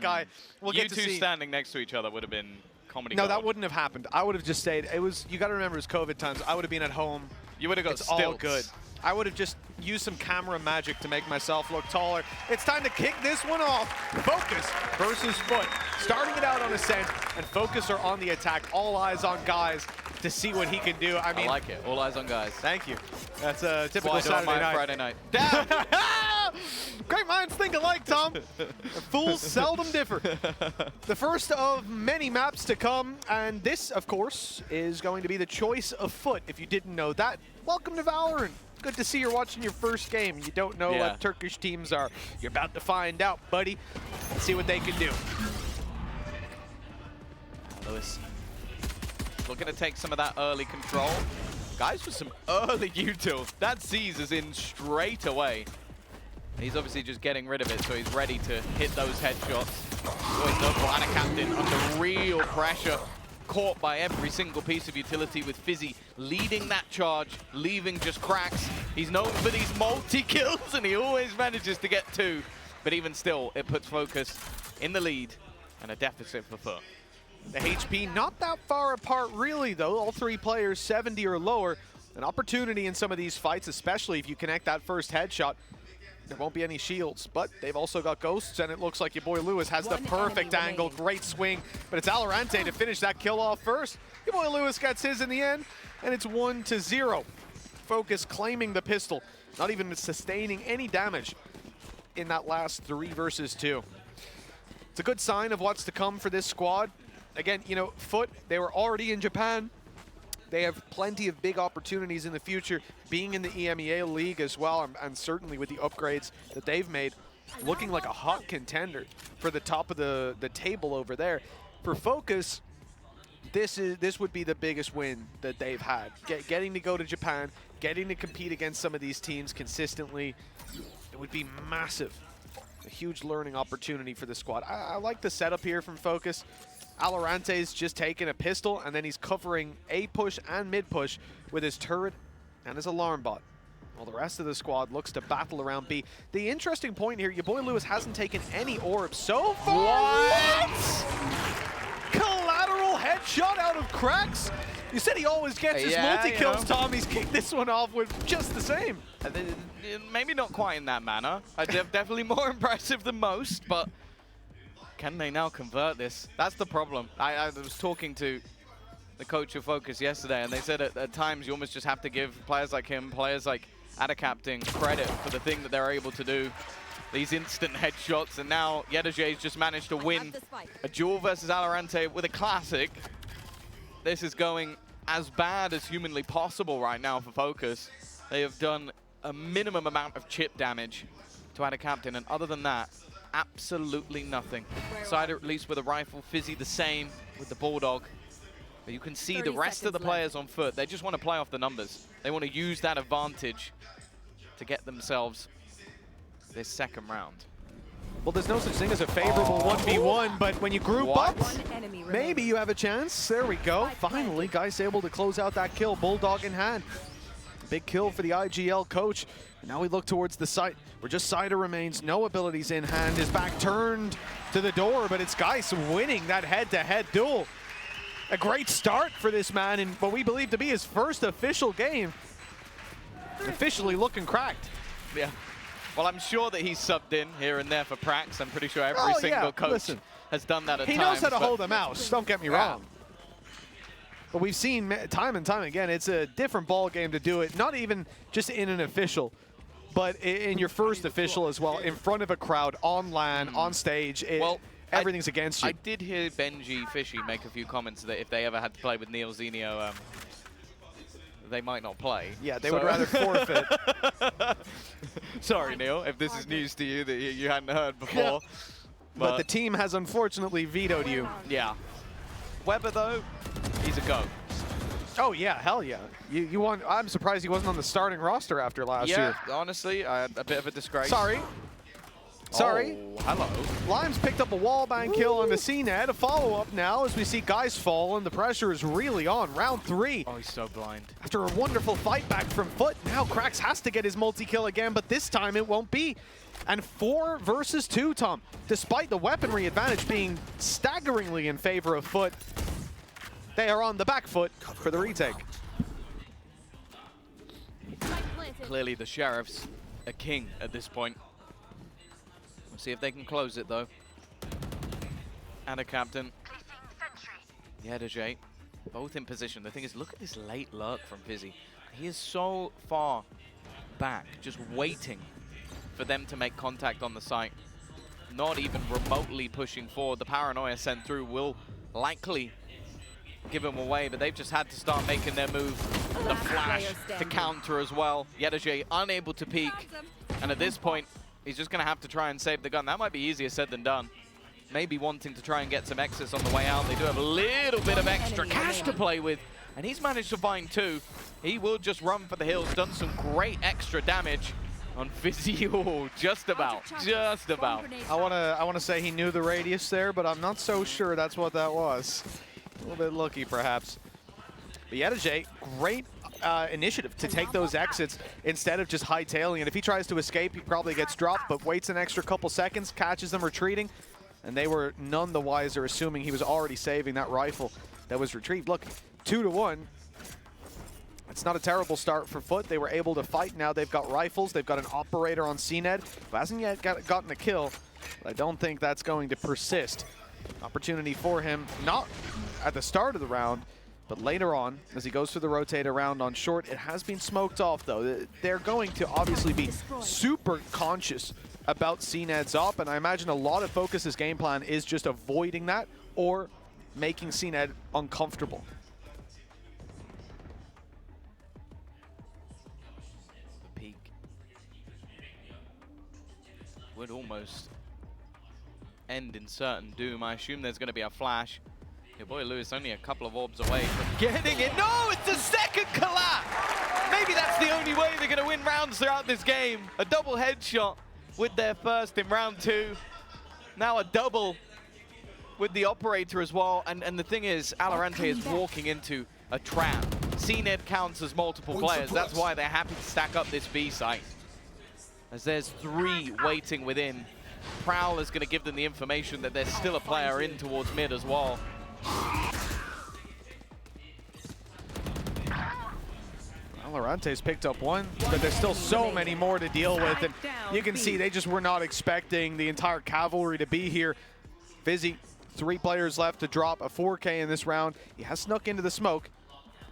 guy. We'll you get to two see. standing next to each other would have been comedy No, gold. that wouldn't have happened. I would have just stayed. It was. You got to remember, it was COVID times. I would have been at home. You would have got It's stilts. all good. I would have just used some camera magic to make myself look taller. It's time to kick this one off. Focus versus FUT. Starting it out on Ascent, and Focus are on the attack. All eyes on Guys to see what he can do. I mean, I like it. All eyes on Guys. thank you. That's a typical Why do on Saturday my night. Friday night. Damn! Great minds think alike, Tom. Fools seldom differ. The first of many maps to come, and this, of course, is going to be the choice of FUT. If you didn't know that, welcome to Valorant. Good to see you're watching your first game. You don't know what Turkish teams are. You're about to find out, buddy. Let's see what they can do. Lewis looking to take some of that early control. Guys with some early util. That C's is in straight away. He's obviously just getting rid of it, so he's ready to hit those headshots. Always known for Anna Captain under real pressure. Caught by every single piece of utility with Fizzy leading that charge, leaving just cracks. He's known for these multi-kills and he always manages to get two. But even still, it puts Focus in the lead and a deficit for FUT. The HP not that far apart really though. All three players 70 or lower. An opportunity in some of these fights, especially if you connect that first headshot. There won't be any shields, but they've also got ghosts, and it looks like your boy Lewis has the perfect angle. Great swing, but it's Alorante to finish that kill off first. Your boy Lewis gets his in the end, and it's 1-0. Focus claiming the pistol, not even sustaining any damage in that last 3 versus 2. It's a good sign of what's to come for this squad. Again, you know, FUT, they were already in Japan. They have plenty of big opportunities in the future, being in the EMEA League as well, and certainly with the upgrades that they've made, looking like a hot contender for the top of the table over there. For Focus, this would be the biggest win that they've had. Getting to go to Japan, getting to compete against some of these teams consistently, it would be massive. A huge learning opportunity for the squad. I like the setup here from Focus. Alorante's just taking a pistol, and then he's covering A push and mid push with his turret and his alarm bot. While the rest of the squad looks to battle around B. The interesting point here, your boy Lewis hasn't taken any orbs so far. What? Collateral headshot out of cracks? You said he always gets his multi-kills, Tom. He's kicked this one off with just the same. Maybe not quite in that manner. Definitely more impressive than most, but can they now convert this? That's the problem. I was talking to the coach of Focus yesterday, and they said at times you almost just have to give players like him, players like Adacapting, credit for the thing that they're able to do. These instant headshots, and now Yedajay's just managed to win a duel versus Alorante with a classic. This is going as bad as humanly possible right now for Focus. They have done a minimum amount of chip damage to Adacapting, and other than that, absolutely nothing. Cider at least with a rifle, Fizzy the same with the Bulldog. But you can see the rest of the players on FUT, they just want to play off the numbers. They want to use that advantage to get themselves this second round. Well, there's no such thing as a favorable 1v1, but when you group up, maybe you have a chance. There we go. Finally, Guys able to close out that kill, Bulldog in hand. Big kill for the IGL coach. Now we look towards the site where just Cider remains, no abilities in hand. His back turned to the door, but it's Guys winning that head-to-head duel. A great start for this man in what we believe to be his first official game. Officially looking cracked. Yeah. Well, I'm sure that he's subbed in here and there for Prax. I'm pretty sure every single coach has done that at times. He knows how to hold a mouse, don't get me wrong. But we've seen time and time again, it's a different ball game to do it, not even just in an official, but in your first official as well, in front of a crowd, on LAN, on stage. Everything's against you. I did hear Benji Fishy make a few comments that if they ever had to play with Neil Zenio, they might not play. Yeah, they would rather forfeit. Sorry, Neil, if this is news to you that you hadn't heard before. Yeah. But the team has unfortunately vetoed you. Yeah. Weber, though, he's a go. Oh, yeah, hell yeah. You want? I'm surprised he wasn't on the starting roster after last year. Yeah, honestly, a bit of a disgrace. Sorry. Sorry. Oh, hello. Limes picked up a wallbang kill on the CNET. A follow-up now as we see Guys fall, and the pressure is really on. Round 3. Oh, he's so blind. After a wonderful fight back from FUT, now Krax has to get his multi-kill again, but this time it won't be. And 4 versus 2, Tom. Despite the weaponry advantage being staggeringly in favor of FUT, they are on the back foot for the retake. Clearly the Sheriffs are king at this point. We'll see if they can close it though. And a captain. Yeah, Dejay. Both in position. The thing is, look at this late lurk from Fizzy. He is so far back, just waiting for them to make contact on the site. Not even remotely pushing forward. The paranoia sent through will likely give him away, but they've just had to start making their move. The flash to counter as well. Yedajay unable to peek, and at this point, he's just going to have to try and save the gun. That might be easier said than done. Maybe wanting to try and get some exits on the way out. They do have a little bit of extra cash to play with, and he's managed to find 2. He will just run for the hills, done some great extra damage on Fizzy. Oh, just about. I wanna say he knew the radius there, but I'm not so sure that's what that was. A little bit lucky, perhaps. But Yedajay, great initiative to take those exits instead of just hightailing. And if he tries to escape, he probably gets dropped, but waits an extra couple seconds, catches them retreating, and they were none the wiser, assuming he was already saving that rifle that was retrieved. Look, 2-1. It's not a terrible start for FUT. They were able to fight. Now they've got rifles. They've got an operator on CNED who hasn't yet gotten a kill. But I don't think that's going to persist. Opportunity for him, not at the start of the round, but later on, as he goes through the rotate around on short. It has been smoked off, though. They're going to obviously be super conscious about CNED's up, and I imagine a lot of Fokus's game plan is just avoiding that or making CNED uncomfortable. The peak would almost end in certain doom. I assume there's going to be a flash. Your boy Lewis only a couple of orbs away from getting it. No, it's a second collapse! Maybe that's the only way they're going to win rounds throughout this game. A double headshot with their first in round 2. Now a double with the operator as well. And the thing is, Alorante is walking into a trap. CNED counts as multiple players. That's why they're happy to stack up this B site. As there's 3 waiting within. Prowl is going to give them the information that there's still a player in towards mid as well. Alorante's picked up 1, but there's still so many more to deal with, and you can see they just were not expecting the entire cavalry to be here. Fizzy, 3 players left to drop a 4K in this round. He has snuck into the smoke,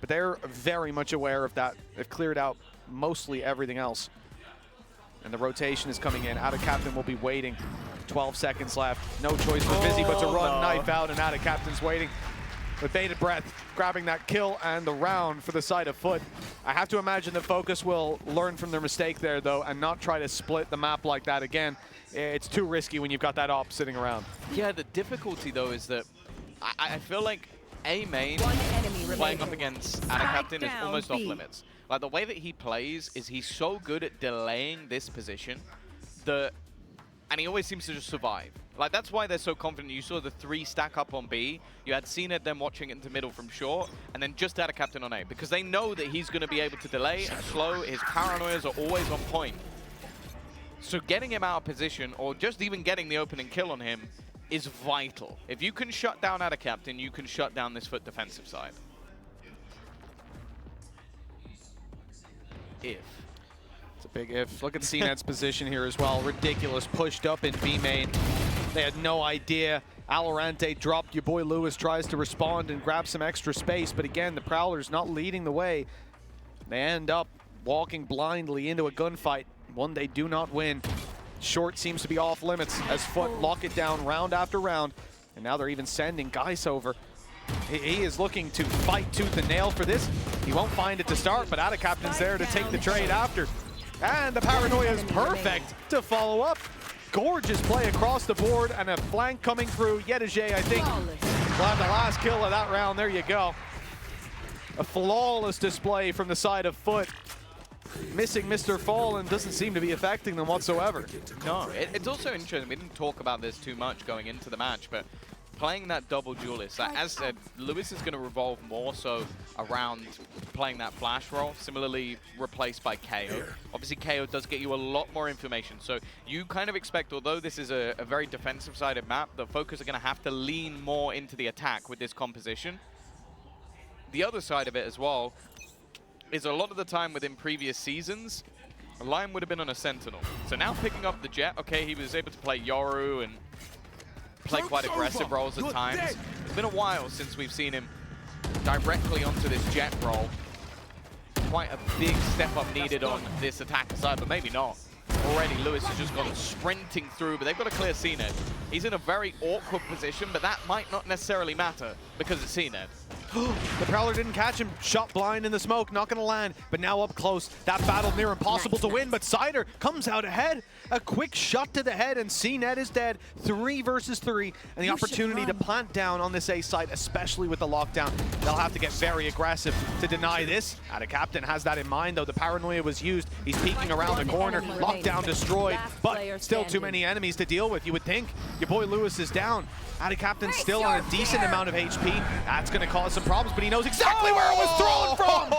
but they're very much aware of that. They've cleared out mostly everything else. And the rotation is coming in. Out of Captain will be waiting. 12 seconds left. No choice for Fizzy but to run knife out, and Out of Captain's waiting with bated breath, grabbing that kill and the round for the side of FUT. I have to imagine that Fokus will learn from their mistake there, though, and not try to split the map like that again. It's too risky when you've got that op sitting around. Yeah, the difficulty, though, is that I feel like A main playing up against Out of Captain is almost off limits. Like, the way that he plays is he's so good at delaying this position that, and he always seems to just survive. Like, that's why they're so confident. You saw the 3 stack up on B. You had CNED then watching it into middle from short, and then just Out of Captain on A, because they know that he's going to be able to delay and slow. His paranoias are always on point. So getting him out of position, or just even getting the opening kill on him, is vital. If you can shut down Out of Captain, you can shut down this FUT defensive side. If. It's a big if. Look at CNED's position here as well. Ridiculous. Pushed up in B main. They had no idea. Alorante dropped. Your boy Lewis tries to respond and grab some extra space, but again, the Prowler's not leading the way. They end up walking blindly into a gunfight, one they do not win. Short seems to be off limits as FUT lock it down round after round, and now they're even sending guys over. He is looking to fight tooth and nail for this. He won't find it to start, but Out of Captain's there to take the trade after. And the paranoia is perfect to follow up. Gorgeous play across the board and a flank coming through. Yedajay, I think, will have the last kill of that round. There you go. A flawless display from the side of FUT. Missing Mr. Fallen doesn't seem to be affecting them whatsoever. No, it's also interesting. We didn't talk about this too much going into the match, but playing that double duelist, as said, Lewis is going to revolve more so around playing that flash role, similarly replaced by KO. Obviously, KO does get you a lot more information, so you kind of expect, although this is a very defensive-sided map, the Focus are going to have to lean more into the attack with this composition. The other side of it as well is a lot of the time within previous seasons, Lion would have been on a Sentinel. So now picking up the Jet, okay, he was able to play Yoru and play quite aggressive roles at times. It's been a while since we've seen him directly onto this Jet role. Quite a big step up needed on this attacker side, but maybe not. Already Lewis has just gone sprinting through, but they've got to clear CNED. He's in a very awkward position, but that might not necessarily matter because it's CNED. The Prowler didn't catch him. Shot blind in the smoke, not gonna land, but now up close. That battle near impossible to win, but Cider comes out ahead. A quick shot to the head, and CNED is dead. 3 versus 3, and the opportunity to plant down on this A site, especially with the lockdown. They'll have to get very aggressive to deny this. Captain has that in mind, though. The paranoia was used. He's peeking around the corner. Lockdown destroyed, but still too many enemies to deal with. You would think your boy Lewis is down. Captain still on a decent amount of HP. That's going to cause some problems, but he knows exactly where it was thrown from.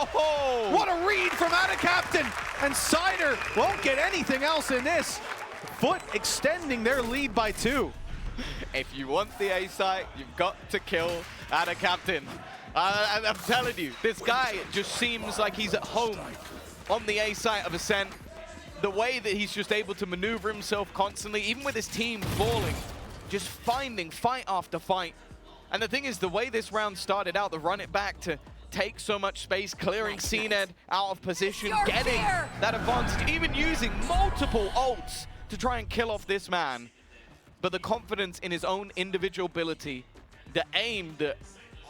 What a read from Captain, and Cider won't get anything else in this. FUT extending their lead by 2. If you want the A site, you've got to kill Captain. And I'm telling you, this guy just seems like he's at home on the A site of Ascent. The way that he's just able to maneuver himself constantly, even with his team falling, just finding fight after fight. And the thing is, the way this round started out, the run it back to take so much space, clearing CNED out of position, getting that advantage, even using multiple ults to try and kill off this man. But the confidence in his own individual ability, the aim that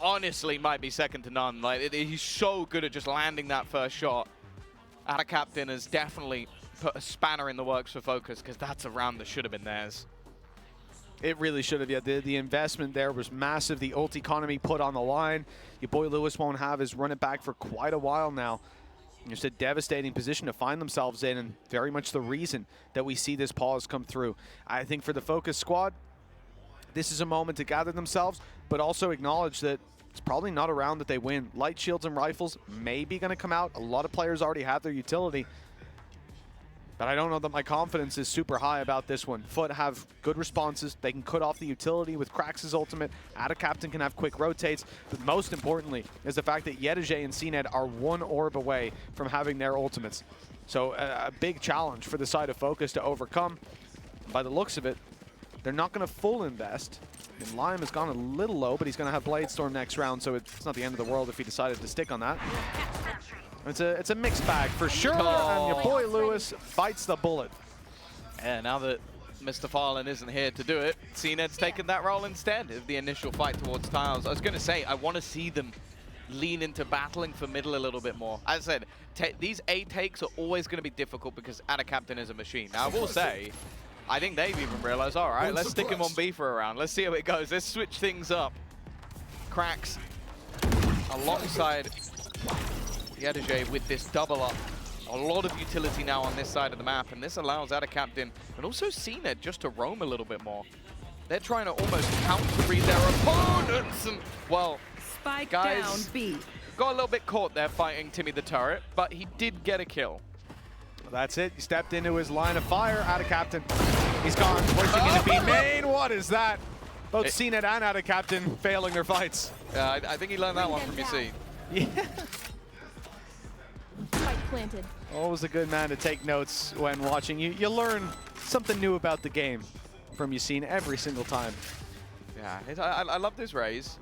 honestly might be second to none. Like, he's so good at just landing that first shot. Captain has definitely put a spanner in the works for Focus, because that's a round that should have been theirs. It really should have. Yeah, the investment there was massive. The ult economy put on the line. Your boy Lewis won't have his run it back for quite a while now. It's a devastating position to find themselves in, and very much the reason that we see this pause come through. I think for the Focus squad, this is a moment to gather themselves, but also acknowledge that it's probably not a round that they win. Light shields and rifles may be going to come out. A lot of players already have their utility. But I don't know that my confidence is super high about this one. FUT have good responses. They can cut off the utility with Krax's ultimate. Captain can have quick rotates. But most importantly is the fact that Yedege and CNED are 1 orb away from having their ultimates. So a big challenge for the side of Focus to overcome. By the looks of it, they're not going to full invest. And Lime has gone a little low, but he's going to have Blade Storm next round, so it's not the end of the world if he decided to stick on that. It's a mixed bag for sure, and your boy Lewis bites the bullet. Yeah, now that Mr. Farland isn't here to do it, CNED's taken that role instead of the initial fight towards Tiles. I was going to say, I want to see them lean into battling for middle a little bit more. As I said, these A takes are always going to be difficult because Captain is a machine. Now, I will say, I think they've even realized, all right, let's stick him on B for a round. Let's see how it goes. Let's switch things up. Krax alongside Yedege with this double up. A lot of utility now on this side of the map, and this allows Captain and also CNED just to roam a little bit more. They're trying to almost counter-read their opponents, and, well, Spike guys, down B. Got a little bit caught there fighting Timmy the Turret, but he did get a kill. Well, that's it. He stepped into his line of fire. Captain. He's gone. Pushing into B main. What is that? Both CNED and Captain failing their fights. I think he learned that one from Yassine. Yeah. Planted. Always a good man to take notes when watching. You learn something new about the game from Yassine every single time. Yeah, I love this raise.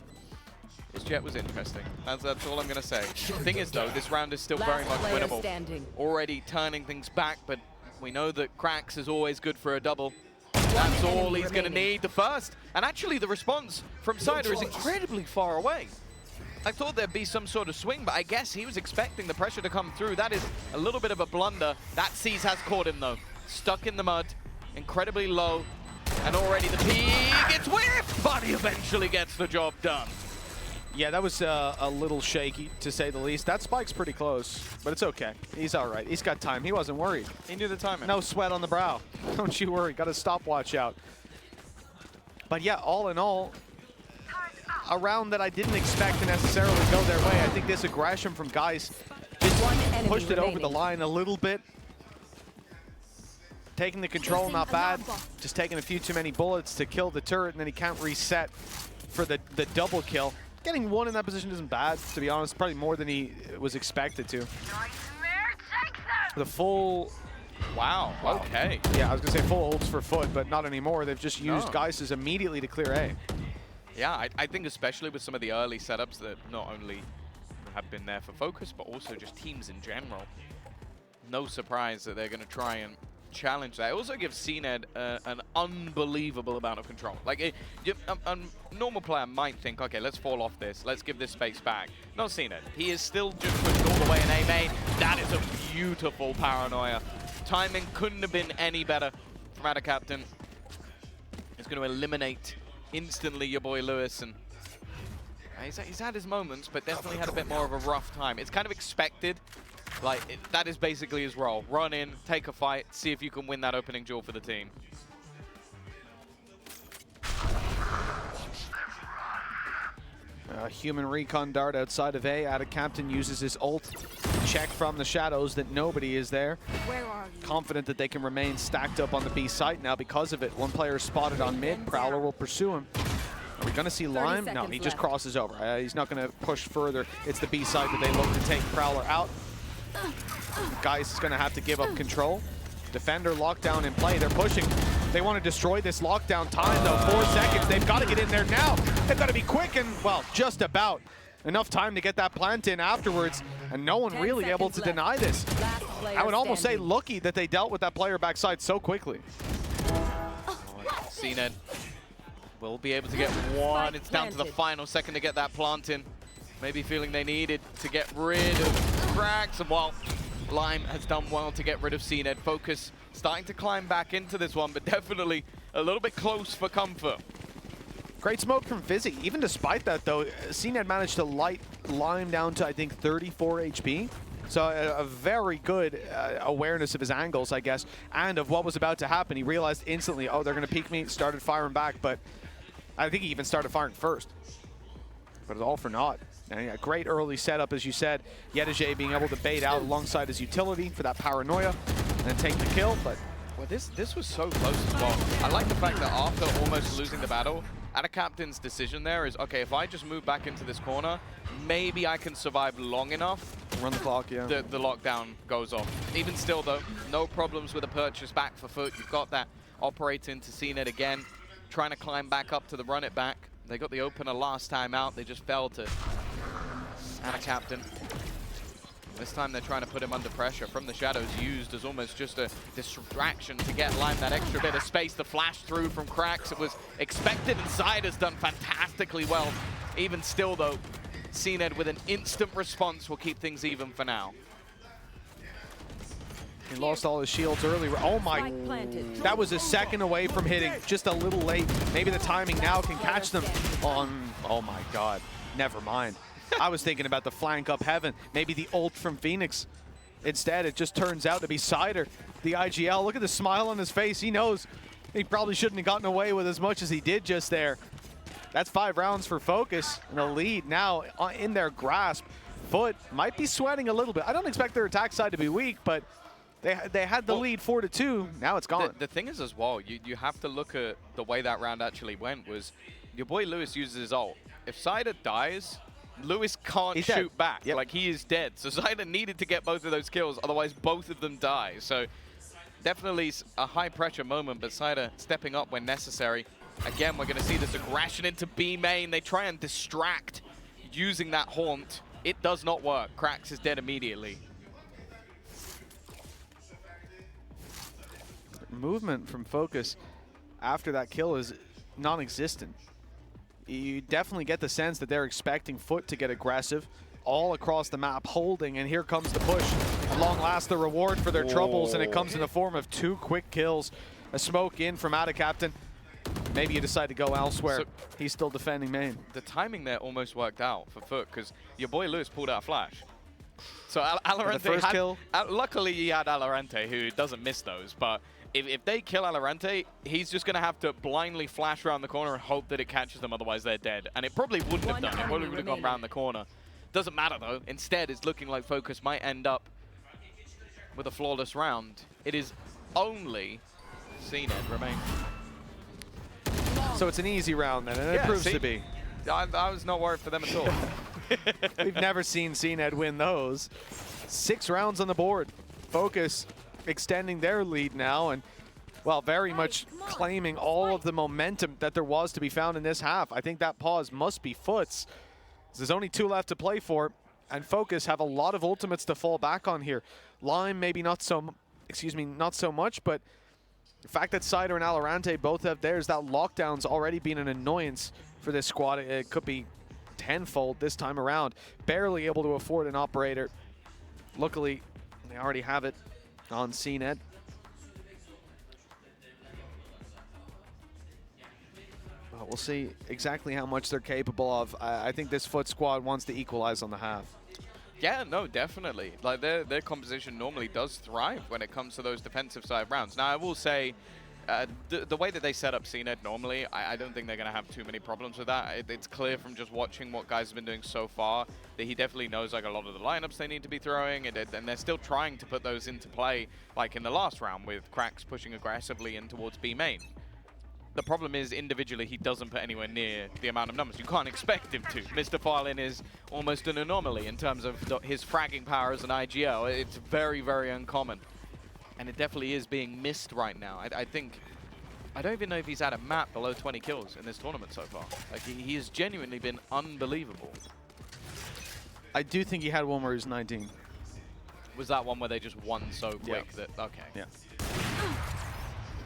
His Jet was interesting. That's all I'm going to say. The thing is, though, this round is still very much winnable. Already turning things back, but we know that Krax is always good for a double. That's all he's going to need, the first. And actually, the response from Cider is incredibly far away. I thought there'd be some sort of swing, but I guess he was expecting the pressure to come through. That is a little bit of a blunder. That Seize has caught him, though. Stuck in the mud, incredibly low, and already the P gets whiffed, but he eventually gets the job done. Yeah, that was a little shaky, to say the least. That spike's pretty close, but it's okay. He's all right. He's got time. He wasn't worried. He knew the timing. No sweat on the brow. Don't you worry. Got a stopwatch out. But yeah, all in all, a round that I didn't expect to necessarily go their way. I think this aggression from guys just pushed it over the line a little bit. Taking the control, not bad. Just taking a few too many bullets to kill the turret, and then he can't reset for the double kill. Getting one in that position isn't bad, to be honest. Probably more than he was expected to. The full... Wow, okay. Yeah, I was going to say full ults for FUT, but not anymore. They've just used Geisers immediately to clear A. Yeah, I think especially with some of the early setups that not only have been there for Focus, but also just teams in general. No surprise that they're going to try and challenge that. It also gives CNED an unbelievable amount of control. Like, a normal player might think, okay, let's fall off this. Let's give this space back. Not CNED. He is still just pushed all the way in A main. That is a beautiful paranoia. Timing couldn't have been any better from Ada Captain. It's going to eliminate instantly your boy Lewis, and he's had his moments, but definitely had a bit more of a rough time. It's kind of expected. Like, that is basically his role. Run in, take a fight, see if you can win that opening duel for the team. Human recon dart outside of A. Ada Captain uses his ult. Check from the shadows that nobody is there. Where are you? Confident that they can remain stacked up on the B site now because of it. One player is spotted on mid. Prowler will pursue him. Are we going to see Lime? No, he just crosses over. He's not going to push further. It's the B site that they look to take Prowler out. Guys is going to have to give up control. Defender lockdown in play. They're pushing. They want to destroy this lockdown time, though. 4 seconds. They've got to get in there now. They've got to be quick and, well, just about. Enough time to get that plant in afterwards, and no one really able to deny this. I would almost say lucky that they dealt with that player backside so quickly. CNED will be able to get one. It's down to the final second to get that plant in. Maybe feeling they needed to get rid of Cracks, and while Lime has done well to get rid of CNED. Focus starting to climb back into this one, but definitely a little bit close for comfort. Great smoke from Fizzy. Even despite that, though, CNED managed to light Lime down to, I think, 34 HP. So a very good awareness of his angles, I guess, and of what was about to happen. He realized instantly, oh, they're going to peek me, started firing back, but I think he even started firing first. But it's all for naught. And a great early setup, as you said. Yedege being able to bait out alongside his utility for that paranoia and then take the kill, but... Well, this was so close as well. I like the fact that after almost losing the battle, Ada Captain's decision there is, okay, if I just move back into this corner, maybe I can survive long enough. Run the clock, yeah. The lockdown goes off. Even still, though, no problems with a purchase back for FUT. You've got that operating to CNED again, trying to climb back up to the run it back. They got the opener last time out. They just fell to Ada Captain. This time they're trying to put him under pressure from the shadows, used as almost just a distraction to get Lime that extra bit of space. The flash through from Cracks, it was expected, and Side has done fantastically well. Even still, though, CNED with an instant response will keep things even for now. He lost all his shields early. Oh my, that was a second away from hitting, just a little late. Maybe the timing now can catch them on, oh my God, never mind. I was thinking about the flank up heaven, maybe the ult from Phoenix. Instead, it just turns out to be Cider, the IGL. Look at the smile on his face. He knows he probably shouldn't have gotten away with as much as he did just there. That's 5 rounds for Focus, and the lead now in their grasp. FUT might be sweating a little bit. I don't expect their attack side to be weak, but they had the lead 4-2. Now it's gone. The thing is as well, you have to look at the way that round actually went. Was your boy Lewis uses his ult. If Cider dies, Lewis can't shoot back. Yep. Like, he is dead. So Cider needed to get both of those kills, otherwise both of them die. So definitely a high pressure moment, but Cider stepping up when necessary. Again, we're going to see this aggression into B main. They try and distract using that haunt. It does not work. Cracks is dead immediately. Movement from Focus after that kill is non-existent. You definitely get the sense that they're expecting FUT to get aggressive all across the map, holding, and here comes the push. At long last, the reward for their troubles, and it comes in the form of 2 quick kills. A smoke in from Ada Captain. Maybe you decide to go elsewhere. So he's still defending main. The timing there almost worked out for FUT, because your boy Lewis pulled out a flash. So Alorente kill. Luckily, he had Alorente, who doesn't miss those, but if they kill Alorante, he's just going to have to blindly flash around the corner and hope that it catches them, otherwise they're dead. And it probably wouldn't have done. It probably would have gone around the corner. Doesn't matter, though. Instead, it's looking like Fokus might end up with a flawless round. It is only CNED remaining. So it's an easy round then, and it proves to be. I was not worried for them at all. We've never seen CNED win those. 6 rounds on the board. Fokus extending their lead now, and well, very much claiming all of the momentum that there was to be found in this half. I think that pause must be FUT's. There's only 2 left to play for, and Fokus have a lot of ultimates to fall back on here. Lime maybe not so much, but the fact that Cider and Alorante both have theirs, that lockdown's already been an annoyance for this squad. It could be tenfold this time around. Barely able to afford an operator. Luckily, they already have it on CNED. We'll see exactly how much they're capable of. I think this FUT squad wants to equalize on the half. Yeah, no, definitely. Like their composition normally does thrive when it comes to those defensive side rounds. Now, I will say, the way that they set up CNED normally, I don't think they're going to have too many problems with that. It's clear from just watching what guys have been doing so far that he definitely knows like a lot of the lineups they need to be throwing, and they're still trying to put those into play, like in the last round with Cracks pushing aggressively in towards B main. The problem is, individually, he doesn't put anywhere near the amount of numbers. You can't expect him to. Mr. Farlin is almost an anomaly in terms of his fragging power as an IGL. It's very, very uncommon. And it definitely is being missed right now. I don't even know if he's had a map below 20 kills in this tournament so far. Like, he has genuinely been unbelievable. I do think he had one where he was 19. Was that one where they just won so quick that, okay. Yeah.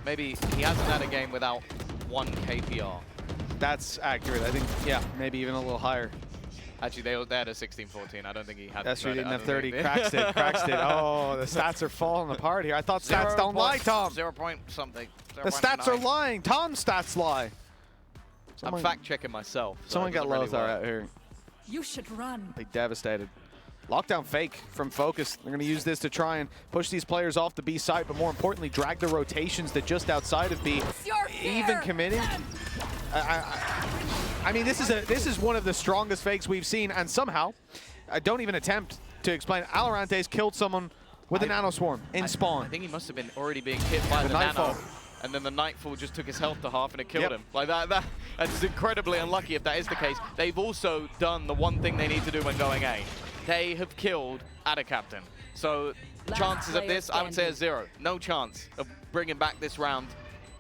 Maybe he hasn't had a game without 1 KPR. That's accurate. I think, yeah, maybe even a little higher. Actually, they had a 16-14. I don't think he had. That's true. He didn't have 30. Cracks did. Cracks did. Oh, the stats are falling apart here. I thought stats don't lie, Tom. 0 point something. The stats are lying. Tom's stats lie. I'm fact checking myself. So someone got really Lothar out here. You should run. They devastated. Lockdown fake from Fokus. They're going to use this to try and push these players off the B side, but more importantly, drag the rotations that just outside of B. Even committing. I mean, this is one of the strongest fakes we've seen, and somehow, don't even attempt to explain. Alorante's killed someone with a nano swarm in spawn. I think he must have been already being hit by the nano, and then the Nightfall just took his health to half and it killed him. Like that's incredibly unlucky if that is the case. They've also done the one thing they need to do when going A. They have killed Ada Captain. So chances of this, I would say, are 0. No chance of bringing back this round,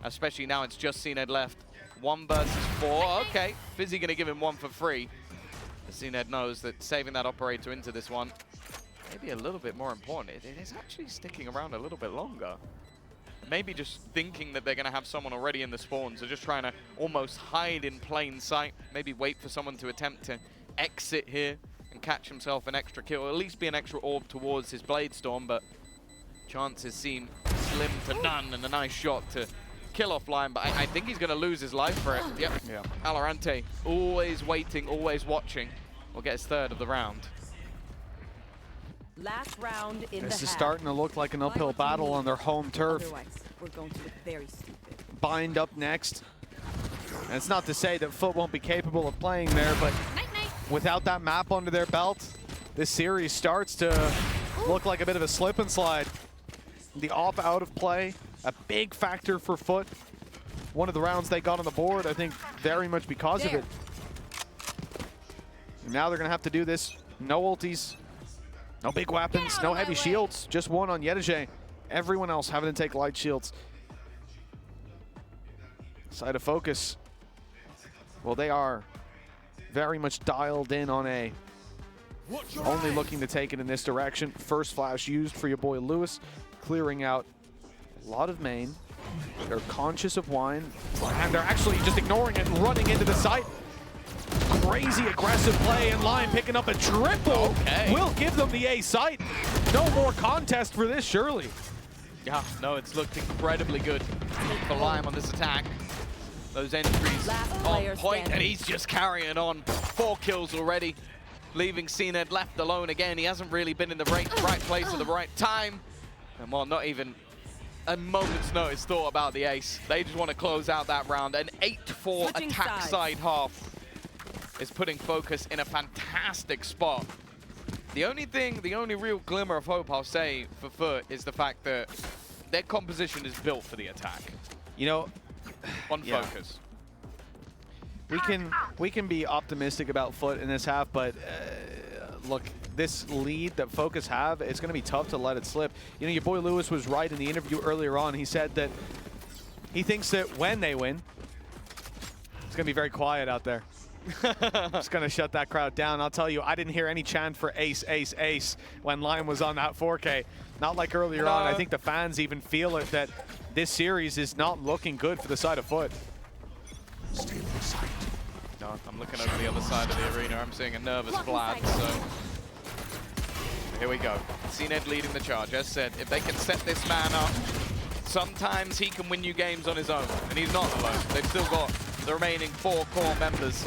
especially now it's just CNED left. 1 versus 4. Okay, Fizzy going to give him 1 for free. CNED knows that saving that operator into this one may be a little bit more important. It is actually sticking around a little bit longer. Maybe just thinking that they're going to have someone already in the spawn, so just trying to almost hide in plain sight. Maybe wait for someone to attempt to exit here and catch himself an extra kill, or at least be an extra orb towards his Blade Storm, but chances seem slim to none, and a nice shot to kill offline, but I think he's going to lose his life for it. Yep. Yeah. Alorante, always waiting, always watching, will get his 3rd of the round. Last round in this the is half. starting to look like an uphill battle on their home turf. Otherwise, we're going to look very stupid. Bind up next. And it's not to say that FUT won't be capable of playing there, but without that map under their belt, this series starts to look like a bit of a slip and slide. The off out of play, a big factor for FUT. One of the rounds they got on the board, I think, very much because of it. And now they're going to have to do this. No ultis, no big weapons, no heavy shields. Just 1 on Yedege. Everyone else having to take light shields. Side of Fokus. Well, they are very much dialed in on A. Only looking to take it in this direction. First flash used for your boy Lewis, clearing out a lot of main. They're conscious of wine, and they're actually just ignoring it and running into the site. Crazy aggressive play, and Lime picking up a triple. Okay. Will give them the A site. No more contest for this, surely. Yeah, no, it's looked incredibly good for Lime on this attack. Those entries on point, and he's just carrying on. 4 kills already, leaving CNED left alone again. He hasn't really been in the right place at the right time. And well, not even a moment's notice thought about the ace. They just want to close out that round. An 8-4 Switching attack sides. side half is putting Focus in a fantastic spot. The only real glimmer of hope I'll say for FUT is the fact that their composition is built for the attack. You know, On yeah. Focus. we can be optimistic about FUT in this half, but look, this lead that Focus have, it's going to be tough to let it slip. You know, your boy Lewis was right in the interview earlier on. He said that he thinks that when they win, it's going to be very quiet out there. It's going to shut that crowd down. I'll tell you, I didn't hear any chant for ace, ace, ace when Lion was on that 4K. Not like earlier on. I think the fans even feel it that this series is not looking good for the side of FUT. No, I'm looking over the other side of the arena. I'm seeing a nervous Vlad, so here we go. CNED leading the charge. As said, if they can set this man up, sometimes he can win you games on his own, and he's not alone. They've still got the remaining 4 core members.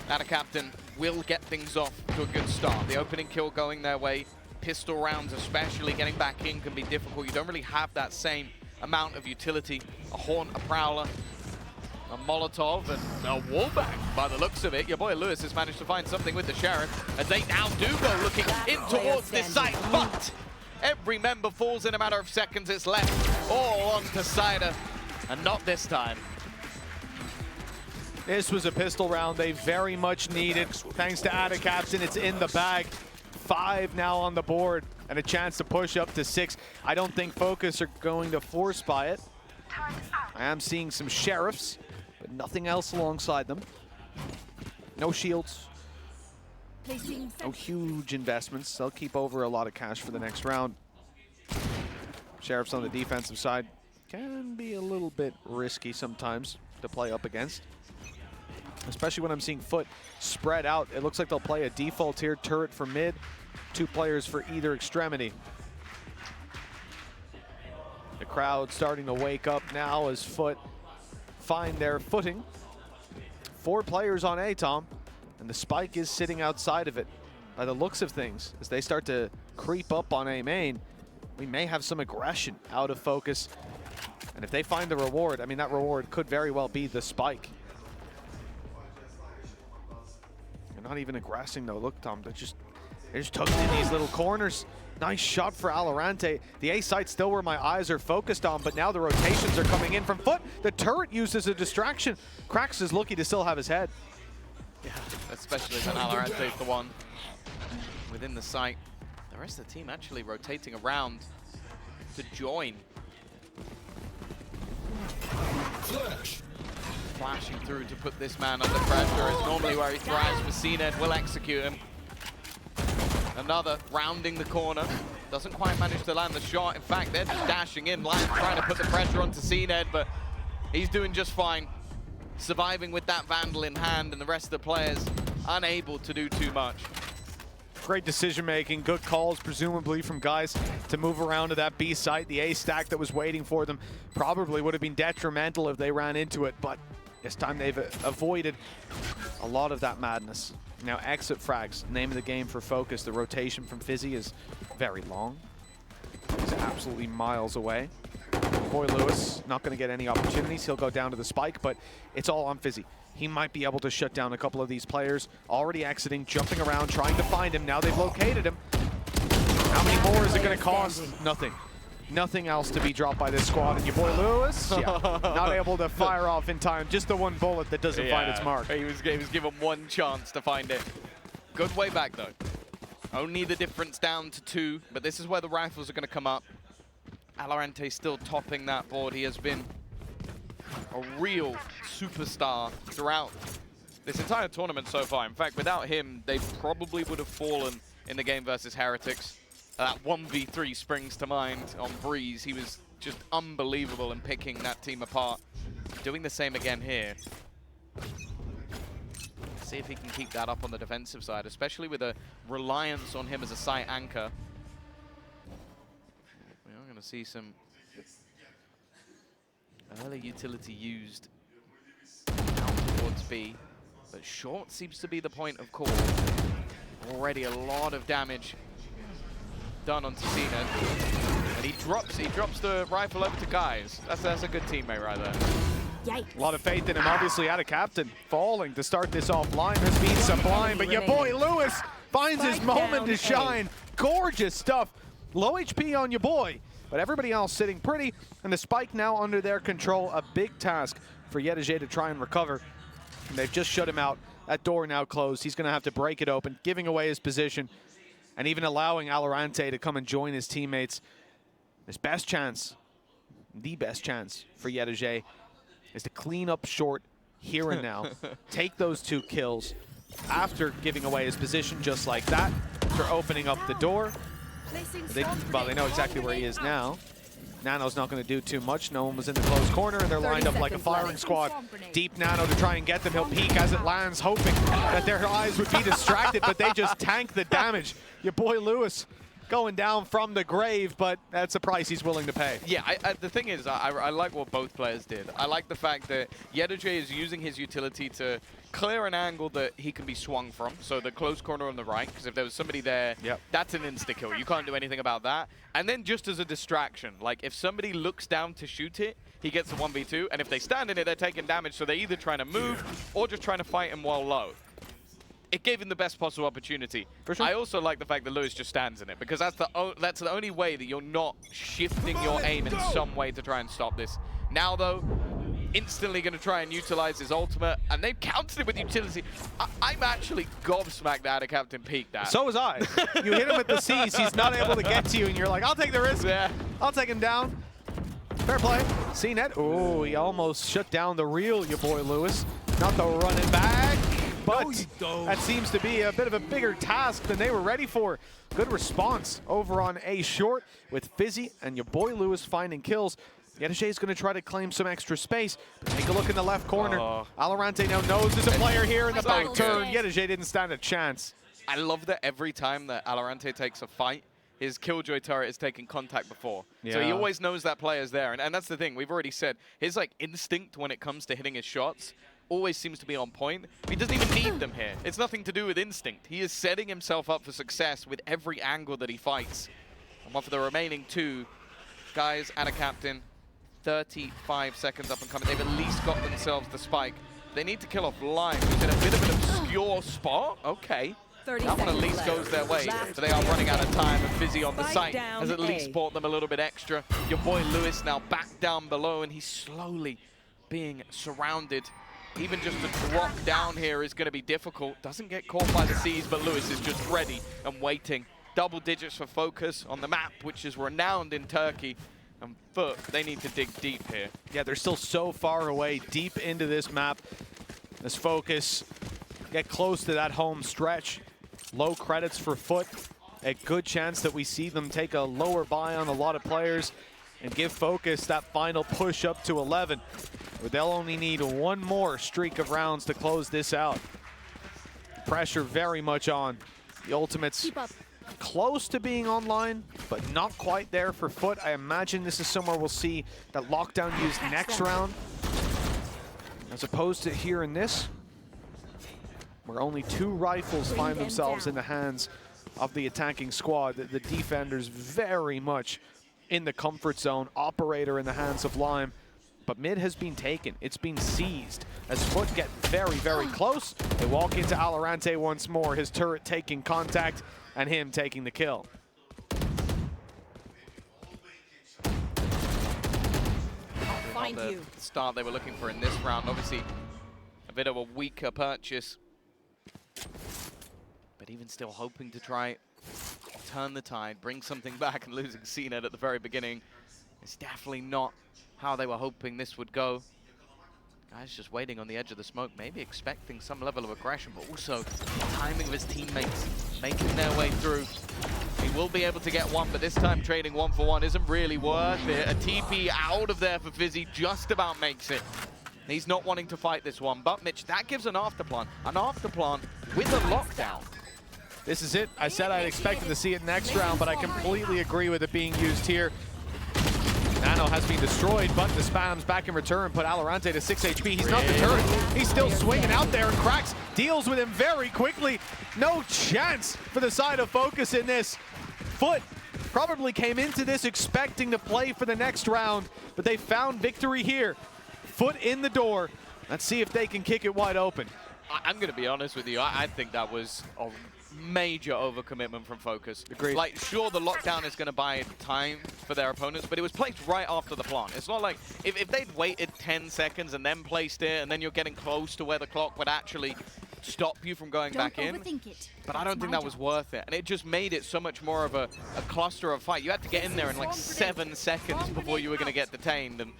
And a captain will get things off to a good start. The opening kill going their way. Pistol rounds, especially getting back in, can be difficult. You don't really have that same amount of utility. A Haunt, a Prowler, a Molotov, and a wallbang by the looks of it. Your boy Lewis has managed to find something with the Sheriff, as they now do go looking in towards this site, but every member falls in a matter of seconds. It's left all on to Cider, and not this time. This was a pistol round they very much needed. Thanks to Ada Captain, it's in the bag. 5 now on the board, and a chance to push up to 6. I don't think Focus are going to force by it. I am seeing some Sheriffs, but nothing else alongside them. No shields. No huge investments. They'll keep over a lot of cash for the next round. Sheriffs on the defensive side can be a little bit risky sometimes to play up against. Especially when I'm seeing FUT spread out. It looks like they'll play a default here, turret for mid, 2 players for either extremity. The crowd starting to wake up now as FUT find their footing. 4 players on A, Tom, and the spike is sitting outside of it. By the looks of things, as they start to creep up on A main, we may have some aggression out of Focus. And if they find the reward, I mean, that reward could very well be the spike. Not even aggressing though. Look, Tom, they're just tucked in these little corners. Nice shot for Alorante. The A site's still where my eyes are focused on, but now the rotations are coming in from FUT. The turret used as a distraction. Krax is lucky to still have his head. Yeah, especially when Alorante's the one within the site. The rest of the team actually rotating around to join. Flash. Flashing through to put this man under pressure is normally where he thrives, but CNED will execute him. Another rounding the corner. Doesn't quite manage to land the shot. In fact, they're just dashing in. Lion trying to put the pressure onto CNED, but he's doing just fine. Surviving with that Vandal in hand, and the rest of the players unable to do too much. Great decision making, good calls presumably from guys to move around to that B site. The A stack that was waiting for them probably would have been detrimental if they ran into it, but this time they've avoided a lot of that madness. Now exit frags, name of the game for Focus. The rotation from Fizzy is very long. He's absolutely miles away. Boy Lewis not going to get any opportunities. He'll go down to the spike, but it's all on Fizzy. He might be able to shut down a couple of these players. Already exiting, jumping around, trying to find him. Now they've located him. How many more is it going to cost? Nothing. Nothing else to be dropped by this squad. And your boy Lewis, yeah, not able to fire off in time. Just the one bullet that doesn't find its mark. He was given one chance to find it. Good way back, though. Only the difference down to 2, but this is where the rifles are going to come up. Alorante still topping that board. He has been a real superstar throughout this entire tournament so far. In fact, without him, they probably would have fallen in the game versus Heretics. That 1v3 springs to mind on Breeze. He was just unbelievable in picking that team apart. Doing the same again here. See if he can keep that up on the defensive side, especially with a reliance on him as a site anchor. We are going to see some early utility used out towards B, but short seems to be the point of call. Already a lot of damage done onto CNED. And he drops the rifle over to Guys. That's a good teammate right there. Yikes. A lot of faith in him, obviously, out of captain. Falling to start this offline has been sublime, but your boy Lewis finds his moment to shine. Gorgeous stuff. Low HP on your boy, but everybody else sitting pretty, and the spike now under their control. A big task for Yedege to try and recover. And they've just shut him out. That door now closed. He's going to have to break it open, giving away his position, and even allowing Valorant to come and join his teammates. His best chance, the best chance for Yedege, is to clean up short here and now, take those 2 kills after giving away his position just like that. They're opening up the door. Well, they know exactly where he is now. Nano's not going to do too much. No one was in the close corner, and they're lined up like a firing squad. Deep Nano to try and get them. He'll peek as it lands, hoping that their eyes would be distracted, but they just tank the damage. Your boy Lewis going down from the grave, but that's a price he's willing to pay. Yeah, the thing is, I like what both players did. I like the fact that Yedege is using his utility to clear an angle that he can be swung from, so the close corner on the right, because if there was somebody there, that's an insta-kill. You can't do anything about that. And then just as a distraction, like if somebody looks down to shoot it, he gets a 1v2, and if they stand in it, they're taking damage, so they're either trying to move or just trying to fight him while low. It gave him the best possible opportunity. For sure. I also like the fact that Lewis just stands in it, because that's the only way that you're not shifting your aim in some way to try and stop this. Now, though, instantly going to try and utilize his ultimate, and they've countered it with utility. I'm actually gobsmacked that a Captain peeked that. So was I. You hit him with the C's, he's not able to get to you, and you're like, I'll take the risk. Yeah. I'll take him down. Fair play. C-net. Oh, he almost shut down the reel, your boy Lewis. Not the running back. But that seems to be a bit of a bigger task than they were ready for. Good response over on A short with Fizzy and your boy Lewis finding kills. Yedege is going to try to claim some extra space. But take a look in the left corner. Valorant now knows there's a player here in the back turn. Yedege didn't stand a chance. I love that every time that Valorant takes a fight, his Killjoy turret is taking contact before. So he always knows that player's there. And that's the thing, we've already said, his instinct when it comes to hitting his shots always seems to be on point. He doesn't even need them here. It's nothing to do with instinct. He is setting himself up for success with every angle that he fights. And one for the remaining 2 guys and a captain. 35 seconds up and coming. They've at least got themselves the spike. They need to kill off Lime, who's in a bit of an obscure spot. Okay. That one at least goes their way. So they are running out of time, and Fizzy on the site has at least bought them a little bit extra. Your boy Lewis now back down below, and he's slowly being surrounded. Even just to drop down here is going to be difficult. Doesn't get caught by the C's, but Lewis is just ready and waiting. Double digits for Fokus on the map, which is renowned in Turkey. And FUT, they need to dig deep here. Yeah, they're still so far away, deep into this map. This Fokus get close to that home stretch. Low credits for FUT. A good chance that we see them take a lower buy on a lot of players and give Fokus that final push up to 11. But they'll only need one more streak of rounds to close this out. Pressure very much on. The ultimates close to being online, but not quite there for FUT. I imagine this is somewhere we'll see that lockdown used next round, as opposed to here in this, where only 2 rifles find themselves in the hands of the attacking squad. The defenders very much in the comfort zone. Operator in the hands of Lime. But mid has been taken. It's been seized. As FUT get very, very close, they walk into Valorant once more. His turret taking contact and him taking the kill. Find you. The start they were looking for in this round. Obviously, a bit of a weaker purchase. But even still hoping to try turn the tide, bring something back, and losing C-net at the very beginning. It's definitely not how they were hoping this would go. Guys just waiting on the edge of the smoke, maybe expecting some level of aggression, but also the timing of his teammates making their way through. He will be able to get one, but this time trading 1-for-1 isn't really worth it. A TP out of there for Fizzy just about makes it. He's not wanting to fight this one, but Mitch, that gives an afterplan with a lockdown. This is it. I said I'd expected to see it next round, but I completely agree with it being used here. Nano has been destroyed, but the spams back in return put Valorant to 6 HP. He's not deterred. He's still swinging out there, and Cracks deals with him very quickly. No chance for the side of Fokus in this. FUT probably came into this expecting to play for the next round, but they found victory here. Foot in the door. Let's see if they can kick it wide open. I'm going to be honest with you. I think that was a major overcommitment from Fokus. Agreed. Like, sure, the lockdown is going to buy time for their opponents, but it was placed right after the plant. It's not like if they'd waited 10 seconds and then placed it, and then you're getting close to where the clock would actually stop you from going back in. But I don't think that was worth it. And it just made it so much more of a cluster of fight. You had to get in there in like 7 seconds before you were going to get detained. And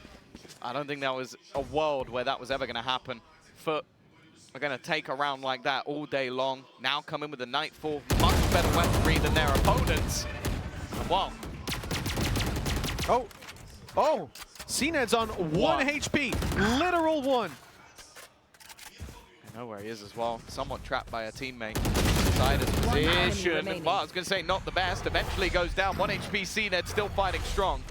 I don't think that was a world where that was ever going to happen. FUT are going to take a round like that all day long. Now come in with a Nightfall, much better weaponry than their opponents. Wow. Oh, CNED's on 1 HP, literal 1. I know where he is as well. Somewhat trapped by a teammate. Side of position. Well, I was going to say not the best. Eventually goes down. 1 HP CNED still fighting strong.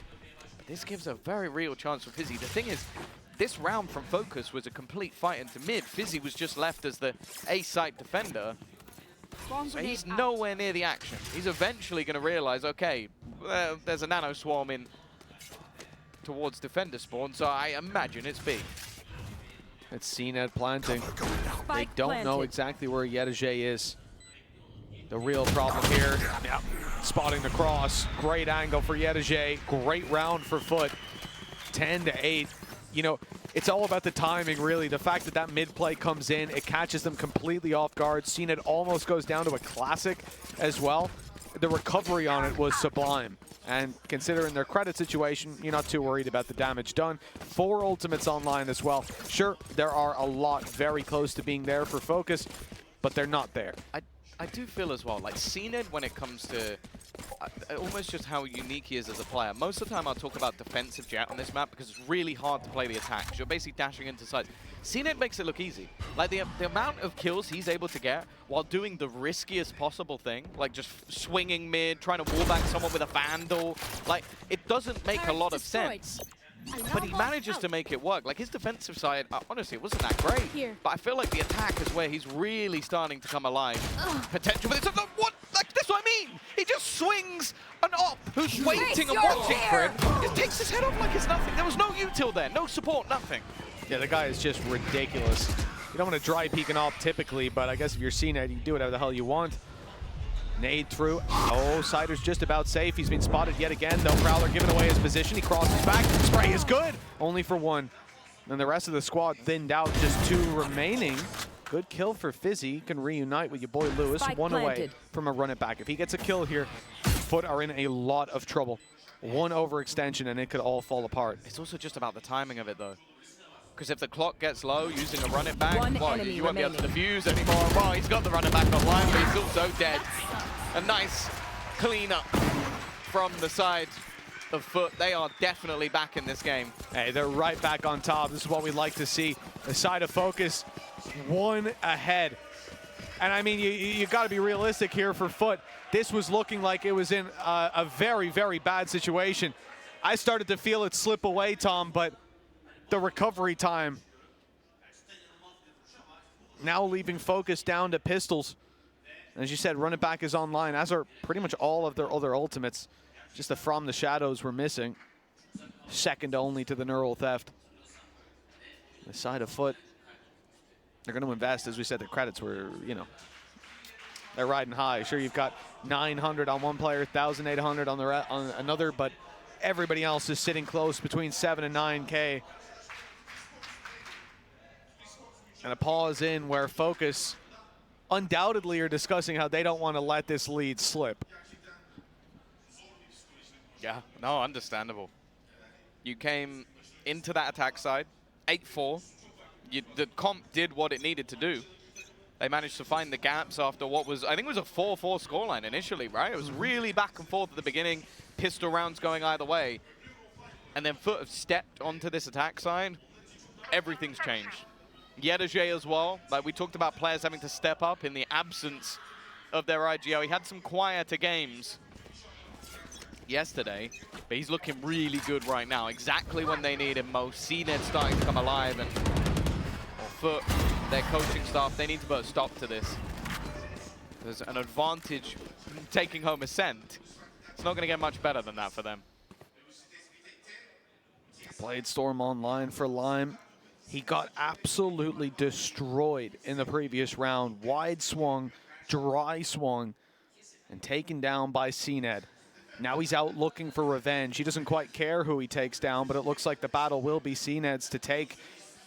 But this gives a very real chance for Fizzy. The thing is, this round from Fokus was a complete fight into mid. Fizzy was just left as the A-site defender. So he's nowhere near the action. He's eventually going to realize, okay, there's a nano swarm in towards defender spawn, so I imagine it's B. It's CNED planting. They don't know exactly where Yedajay is. The real problem here, spotting the cross. Great angle for Yedajay. Great round for FUT. 10-8. You know, it's all about the timing, really. The fact that mid play comes in, it catches them completely off guard. CNED almost goes down to a classic as well. The recovery on it was sublime. And considering their credit situation, you're not too worried about the damage done. 4 ultimates online as well. Sure, there are a lot very close to being there for Fokus, but they're not there. I do feel as well, like CNED when it comes to almost just how unique he is as a player. Most of the time I'll talk about defensive jet on this map because it's really hard to play the attack because you're basically dashing into sides. CNED makes it look easy. Like the amount of kills he's able to get while doing the riskiest possible thing, like just swinging mid, trying to wallbang someone with a Vandal, like it doesn't make a lot of sense. But he manages to make it work. Like his defensive side, honestly, it wasn't that great. But I feel like the attack is where he's really starting to come alive. Potential for this. What? Like, that's what I mean. He just swings an op who's waiting and watching for him. Just takes his head off like it's nothing. There was no util there, no support, nothing. Yeah, the guy is just ridiculous. You don't want to dry peek an op typically, but I guess if you're CNED, you can do whatever the hell you want. Nade through. Oh, Cider's just about safe. He's been spotted yet again, though. Prowler giving away his position. He crosses back. Spray is good. Only for 1. And the rest of the squad thinned out. Just 2 remaining. Good kill for Fizzy. Can reunite with your boy Lewis. Spike 1 away planted. from a run it back. If he gets a kill here, FUT are in a lot of trouble. 1 overextension and it could all fall apart. It's also just about the timing of it, though. Because if the clock gets low, using a run it back, well, you won't be able to defuse anymore. Well, he's got the run it back online, but he's also dead. A nice cleanup from the side of FUT. They are definitely back in this game. Hey, they're right back on top. This is what we like to see. The side of Fokus, 1 ahead. And I mean, you got to be realistic here for FUT. This was looking like it was in a very, very bad situation. I started to feel it slip away, Tom, but the recovery time now leaving Fokus down to pistols. As you said, run it back is online, as are pretty much all of their other ultimates. Just the From the Shadows were missing. Second only to the Neural Theft. The side of FUT, they're going to invest. As we said, the credits were, you know, they're riding high. Sure, you've got 900 on one player, 1,800 on another, but everybody else is sitting close between 7 and 9K. And a pause in where Fokus undoubtedly are discussing how they don't want to let this lead slip. Yeah, no, understandable. You came into that attack side, 8-4. The comp did what it needed to do. They managed to find the gaps after what was, I think it was a 4-4 scoreline initially, right? It was really back and forth at the beginning, pistol rounds going either way. And then FUT have stepped onto this attack side. Everything's changed. Yedajay as well. Like we talked about players having to step up in the absence of their IGO. He had some quieter games yesterday, but he's looking really good right now. Exactly when they need him most. CNED starting to come alive, and FUT, their coaching staff, they need to put a stop to this. There's an advantage taking home Ascent. It's not going to get much better than that for them. Played Storm online for Lime. He got absolutely destroyed in the previous round. Wide swung, dry swung, and taken down by CNED. Now he's out looking for revenge. He doesn't quite care who he takes down, but it looks like the battle will be CNED's to take.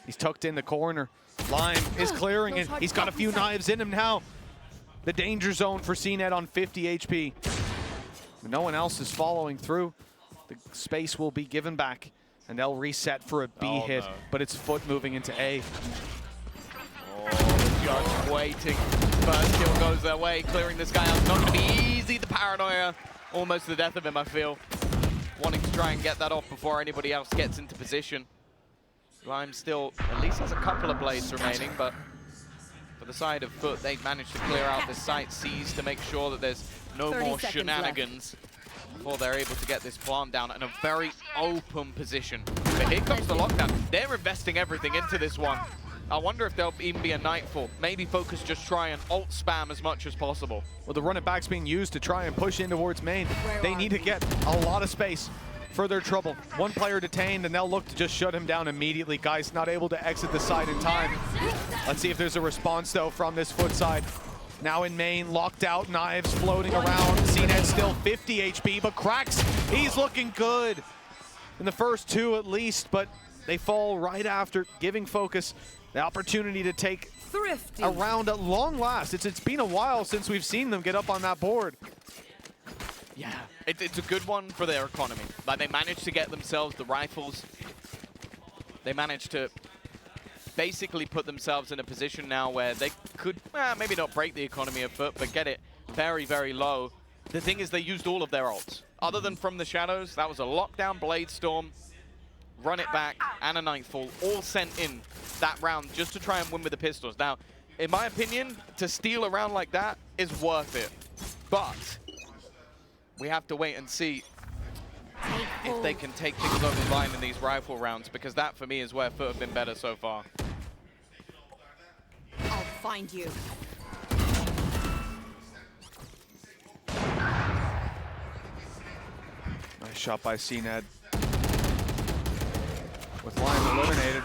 He's tucked in the corner. Lime is clearing it. He's got a few knives in him now. The danger zone for CNED on 50 HP. But no one else is following through. The space will be given back, and they'll reset for a B hit, no. but it's FUT moving into A. Oh, just waiting. First kill goes their way, clearing this guy out. It's not going to be easy. The paranoia, almost the death of him, I feel. Wanting to try and get that off before anybody else gets into position. Lime still at least has a couple of blades remaining, but for the side of FUT, they've managed to clear out this site C's to make sure that there's no more shenanigans before they're able to get this plant down in a very open position. But here comes the lockdown. They're investing everything into this one. I wonder if there'll even be a Nightfall. Maybe Fokus just try and ult spam as much as possible. Well, the run it back's being used to try and push in towards main. They need to get a lot of space for their trouble. One player detained, and they'll look to just shut him down immediately. Guys not able to exit the side in time. Let's see if there's a response, though, from this FUT side. Now in main, locked out, knives floating around. CNED still 50 HP, but cracks. He's looking good in the first two at least, but they fall right after, giving Fokus the opportunity to take a round at long last. It's been a while since we've seen them get up on that board. Yeah, it's a good one for their economy. Like, they managed to get themselves the rifles. They managed to basically put themselves in a position now where they could, maybe not break the economy of FUT, but get it very, very low. The thing is, they used all of their ults. Other than from the shadows, that was a lockdown, blade storm, run it back, and a Nightfall, all sent in that round just to try and win with the pistols. Now, in my opinion, to steal a round like that is worth it. But we have to wait and see if they can take things over the line in these rifle rounds, because that, for me, is where FUT have been better so far. I'll find you. Nice shot by CNED. With Lime eliminated.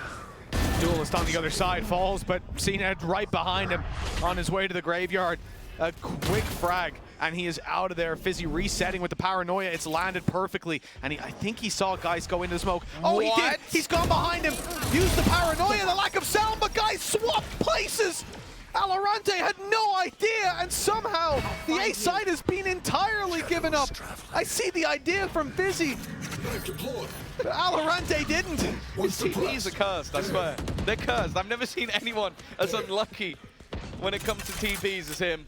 Duelist on the other side falls, but CNED right behind him on his way to the graveyard. A quick frag, and he is out of there. Fizzy resetting with the paranoia. It's landed perfectly, and I think he saw guys go into smoke. Oh, what? He did! He's gone behind him! Used the paranoia, the lack of sound, but guys swapped places! Alorante had no idea, and somehow the A side has been entirely given up. I see the idea from Fizzy, but Alorante didn't. His TPs are cursed, I swear. They're cursed. I've never seen anyone as unlucky when it comes to TPs as him.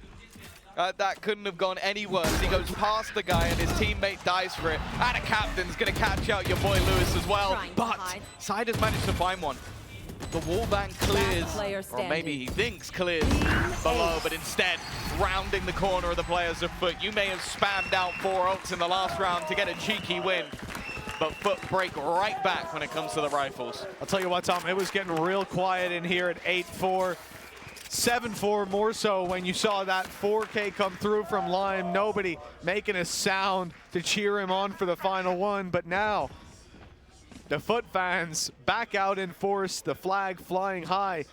That couldn't have gone any worse. He goes past the guy and his teammate dies for it. And a captain's going to catch out your boy Lewis as well. But Side has managed to find one. The wallbang clears, or maybe he thinks clears below, but instead rounding the corner of the players of FUT. You may have spammed out 4 ults in the last round to get a cheeky win, but FUT break right back when it comes to the rifles. I'll tell you what, Tom, it was getting real quiet in here at 8-4. 7-4 more so when you saw that 4K come through from Lime. Nobody making a sound to cheer him on for the final one, but now the FUT fans back out in force, the flag flying high,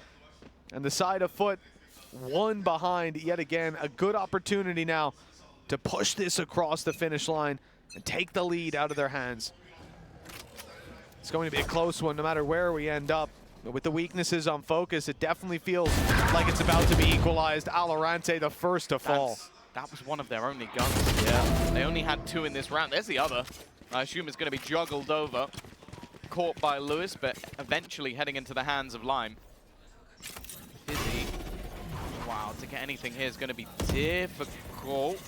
and the side of FUT one behind yet again. A good opportunity now to push this across the finish line and take the lead out of their hands. It's going to be a close one no matter where we end up. But with the weaknesses on Fokus, it definitely feels like it's about to be equalized. Alorante the first to fall. That was one of their only guns. Yeah. They only had 2 in this round. There's the other. I assume it's going to be juggled over. Caught by Lewis, but eventually heading into the hands of Lime. Fizzy. Wow, to get anything here is going to be difficult.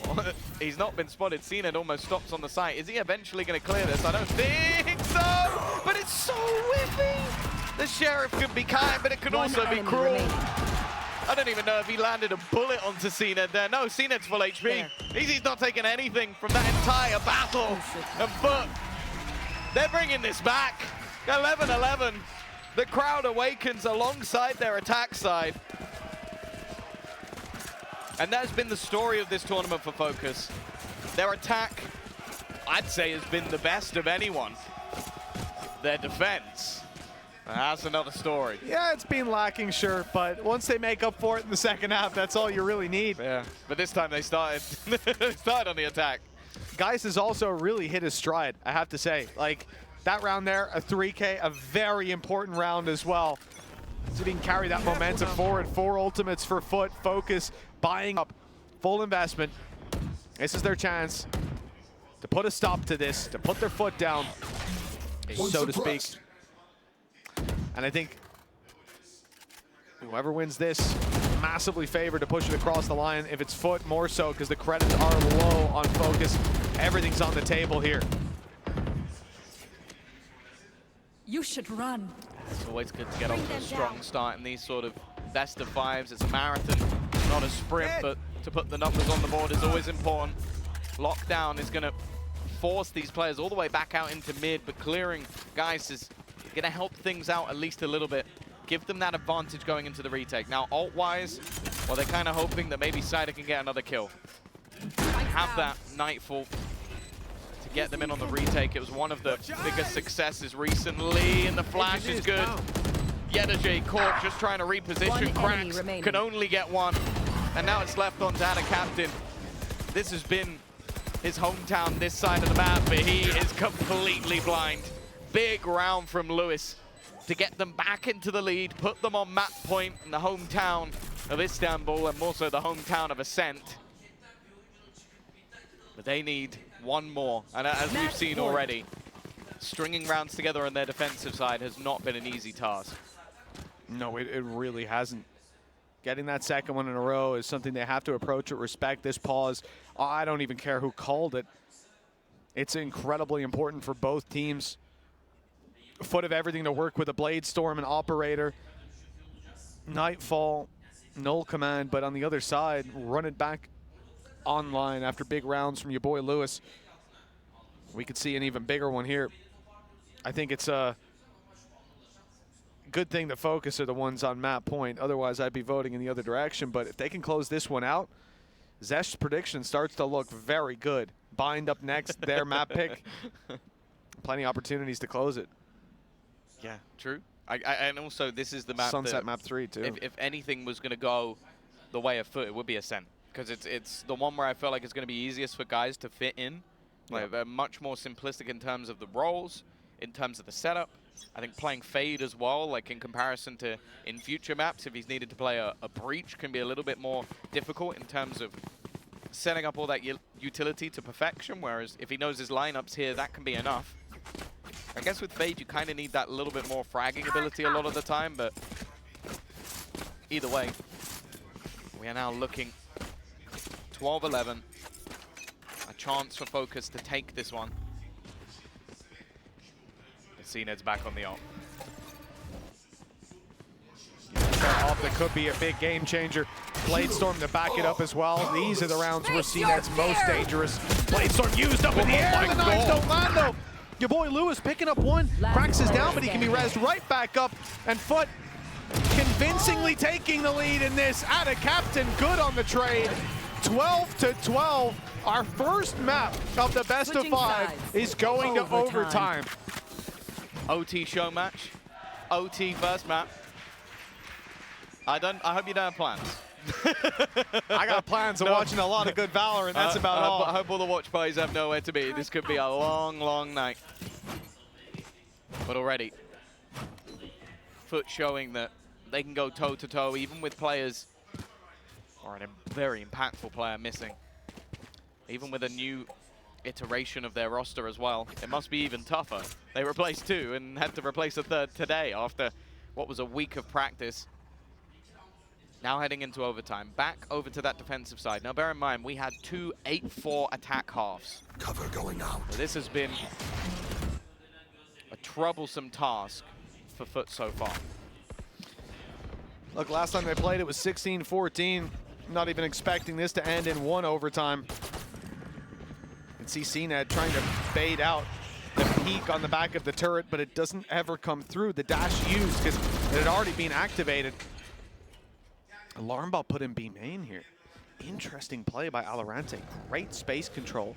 He's not been spotted. CNED almost stops on the site. Is he eventually going to clear this? I don't think so, but it's so whiffy. The Sheriff could be kind, but it could also be cruel. I don't even know if he landed a bullet onto CNED there. No, CNED's full HP. He's not taking anything from that entire battle. And FUT, they're bringing this back. 11-11. The crowd awakens alongside their attack side. And that's been the story of this tournament for Fokus. Their attack I'd say has been the best of anyone. Their defense. That's another story. Yeah, it's been lacking, sure, but once they make up for it in the second half, that's all you really need. Yeah, but this time they started, they started on the attack. Geis has also really hit his stride, I have to say. Like, that round there, a 3K, a very important round as well. So he can carry that momentum forward. 4 ultimates for FUT. Focus buying up full investment. This is their chance to put a stop to this, to put their foot down, so to speak. And I think whoever wins this, massively favored to push it across the line. If it's FUT, more so, because the credits are low on Focus. Everything's on the table here. You should run. It's always good to get off to a strong start in these sort of best of 5s. It's a marathon, not a sprint, but to put the numbers on the board is always important. Lockdown is going to force these players all the way back out into mid, but clearing Geis is going to help things out at least a little bit. Give them that advantage going into the retake. Now, ult-wise, well, they're kind of hoping that maybe Cider can get another kill. Have that Nightfall to get them in on the retake. It was one of the biggest successes recently, and the flash is good. Yedaje caught, just trying to reposition. Cracks can only get one, and now it's left on Data Captain. This has been his hometown this side of the map, but he is completely blind. Big round from Lewis to get them back into the lead, put them on map point in the hometown of Istanbul and also the hometown of Ascent. But they need one more, and as we've seen already, stringing rounds together on their defensive side has not been an easy task. No, it really hasn't. Getting that second one in a row is something they have to approach with respect. This pause, I don't even care who called it. It's incredibly important for both teams. FUT have everything to work with a Blade Storm and Operator. Nightfall, null command, but on the other side, run it back online after big rounds from your boy Lewis. We could see an even bigger one here. I think it's a good thing that Focus are the ones on map point. Otherwise, I'd be voting in the other direction. But if they can close this one out, Zesh's prediction starts to look very good. Bind up next, their map pick. Plenty of opportunities to close it. Yeah, true. And also, this is the map Sunset map 3, too. If anything was going to go the way of FUT, it would be Ascent. Because it's the one where I feel like it's going to be easiest for guys to fit in. Like, they're much more simplistic in terms of the roles, in terms of the setup. I think playing Fade as well, like in comparison to in future maps, if he's needed to play a Breach, can be a little bit more difficult in terms of setting up all that utility to perfection, whereas if he knows his lineups here, that can be enough. I guess with Fade, you kind of need that little bit more fragging ability a lot of the time, but either way, we are now looking 12-11. A chance for Focus to take this one. CNED's back on the ult. That could be a big game changer. Blade Storm to back it up as well. These are the rounds where CNED's most dangerous. Blade Storm used up in the air. The knives don't land though. Your boy Lewis picking up one. Cracks is down, but he can be rezzed right back up. And FUT convincingly taking the lead in this. Ada Captain good on the trade. 12-12. Our first map of the best of 5 is going to overtime. OT show match. OT first map. I hope you don't have plans. I got plans of watching a lot of good Valorant. That's about all. I hope all the watch parties have nowhere to be. This could be a long, long night. But already, FUT showing that they can go toe-to-toe, even with players, or a very impactful player missing. Even with a new iteration of their roster as well, it must be even tougher. They replaced 2 and had to replace a 3rd today after what was a week of practice. Now heading into overtime, back over to that defensive side. Now bear in mind, we had 2 8-4 attack halves. Cover going out. So this has been a troublesome task for FUT so far. Look, last time they played it was 16-14. Not even expecting this to end in 1 overtime. You can see CNED trying to bait out the peek on the back of the turret, but it doesn't ever come through. The dash used because it had already been activated. Alarm ball put in B main here. Interesting play by Alorante. Great space control.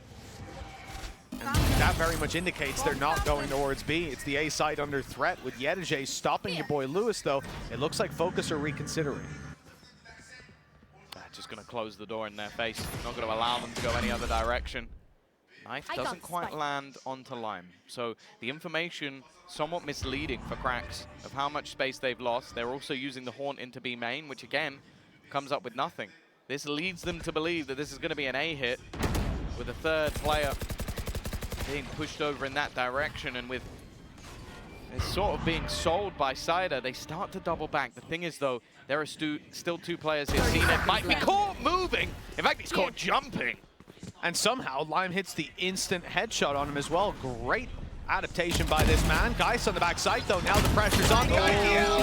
And That very much indicates they're not going towards B. It's the A side under threat with Yedijay stopping your boy Lewis, though. It looks like Fokus are reconsidering. Just going to close the door in their face. Not going to allow them to go any other direction. Knife doesn't quite land onto Lime. So the information somewhat misleading for Cracks of how much space they've lost. They're also using the Haunt into B main, which again comes up with nothing. This leads them to believe that this is going to be an A hit with a third player being pushed over in that direction, and with it's sort of being sold by Cider, they start to double back. The thing is, though, there are still two players here. CNET might be caught moving. In fact, he's caught jumping. And somehow Lime hits the instant headshot on him as well. Great adaptation by this man. Geist on the backside, though. Now the pressure's on.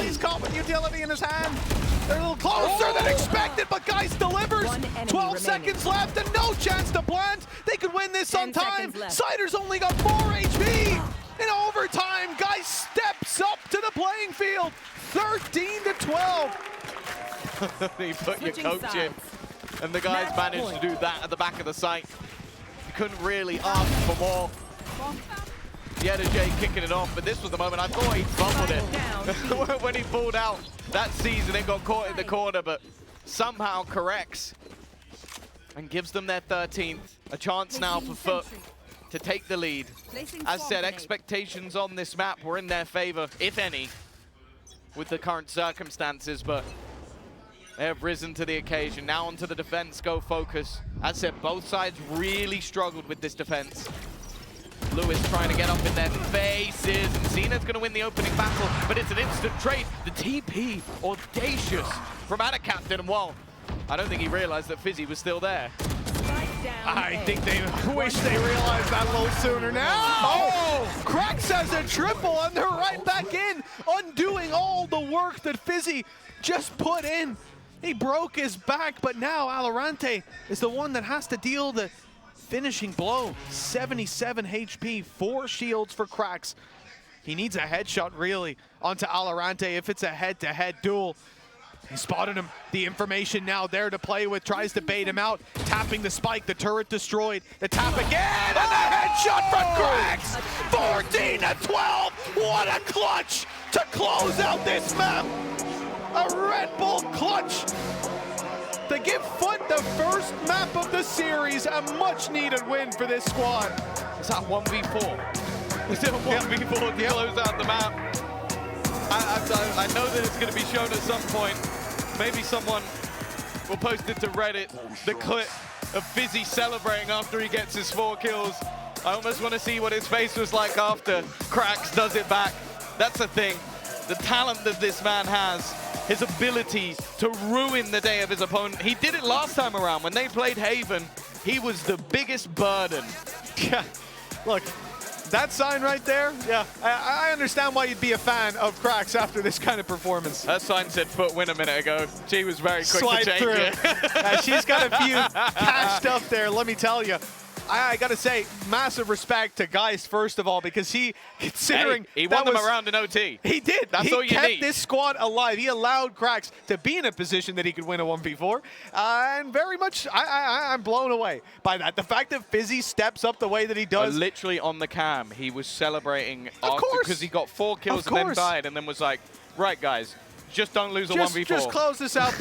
He's caught with utility in his hand. They're a little closer than expected, but Geist delivers. 12 seconds left and no chance to plant. They could win this on time. Cider's only got 4 HP. In overtime, Geist steps up to the playing field. 13-12. You put your coach in, and the guys managed to do that at the back of the site. You couldn't really ask for more. Yedijay kicking it off, but this was the moment I thought he'd fumbled it. When he pulled out that season, it got caught in the corner, but somehow corrects and gives them their 13th. A chance now for FUT to take the lead. As said, expectations on this map were in their favor, if any, with the current circumstances, but they have risen to the occasion. Now onto the defense, go Fokus. As said, both sides really struggled with this defense. Lewis trying to get up in their faces, and Zenith's going to win the opening battle, but it's an instant trade. The TP, audacious from Captain, and well, I don't think he realized that Fizzy was still there. I think they wish they realized that a little sooner now. Oh! Cracks has a triple, and they're right back in, undoing all the work that Fizzy just put in. He broke his back, but now Alorante is the one that has to deal the finishing blow. 77 HP, 4 shields for Cracks. He needs a headshot, really, onto Alorante if it's a head-to-head duel. He spotted him. The information now there to play with. Tries to bait him out. Tapping the spike. The turret destroyed. The tap again. And the headshot from Cracks. 14-12. What a clutch to close out this map. A Red Bull clutch to give FUT the first map of the series. A much-needed win for this squad. Is that 1v4? Is it a 1v4 to close out the map? I know that it's going to be shown at some point. Maybe someone will post it to Reddit, the clip of Fizzy celebrating after he gets his 4 kills. I almost want to see what his face was like after Cracks does it back. That's the thing. The talent that this man has, his ability to ruin the day of his opponent. He did it last time around. When they played Haven, he was the biggest burden. Yeah, look. That sign right there, yeah, I understand why you'd be a fan of Cracks after this kind of performance. That sign said FUT win a minute ago. She was very quick Swipe to change through. it. She's got a few cashed up there, let me tell you. I got to say, massive respect to Geist, first of all, because he, considering he won them around in OT. He did. That's all you kept need. This squad alive. He allowed Cracks to be in a position that he could win a 1v4. And very much, I'm blown away by that. The fact that Fizzy steps up the way that he does. Literally on the cam, he was celebrating because he got 4 kills and then died, and then was like, right, guys, just don't lose a 1v4. Just close this out.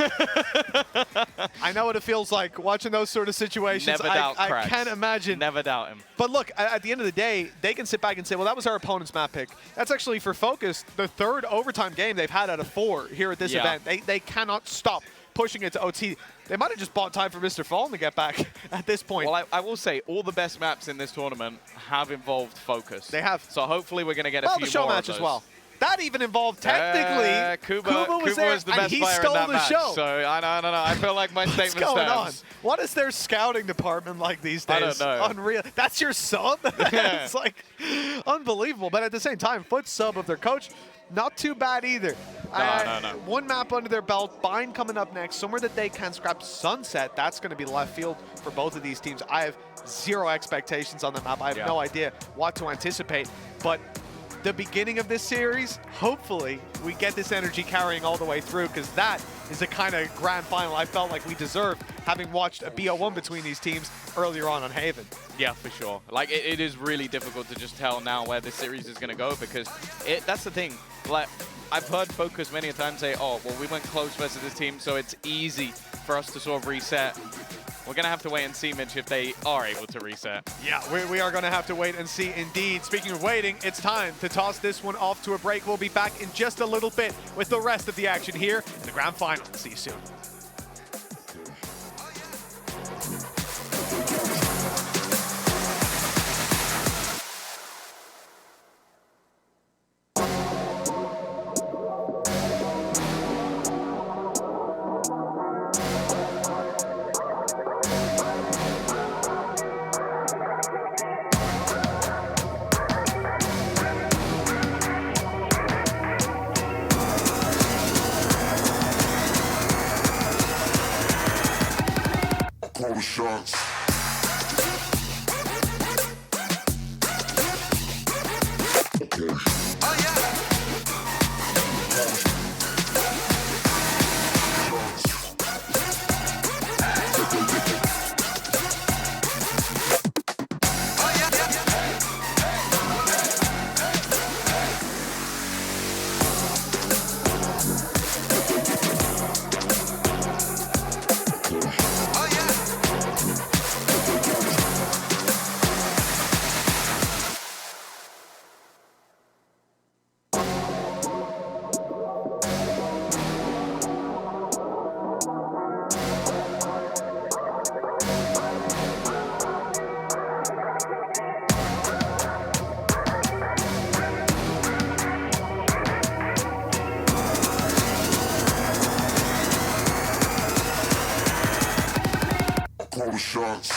I know what it feels like watching those sort of situations. Never doubt Cracks. I can't imagine. Never doubt him. But look, at the end of the day, they can sit back and say, well, that was our opponent's map pick. That's actually, for Fokus, the 3rd overtime game they've had out of 4 here at this event. They cannot stop pushing it to OT. They might have just bought time for Mr. Fallen to get back at this point. Well, I will say, all the best maps in this tournament have involved Fokus. They have. So hopefully we're going to get a few more the show match as well. That even involved, technically, Kuba was there, was the best and he player stole in that the match. show. So I don't know. I feel like my statement What's going stands. on? What is their scouting department like these days? I don't know. Unreal. That's your sub? It's like unbelievable. But at the same time, FUT sub of their coach, not too bad either. No. 1 map under their belt. Bind coming up next. Somewhere that they can scrap Sunset. That's going to be left field for both of these teams. I have 0 expectations on the map. I have no idea what to anticipate. But the beginning of this series, hopefully we get this energy carrying all the way through, because that is the kind of grand final I felt like we deserved, having watched a BO1 between these teams earlier on Haven. Yeah, for sure. Like, it is really difficult to just tell now where this series is going to go, because that's the thing. Like, I've heard Fokus many a time say, oh, well, we went close versus this team, so it's easy for us to sort of reset. We're going to have to wait and see, Mitch, if they are able to reset. Yeah, we are going to have to wait and see indeed. Speaking of waiting, it's time to toss this one off to a break. We'll be back in just a little bit with the rest of the action here in the grand final. See you soon. Call the shots. Okay. Oh yeah. Call the shots.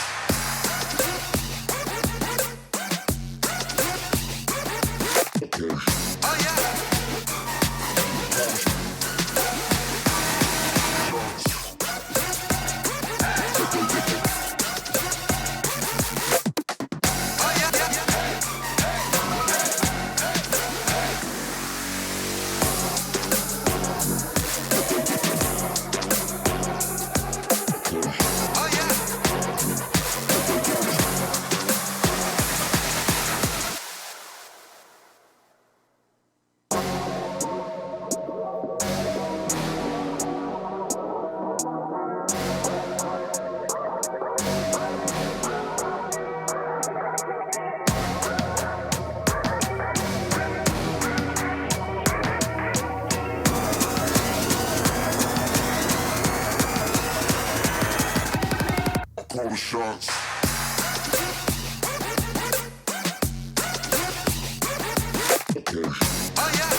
Okay. Oh yeah. Call the shots. Okay. Oh yeah.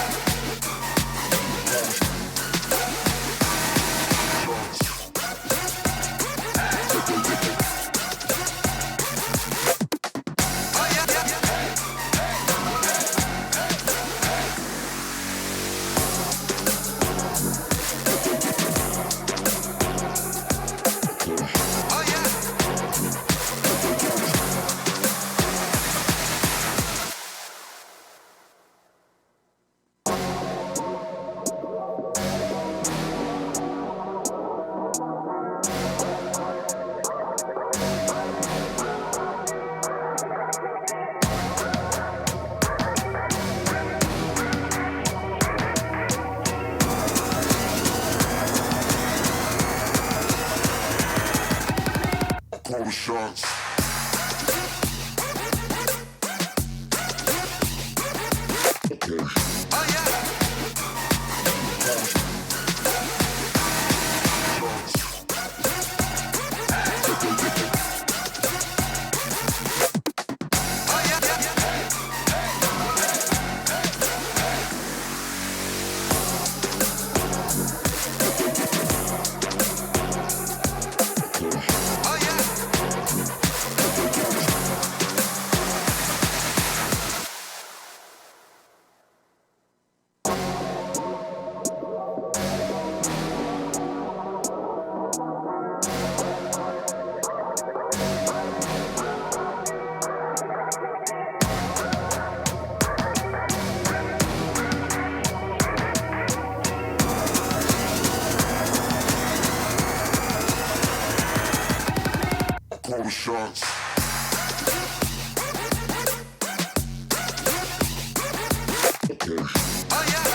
Call the shots. Okay. Oh yeah. Oh yeah. the shots. Okay. Oh yeah.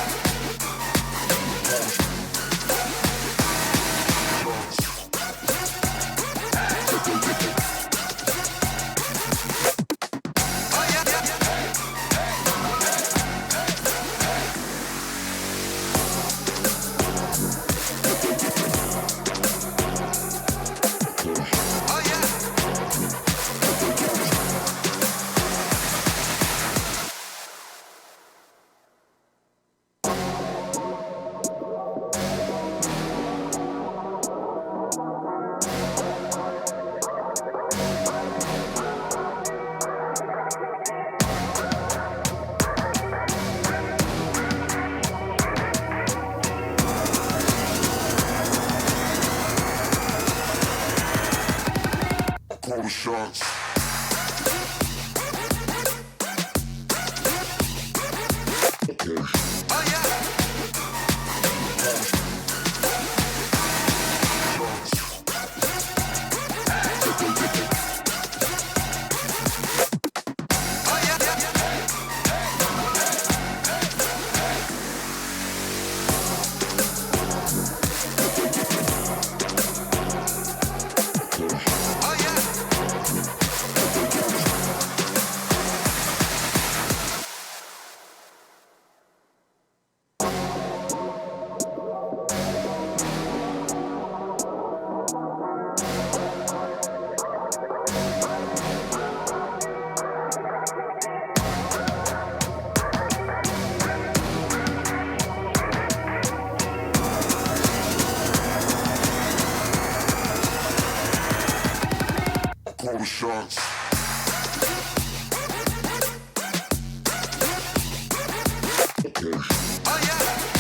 Call the shots. Okay. Oh yeah. Call the shots. Okay. Oh yeah.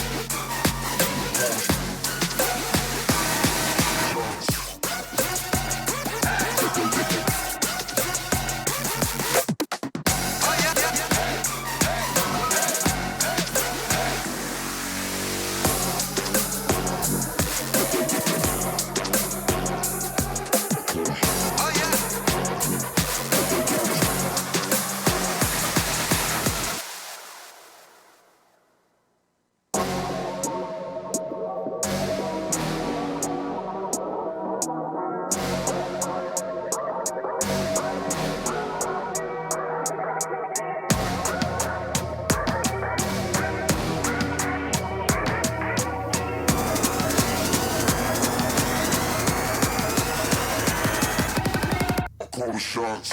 Call the shots.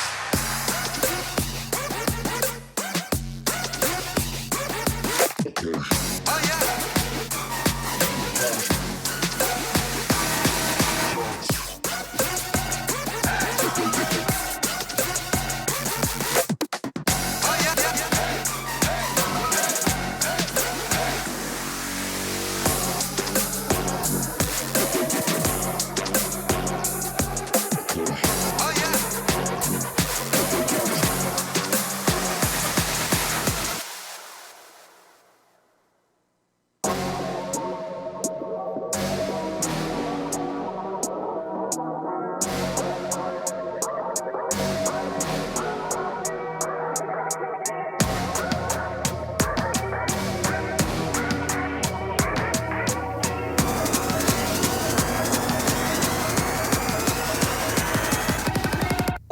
Okay. Oh yeah.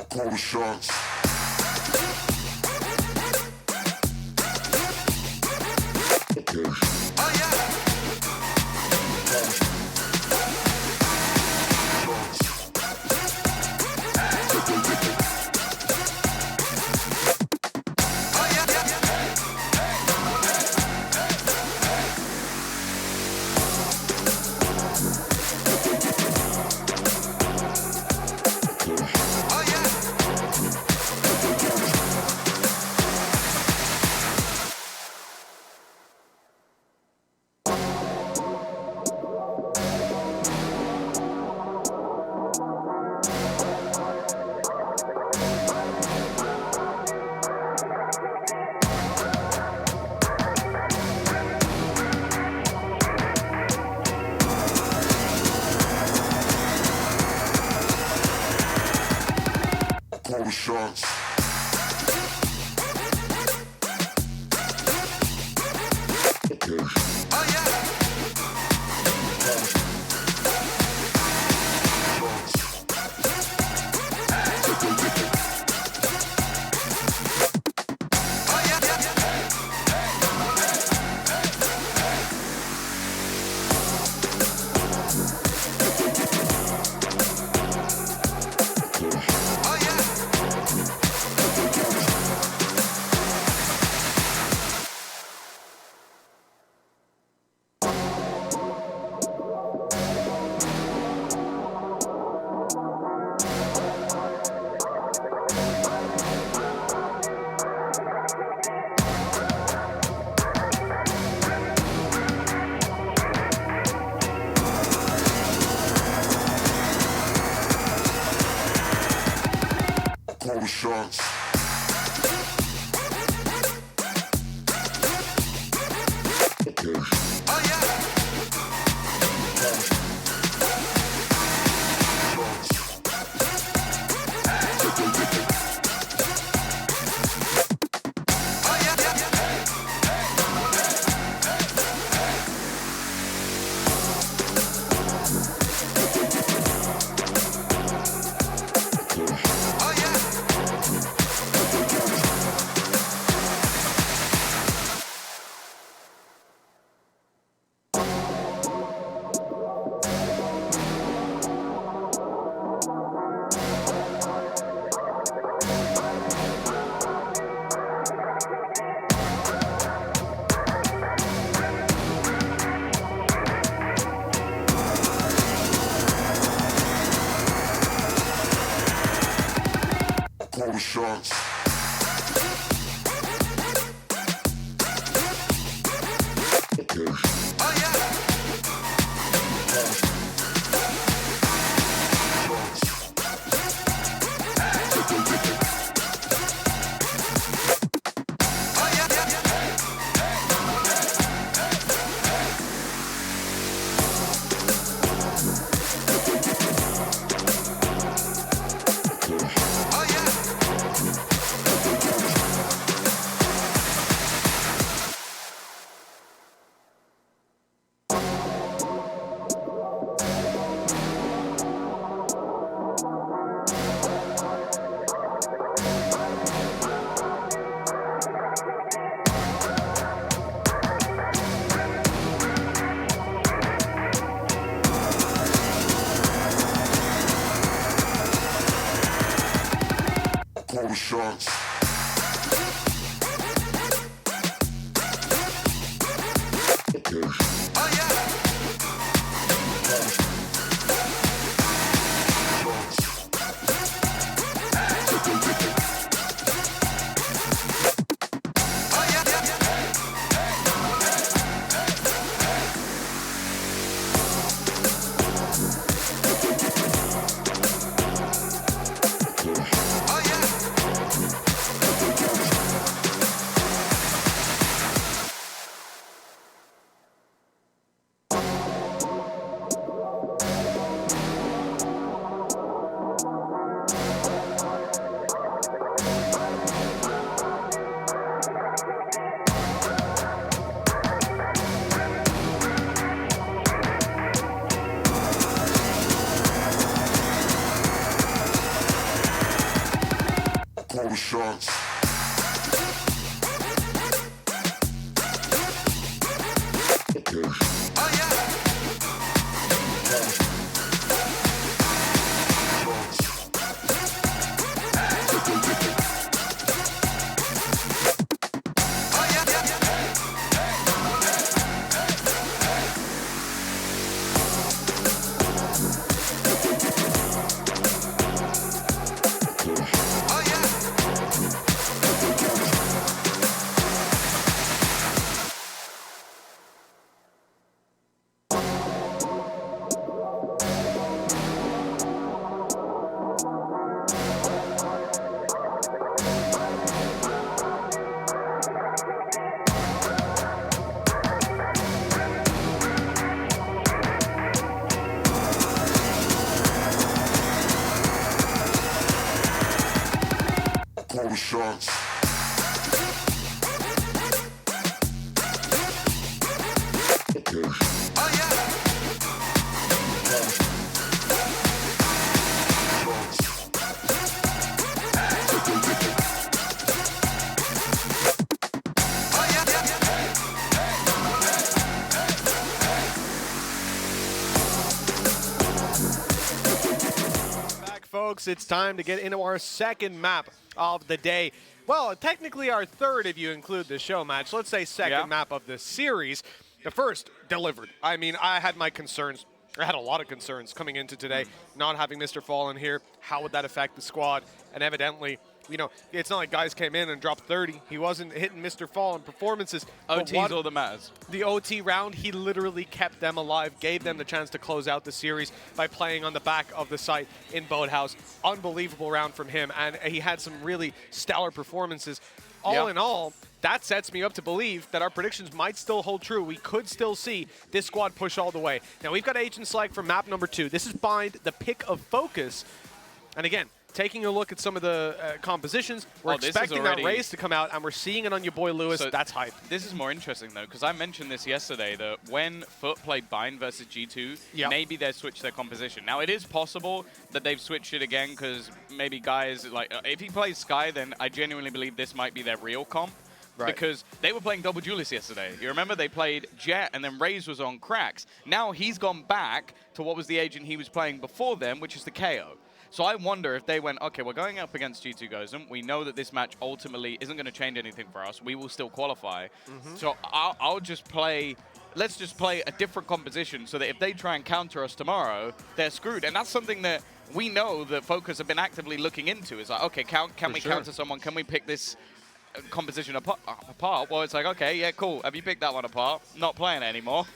Call the shots. Okay. Oh yeah. Oh yeah. the shots. Okay. Oh yeah. Call the shots. Okay. Oh yeah. Call the shots. Okay. Oh yeah. Call the shots. Okay. Oh yeah. Call the shots. Okay. Oh yeah. Oh yeah. the shots. Oh yeah. Folks, it's time to get into our second map of the day. Well, technically our third if you include the show match. Let's say second map of the series. The first delivered. I mean, I had my concerns. I had a lot of concerns coming into today, not having Mr. Fallen here. How would that affect the squad? And evidently, you know, it's not like guys came in and dropped 30. He wasn't hitting Mr. Fallen performances. OT's all that matters. The OT round, he literally kept them alive, gave them the chance to close out the series by playing on the back of the site in Boathouse. Unbelievable round from him, and he had some really stellar performances. All in all, that sets me up to believe that our predictions might still hold true. We could still see this squad push all the way. Now, we've got Agent Slag for map number 2. This is Bind, the pick of Focus. And again, taking a look at some of the compositions, we're expecting that raise to come out, and we're seeing it on your boy Lewis. So that's hype. This is more interesting, though, because I mentioned this yesterday, that when FUT played Bind versus G2, maybe they switched their composition. Now, it is possible that they've switched it again, because maybe guys, like, if he plays Sky, then I genuinely believe this might be their real comp. Right. Because they were playing double Julius yesterday. You remember they played Jet and then Raze was on Cracks. Now he's gone back to what was the agent he was playing before them, which is the KO. So I wonder if they went, okay, we're going up against G2 Gozen. We know that this match ultimately isn't going to change anything for us. We will still qualify. So I'll just play, let's just play a different composition so that if they try and counter us tomorrow, they're screwed. And that's something that we know that Focus have been actively looking into. Is like, okay, can we counter someone? Can we pick this composition apart? Well, it's like, okay, yeah, cool. Have you picked that one apart? Not playing it anymore.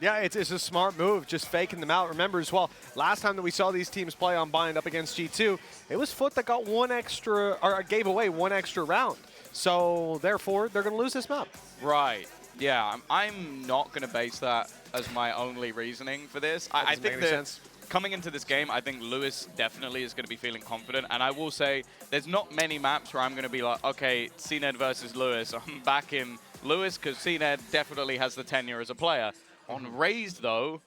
Yeah, it's a smart move, just faking them out. Remember as well, last time that we saw these teams play on Bind up against G2, it was FUT that got one extra, or gave away one extra round. So therefore, they're going to lose this map. Right. Yeah, I'm not going to base that as my only reasoning for this. I think that coming into this game, I think Lewis definitely is going to be feeling confident. And I will say, there's not many maps where I'm going to be like, okay, CNED versus Lewis. I'm back in Lewis because CNED definitely has the tenure as a player. On Raze, though,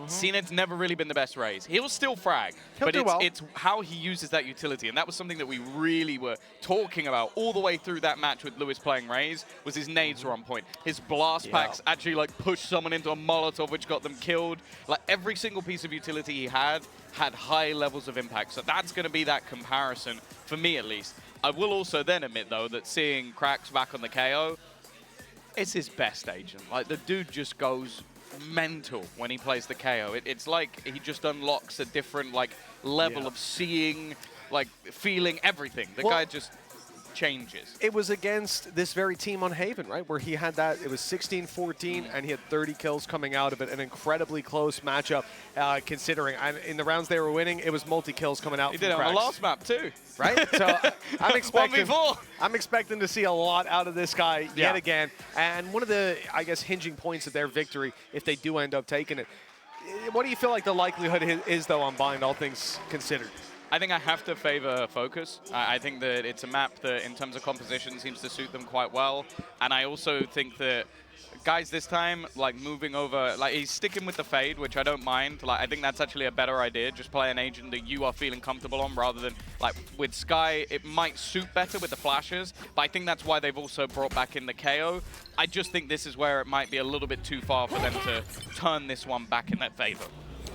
CNED's never really been the best Raze. He'll still frag, but it's how he uses that utility. And that was something that we really were talking about all the way through that match with Lewis playing Raze, was his nades were on point. His blast packs actually like pushed someone into a Molotov, which got them killed. Like every single piece of utility he had high levels of impact. So that's going to be that comparison, for me at least. I will also then admit, though, that seeing Cracks back on the KO, it's his best agent. Like, the dude just goes mental when he plays the KO. It's like he just unlocks a different, like, level of seeing, like, feeling everything. The guy just changes. It was against this very team on Haven, right, where he had that, it was 16-14, and he had 30 kills coming out of it. An incredibly close matchup, considering. And in the rounds they were winning, it was multi-kills coming out. He did it on the last map, too. Right? So I'm expecting to see a lot out of this guy yet again. And one of the, I guess, hinging points of their victory, if they do end up taking it, what do you feel like the likelihood is, though, on Bind, all things considered? I think I have to favor Focus. I think that it's a map that, in terms of composition, seems to suit them quite well. And I also think that guys this time, like, moving over, like, he's sticking with the fade, which I don't mind. Like, I think that's actually a better idea. Just play an agent that you are feeling comfortable on, rather than, like, with Sky, it might suit better with the flashes, but I think that's why they've also brought back in the KO. I just think this is where it might be a little bit too far for them to turn this one back in their favor.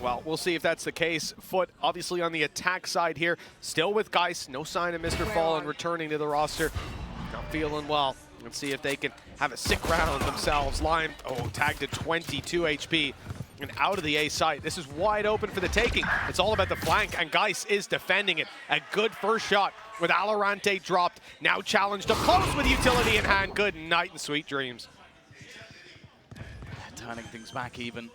Well, we'll see if that's the case. FUT, obviously on the attack side here, still with Geist. No sign of Mr. Fallen returning to the roster. Not feeling well. Let's see if they can have a sick round themselves. Lime, tagged to 22 HP. And out of the A site. This is wide open for the taking. It's all about the flank, and Geist is defending it. A good first shot with Alorante dropped. Now challenged up close with utility in hand. Good night and sweet dreams. Turning things back even.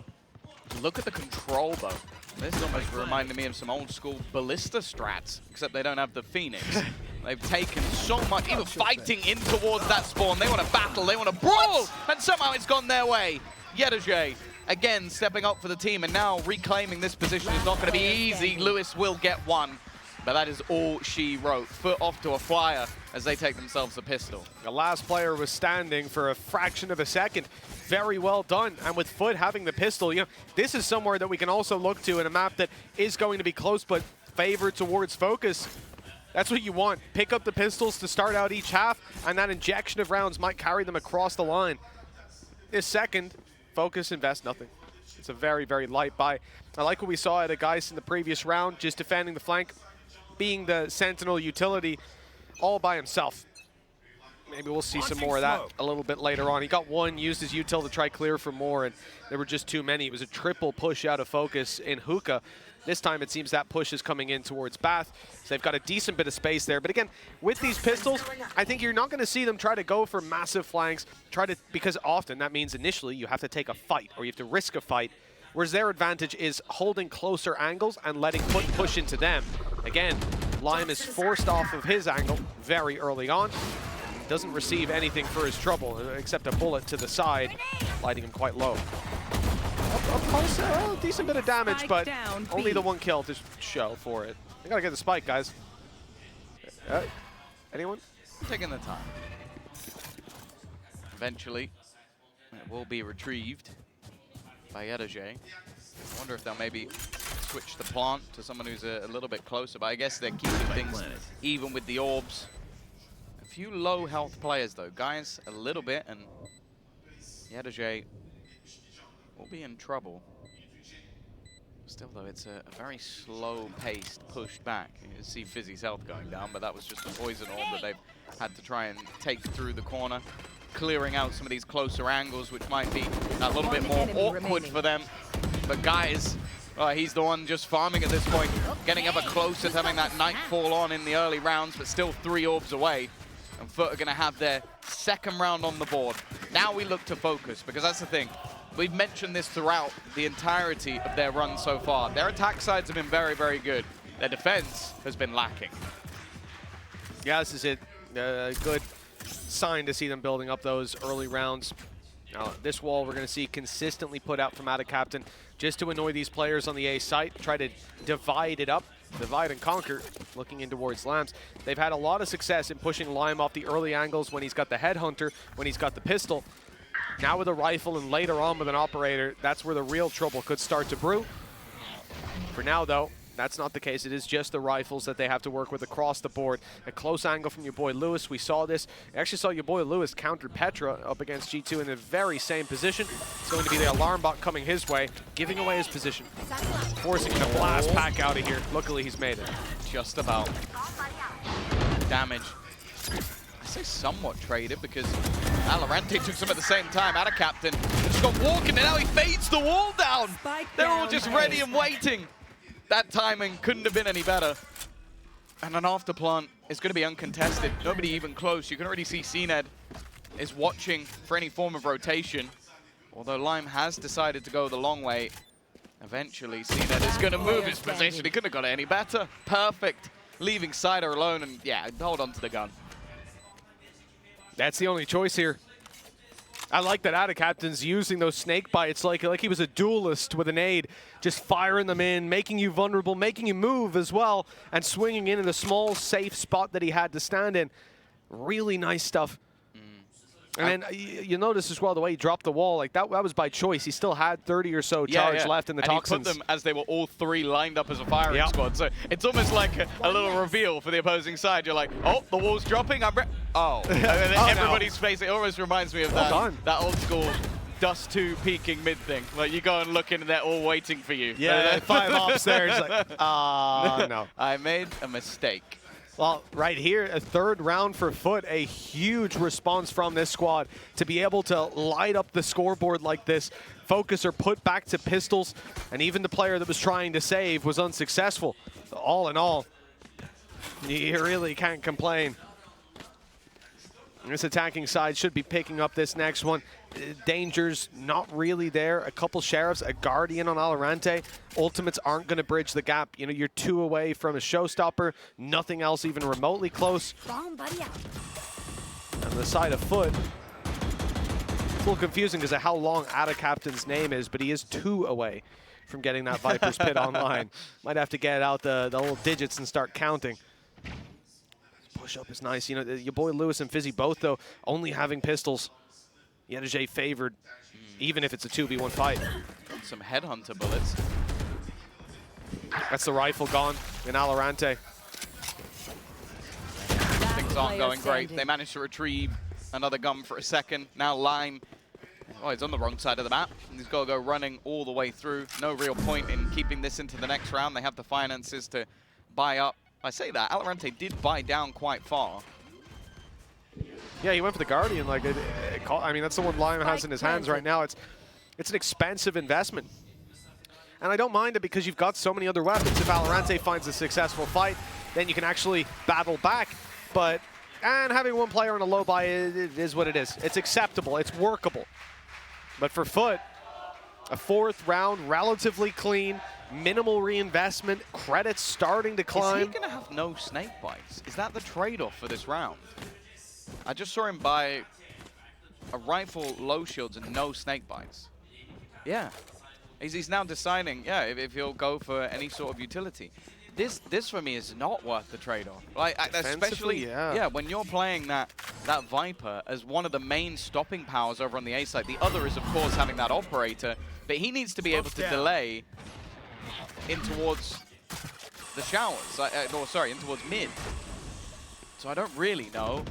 Look at the control, though. This is almost reminding me of some old school Ballista strats, except they don't have the Phoenix. They've taken so much, even fighting in towards that spawn. They want to battle, they want to brawl, and somehow it's gone their way. Yedajay, again, stepping up for the team, and now reclaiming this position is not going to be easy. Lewis will get one. but that is all she wrote. FUT off to a flyer as they take themselves a pistol. The last player was standing for a fraction of a second. Very well done. And with FUT having the pistol, you know, this is somewhere that we can also look to in a map that is going to be close but favored towards Fokus. That's what you want. Pick up the pistols to start out each half, and that injection of rounds might carry them across the line. This second, Fokus invest nothing. It's a very, very light buy. I like what we saw at a Geis in the previous round, just defending the flank, being the sentinel utility all by himself. Maybe we'll see some more of that a little bit later on. He got one, used his util to try clear for more, and there were just too many. It was a triple push out of Fokus in hookah. This time it seems that push is coming in towards Bath, so they've got a decent bit of space there. But again, with these pistols, I think you're not going to see them try to go for massive flanks, because often that means initially you have to take a fight, or you have to risk a fight, whereas their advantage is holding closer angles and letting FUT push into them. Again, Lime is forced off of his angle very early on. Doesn't receive anything for his trouble, except a bullet to the side, lighting him quite low. Up close, a decent bit of damage, but only the one kill to show for it. They gotta get the spike, guys. Anyone? Taking the time. Eventually, it will be retrieved by Heretics. I wonder if they'll maybe switch the plant to someone who's a little bit closer, but I guess they're keeping things even with the orbs. A few low health players though. Guys, a little bit, and Heretics will be in trouble. Still though, it's a very slow-paced push back. You can see Fizzy's health going down, but that was just a poison orb that they've had to try and take through the corner, clearing out some of these closer angles, which might be a little bit more awkward for them. But guys, he's the one just farming at this point, getting ever closer to having that nightfall on in the early rounds, but still 3 orbs away. And FUT are going to have their second round on the board. Now we look to Fokus, because that's the thing. We've mentioned this throughout the entirety of their run so far. Their attack sides have been very, very good. Their defense has been lacking. Yeah, this is it. A good sign to see them building up those early rounds. Now, this wall we're going to see consistently put out from Captain just to annoy these players on the A site, try to divide it up, divide and conquer, looking in towards Lambs. They've had a lot of success in pushing Lime off the early angles when he's got the headhunter, when he's got the pistol. Now with a rifle and later on with an operator, that's where the real trouble could start to brew. For now, though, that's not the case. It is just the rifles that they have to work with across the board. A close angle from your boy Lewis. We saw this. I actually saw your boy Lewis counter Petra up against G2 in the very same position. It's going to be the alarm bot coming his way, giving away his position, forcing him to blast pack out of here. Luckily, he's made it. Just about. Damage. I say somewhat traded because Valorant took some at the same time. Captain just got walking, and now he fades the wall down. They're all just ready and waiting. That timing couldn't have been any better. And an after plant is going to be uncontested. Nobody even close. You can already see CNED is watching for any form of rotation. Although Lime has decided to go the long way. Eventually, CNED is going to move his position. He couldn't have got it any better. Perfect. Leaving Cider alone and, yeah, hold on to the gun. That's the only choice here. I like that Captain's using those snake bites like he was a duelist with an aid, just firing them in, making you vulnerable, making you move as well, and swinging in the small, safe spot that he had to stand in. Really nice stuff. And then you notice as well the way he dropped the wall, like that was by choice. He still had 30 or so charge left in the toxins. And he put them as they were all 3 lined up as a firing squad. So it's almost like a little reveal for the opposing side. You're like, oh, the wall's dropping. Everybody's face. It almost reminds me of that old school Dust 2 peeking mid thing. Like you go and look in and they're all waiting for you. Yeah, 5 ops there. It's like, no. I made a mistake. Well, right here, a 3rd round for FUT, a huge response from this squad to be able to light up the scoreboard like this. Fokus are put back to pistols, and even the player that was trying to save was unsuccessful. So all in all, you really can't complain. This attacking side should be picking up this next one. Dangers not really there. A couple sheriffs, a guardian on Alorante. Ultimates aren't going to bridge the gap. You know, you're 2 away from a showstopper. Nothing else even remotely close. On the side of FUT, it's a little confusing because of how long Captain's name is, but he is 2 away from getting that Viper's Pit online. Might have to get out the little digits and start counting. Push up is nice. You know, your boy Lewis and Fizzy both, though, only having pistols. Yetajay favored, even if it's a 2v1 fight. Some headhunter bullets. That's the rifle gone in Alorante. Things aren't going great. They managed to retrieve another gun for a second. Now Lime, oh, he's on the wrong side of the map. He's got to go running all the way through. No real point in keeping this into the next round. They have the finances to buy up. I say that, Alorante did buy down quite far. Yeah, he went for the Guardian. Like, I mean, that's the one Lime has in his hands right now. It's an expensive investment. And I don't mind it because you've got so many other weapons. If Alorante finds a successful fight, then you can actually battle back. And having one player on a low buy, it is what it is. It's acceptable. It's workable. But for FUT, a 4th round, relatively clean, minimal reinvestment, credits starting to climb. Is he going to have no snake bites? Is that the trade-off for this round? I just saw him buy a rifle, low shields, and no snake bites. Yeah. He's now deciding, yeah, if he'll go for any sort of utility. This for me is not worth the trade-off. Like, especially, yeah, when you're playing that Viper as one of the main stopping powers over on the A side. The other is, of course, having that operator, but he needs to be able to delay in towards the showers, in towards mid. So I don't really know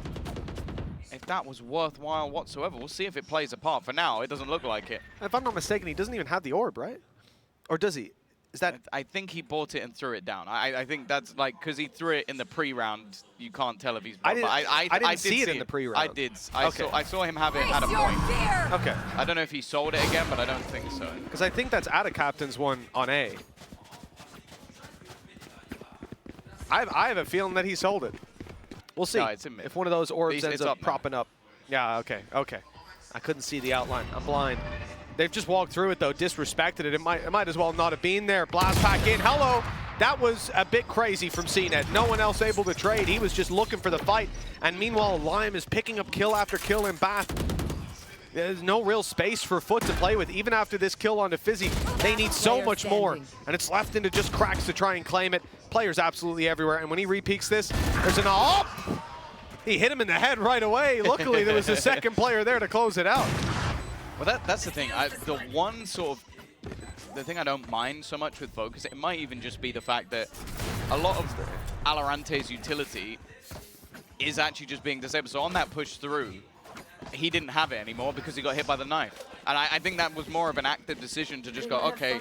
if that was worthwhile whatsoever. We'll see if it plays a part. For now, it doesn't look like it. If I'm not mistaken, he doesn't even have the orb, right? Or does he? Is that? I think he bought it and threw it down. I think that's like, because he threw it in the pre-round, you can't tell if he's bought. I didn't see it in the pre-round. I did. I saw him have it at a point. Okay. I don't know if he sold it again, but I don't think so. Because I think that's Ada Captain's one on A. I have a feeling that he sold it. We'll see if one of those orbs ends up propping up. Yeah, okay. I couldn't see the outline. I'm blind. They've just walked through it, though, disrespected it. It might as well not have been there. Blast pack in. Hello. That was a bit crazy from CNET. No one else able to trade. He was just looking for the fight. And meanwhile, Lime is picking up kill after kill in Bath. There's no real space for FUT to play with. Even after this kill onto Fizzy, they need so much more. And it's left into just cracks to try and claim it. Players absolutely everywhere. And when he repeaks this, there's an he hit him in the head right away. Luckily, there was a second player there to close it out. Well, that's the thing. The thing I don't mind so much with Focus, it might even just be the fact that a lot of Alorante's utility is actually just being disabled. So on that push through, he didn't have it anymore because he got hit by the knife. And I think that was more of an active decision to just go, okay,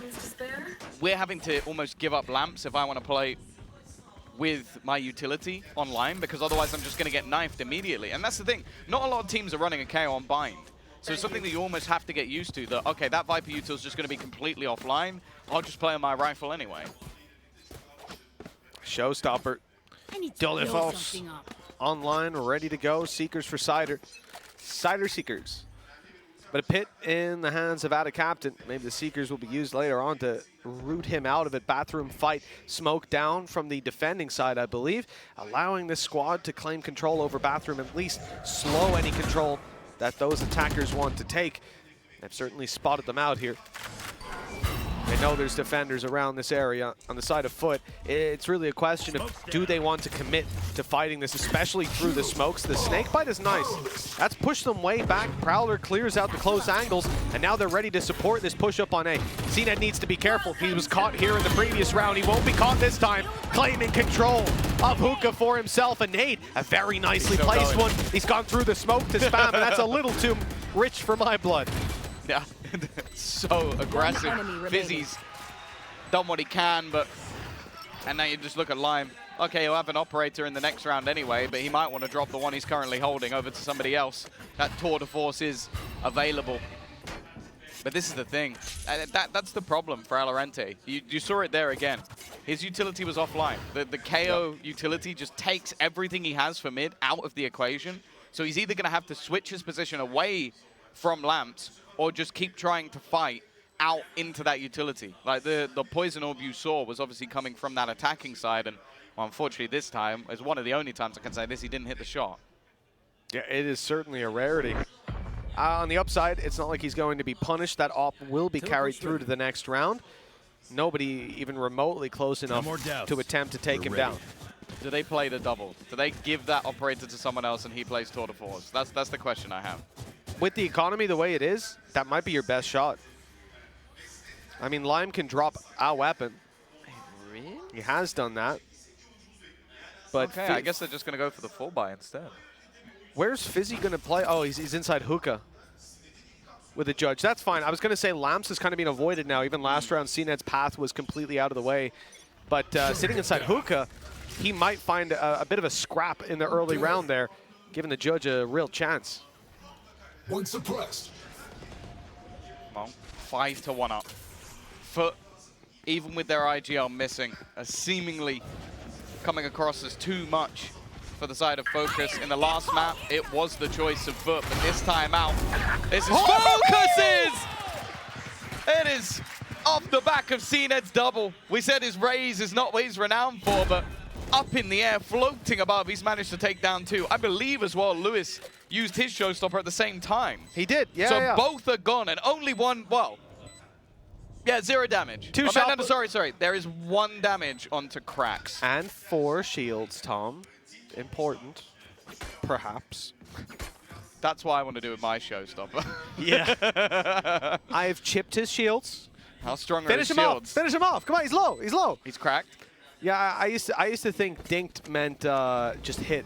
we're having to almost give up lamps if I want to play with my utility online, because otherwise I'm just going to get knifed immediately. And that's the thing. Not a lot of teams are running a KO on bind. So it's something that you almost have to get used to, that, okay, that Viper util is just going to be completely offline. I'll just play on my rifle anyway. Showstopper. Dolifos online, ready to go. Seekers for Cider. Cider Seekers. But a pit in the hands of Ada Captain. Maybe the Seekers will be used later on to root him out of it. Bathroom fight. Smoke down from the defending side, I believe. Allowing this squad to claim control over Bathroom, at least slow any control that those attackers want to take. They've certainly spotted them out here. They know there's defenders around this area. On the side of FUT, it's really a question of, do they want to commit to fighting this, especially through the smokes? The snake bite is nice. That's pushed them way back. Prowler clears out the close angles, and now they're ready to support this push up on A. CNET needs to be careful. He was caught here in the previous round. He won't be caught this time. Claiming control of Hookah for himself. And Nate, a very nicely placed one. He's gone through the smoke to spam, and that's a little too rich for my blood. Yeah, so aggressive. Fizzy's done what he can, and now you just look at Lime. Okay, he'll have an operator in the next round anyway, but he might want to drop the one he's currently holding over to somebody else. That tour de force is available. But this is the thing. That's the problem for Alorante. You saw it there again. His utility was offline. The KO utility just takes everything he has for mid out of the equation. So he's either going to have to switch his position away from lamps or just keep trying to fight out into that utility. Like the poison orb you saw was obviously coming from that attacking side, and well, unfortunately this time is one of the only times I can say this, he didn't hit the shot. Yeah, it is certainly a rarity. On the upside, it's not like he's going to be punished. That op will be carried through to the next round. nobody even remotely close enough to attempt to take him down. Do they play the double? Do they give that operator to someone else and he plays tour de force? That's the question I have. With the economy the way it is, that might be your best shot. I mean, Lime can drop a weapon. Really? He has done that. But okay, I guess they're just going to go for the full buy instead. Where's Fizzy going to play? Oh, he's inside hookah with the judge. That's fine. I was going to say Lamps has kind of been avoided now. Even last round, CNED's path was completely out of the way. But sitting inside hookah, he might find a bit of a scrap in the early round there, giving the judge a real chance. One suppressed. Well, 5-1 up. FUT, even with their IGL missing, are seemingly coming across as too much for the side of Fokus. In the last map, it was the choice of FUT, but this time out, this is Fokus's! It is off the back of CNED's double. We said his raise is not what he's renowned for, but up in the air, floating above, he's managed to take down two. I believe as well, Lewis used his showstopper at the same time. He did, yeah. So both are gone, and only one, well, yeah, 0 damage. No, sorry. There is 1 damage onto Cracks. And 4 shields, Tom. Important, perhaps. That's why I want to do with my showstopper. Yeah. I've chipped his shields. How strong are his shields? Finish him off. Come on, he's low. He's low. He's cracked. Yeah, I used to think dinked meant just hit.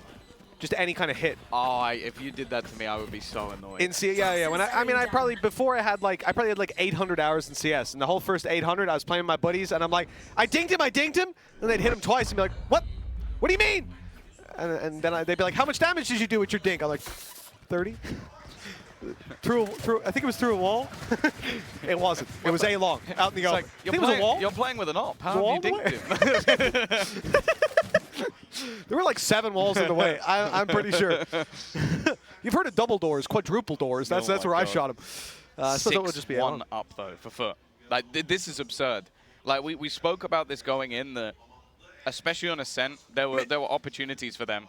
Just any kind of hit. Oh, if you did that to me, I would be so annoyed. In CS, yeah. When I probably had like 800 hours in CS, and the whole first 800 I was playing with my buddies, and I'm like, I dinked him, and they'd hit him twice and be like, what? What do you mean? And then they'd be like, how much damage did you do with your dink? I'm like, 30. through I think it was through a wall. It wasn't. It was A long out in the open. Like, you're playing with an op. How have you dinked him? There were like 7 walls in the way. I'm pretty sure. You've heard of double doors, quadruple doors. That's where I shot him. So that would just be 6-1 up though for FUT. Like this is absurd. Like we spoke about this going in, that especially on Ascent, there were opportunities for them.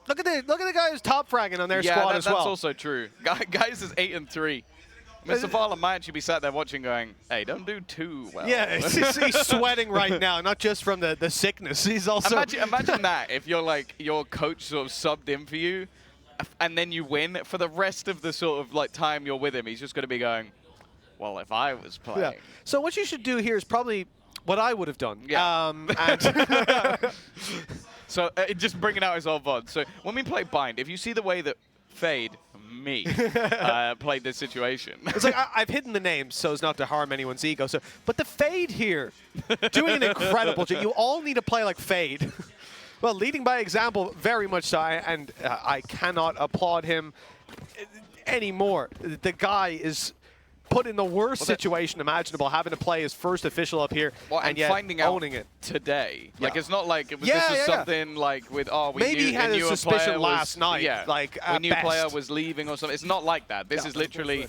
Look at the guy who's top fragging on their squad as well. Yeah, that's also true. Guys is 8-3. Mr. Fowler might actually be sat there watching going, hey, don't do too well. Yeah, he's sweating right now, not just from the sickness. He's also... Imagine that, if you're like, your coach sort of subbed in for you, and then you win, for the rest of the sort of like time you're with him, he's just going to be going, well, if I was playing. Yeah. So what you should do here is probably what I would have done. Yeah. So just bringing out his old VOD. So when we play Bind, if you see the way that Fade, played this situation. It's like I've hidden the names so as not to harm anyone's ego. So, but the Fade here, doing an incredible job. You all need to play like Fade. Well, leading by example, very much so, and I cannot applaud him anymore. The guy is put in the worst situation imaginable, having to play his first official up here, and yet finding out owning it today. Yeah. Like it's not like it was, this was something like with maybe he had a suspicion last night. Yeah, like a new player was leaving or something. It's not like that. This is literally,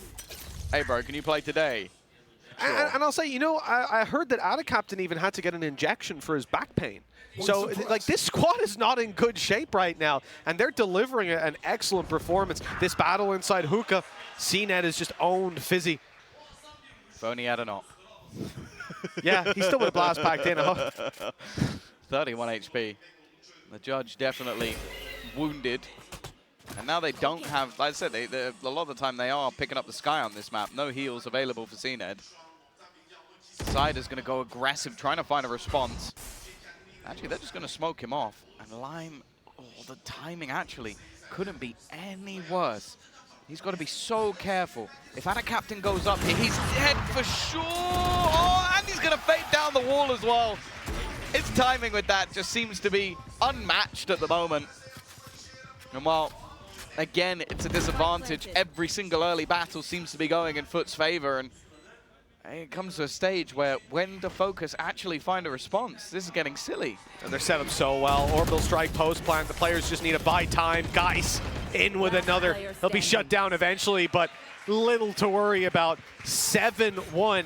hey bro, can you play today? Sure. And I'll say, you know, I heard that Ada Captain even had to get an injection for his back pain. So, like, this squad is not in good shape right now, and they're delivering an excellent performance. This battle inside hookah, CNED has just owned Fizzy. If only he had an op. Yeah, he still would have blast packed in. 31 HP. The judge definitely wounded. And now they don't have, like I said, a lot of the time they are picking up the sky on this map. No heals available for CNED. Side is going to go aggressive, trying to find a response. Actually, they're just going to smoke him off. And Lime, the timing actually couldn't be any worse. He's got to be so careful. If Ada Captain goes up here, he's dead for sure. Oh, and he's going to fade down the wall as well. His timing with that just seems to be unmatched at the moment. And while, again, it's a disadvantage, every single early battle seems to be going in FUT's favor. And it comes to a stage where when the Focus actually find a response, this is getting silly. And they're set up so well. Orbital strike, post plant. The players just need to buy time. Guys, in with another. He'll be shut down eventually, but little to worry about. 7-1.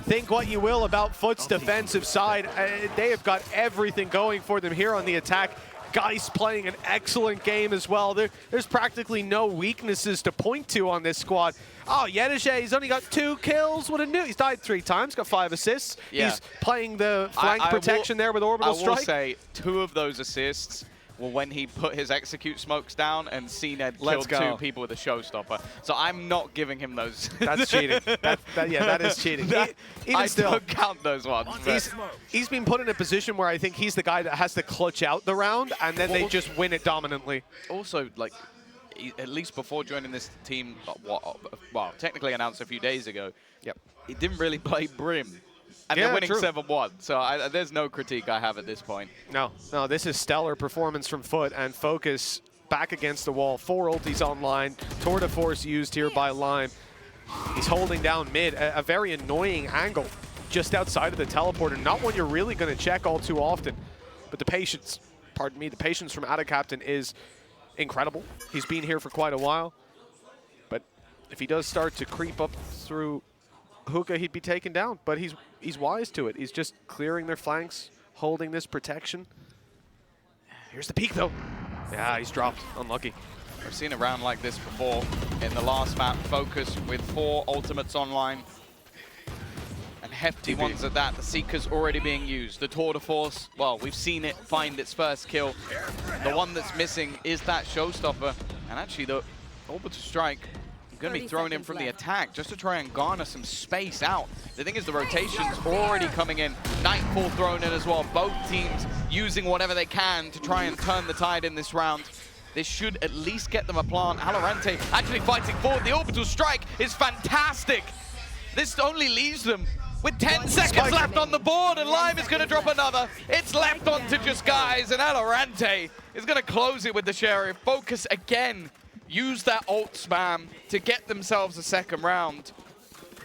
Think what you will about FUT's defensive side. They have got everything going for them here on the attack. Geist playing an excellent game as well. There's practically no weaknesses to point to on this squad. Oh, Yedege, he's only got 2 kills. What a new! He's died 3 times, got 5 assists. Yeah. He's playing the flank protection there with orbital strike. I will say 2 of those assists were when he put his execute smokes down and CNED killed 2 people with a showstopper. So I'm not giving him those. That's cheating. That is cheating. I don't count those ones. He's been put in a position where I think he's the guy that has to clutch out the round, and then they just win it dominantly. Also, like, at least before joining this team, well, technically announced a few days ago, he didn't really play Brim. And they're winning 7-1, so there's no critique I have at this point. No, this is stellar performance from FUT, and Fokus back against the wall. 4 ultis online, tour de force used here by Lime. He's holding down mid, a very annoying angle just outside of the teleporter. Not one you're really going to check all too often, but the patience, pardon me, the patience from Ada Captain is incredible. He's been here for quite a while, but if he does start to creep up through Hookah, he'd be taken down, but he's wise to it. He's just clearing their flanks, holding this protection. Here's the peek, though. Yeah, he's dropped. Unlucky. I've seen a round like this before in the last map. Fokus with 4 ultimates online. And hefty ones at that. The Seeker's already being used. The Tour de Force, well, we've seen it find its first kill. The one that's missing is that showstopper. And actually, the orbital strike going to be thrown in from the attack just to try and garner some space out. The thing is, the rotation's already coming in. Nightfall thrown in as well. Both teams using whatever they can to try and turn the tide in this round. This should at least get them a plant. Valorant actually fighting forward. The orbital strike is fantastic. This only leaves them with 10 seconds left on the board, and Lime is going to drop another. It's left onto just guys, and Valorant is going to close it with the Sheriff. Fokus again. Use that ult spam to get themselves a second round.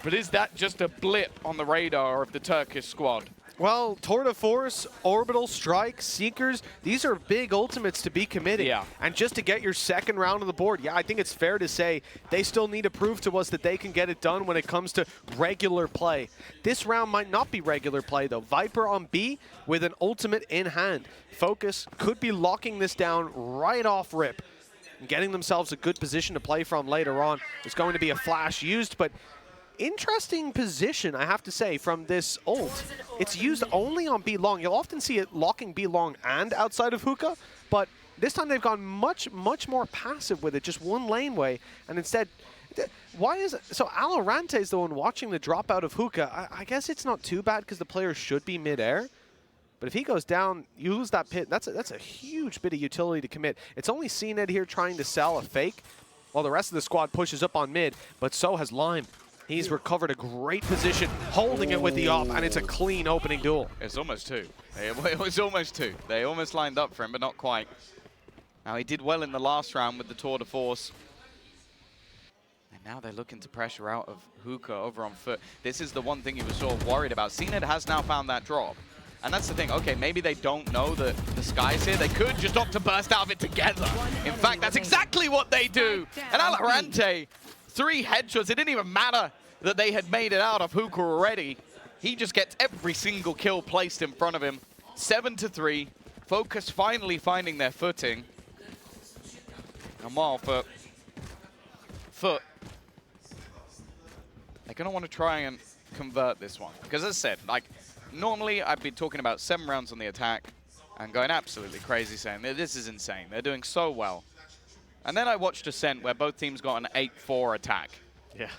But is that just a blip on the radar of the Turkish squad? Well, Tour de Force, Orbital Strike, Seekers, these are big ultimates to be committed. Yeah. And just to get your second round of the board, I think it's fair to say they still need to prove to us that they can get it done when it comes to regular play. This round might not be regular play, though. Viper on B with an ultimate in hand. Fokus could be locking this down right off rip, getting themselves a good position to play from later on. There's going to be a flash used, but interesting position, I have to say, from this ult. It's used only on B long. You'll often see it locking B long and outside of Hookah, but this time they've gone much more passive with it, just one laneway, and instead, why is it? So Valorant is the one watching the drop out of Hookah. I guess it's not too bad because the player should be mid-air. But if he goes down, you lose that pit. That's a huge bit of utility to commit. It's only CNED here trying to sell a fake, while the rest of the squad pushes up on mid, but so has Lime. He's recovered a great position, holding it with the op, and it's a clean opening duel. It's almost 2. It was almost 2. They almost lined up for him, but not quite. Now, he did well in the last round with the Tour de Force. And now they're looking to pressure out of Hookah over on FUT. This is the one thing you were sort of worried about. CNED has now found that drop. And that's the thing, okay, maybe they don't know that the sky's here. They could just opt to burst out of it together. In fact, that's exactly what they do. And Valorant, 3 headshots. It didn't even matter that they had made it out of Hookah already. He just gets every single kill placed in front of him. 7-3. Fokus finally finding their footing. And while for FUT, they're going to want to try and convert this one. Because as I said, like, normally I'd be talking about 7 rounds on the attack and going absolutely crazy saying, this is insane. They're doing so well. And then I watched Ascent where both teams got an 8-4 attack. Yeah.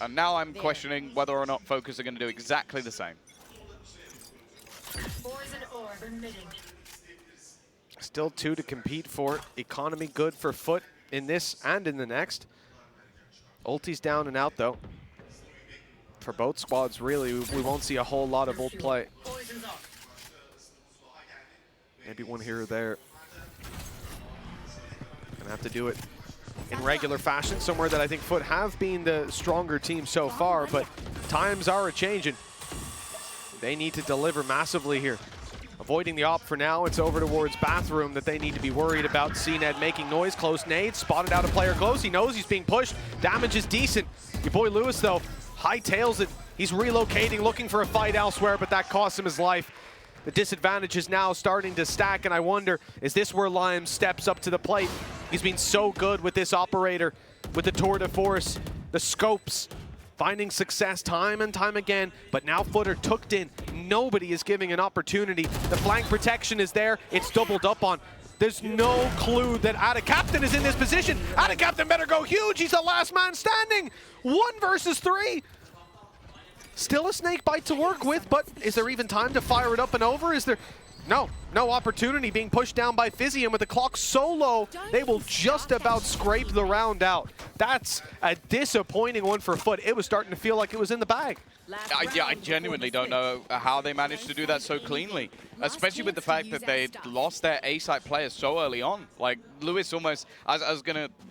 And now I'm questioning whether or not Fokus are going to do exactly the same. Still 2 to compete for. Economy good for FUT in this and in the next. Ulti's down and out, though. For both squads, really, we won't see a whole lot of ult play. Maybe one here or there. Gonna have to do it in regular fashion, somewhere that I think FUT have been the stronger team so far, but times are a-changing. They need to deliver massively here. Avoiding the op for now, it's over towards bathroom that they need to be worried about. CNED making noise, close nade, spotted out a player close. He knows he's being pushed. Damage is decent. Your boy Lewis, though, hightails it. He's relocating, looking for a fight elsewhere, but that costs him his life. The disadvantage is now starting to stack, and I wonder, is this where Lime steps up to the plate? He's been so good with this operator, with the tour de force, the scopes, finding success time and time again, but now FUT are tucked in. Nobody is giving an opportunity. The flank protection is there. It's doubled up on. There's no clue that Captain is in this position. Captain better go huge. He's the last man standing. 1 versus 3. Still a snake bite to work with, but is there even time to fire it up and over? Is there? No opportunity being pushed down by Fizzy, and with the clock so low, they will just about scrape the round out. That's a disappointing one for FUT. It was starting to feel like it was in the bag. I genuinely don't know how they managed to do that so cleanly, especially with the fact that they lost their A-site players so early on. Like, Lewis almost,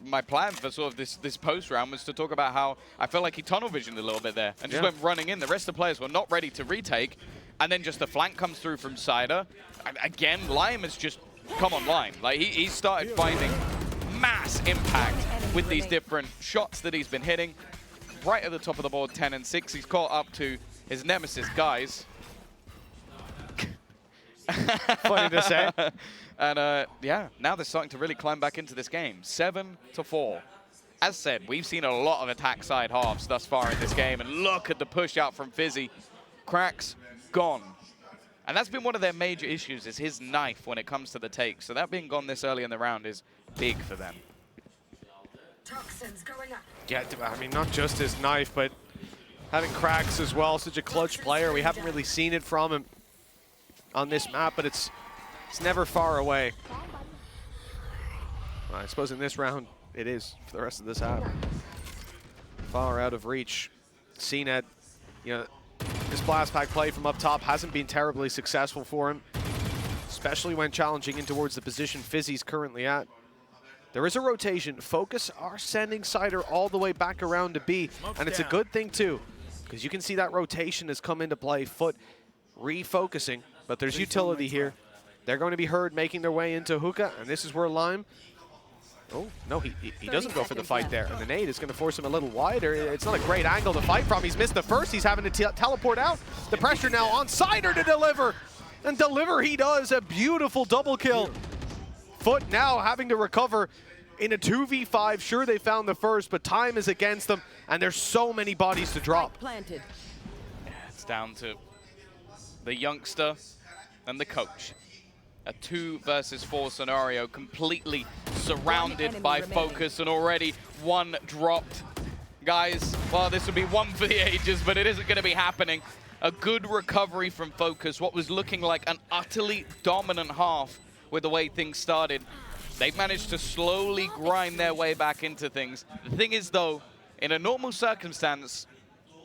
my plan for sort of this post round was to talk about how I felt like he tunnel visioned a little bit there and just went running in. The rest of the players were not ready to retake, and then just the flank comes through from Cider. And again, Lime has just come online. Like, he started finding mass impact with these different shots that he's been hitting. Right at the top of the board, 10 and 6. He's caught up to his nemesis, guys. Funny to say. And yeah, now they're starting to really climb back into this game. 7-4. As said, we've seen a lot of attack side halves thus far in this game. And look at the push out from Fizzy. Cracks gone. And that's been one of their major issues, is his knife when it comes to the take. So that being gone this early in the round is big for them. Toxins going up. Yeah, I mean, not just his knife, but having Cracks as well, such a clutch player. We haven't really seen it from him on this map, but it's never far away. Well, I suppose in this round, it is for the rest of this half. Far out of reach. CNED, you know, this blast pack play from up top hasn't been terribly successful for him, especially when challenging in towards the position Fizzy's currently at. There is a rotation. Fokus are sending Cider all the way back around to B, and it's a good thing too, because you can see that rotation has come into play. FUT refocusing, but there's utility here. They're going to be heard making their way into hookah, and this is where Lime... Oh, no, he doesn't go for the fight there, and the nade is going to force him a little wider. It's not a great angle to fight from. He's missed the first. He's having to teleport out. The pressure now on Cider to deliver, and deliver he does. A beautiful double kill. FUT now having to recover in a 2v5. Sure, they found the first, but time is against them, and there's so many bodies to drop. Planted. Yeah, it's down to the youngster and the coach. A 2 versus 4 scenario, completely surrounded by Fokus, and already 1 dropped. Guys, well, this would be 1 for the ages, but it isn't going to be happening. A good recovery from Fokus, what was looking like an utterly dominant half with the way things started. They've managed to slowly grind their way back into things. The thing is, though, in a normal circumstance,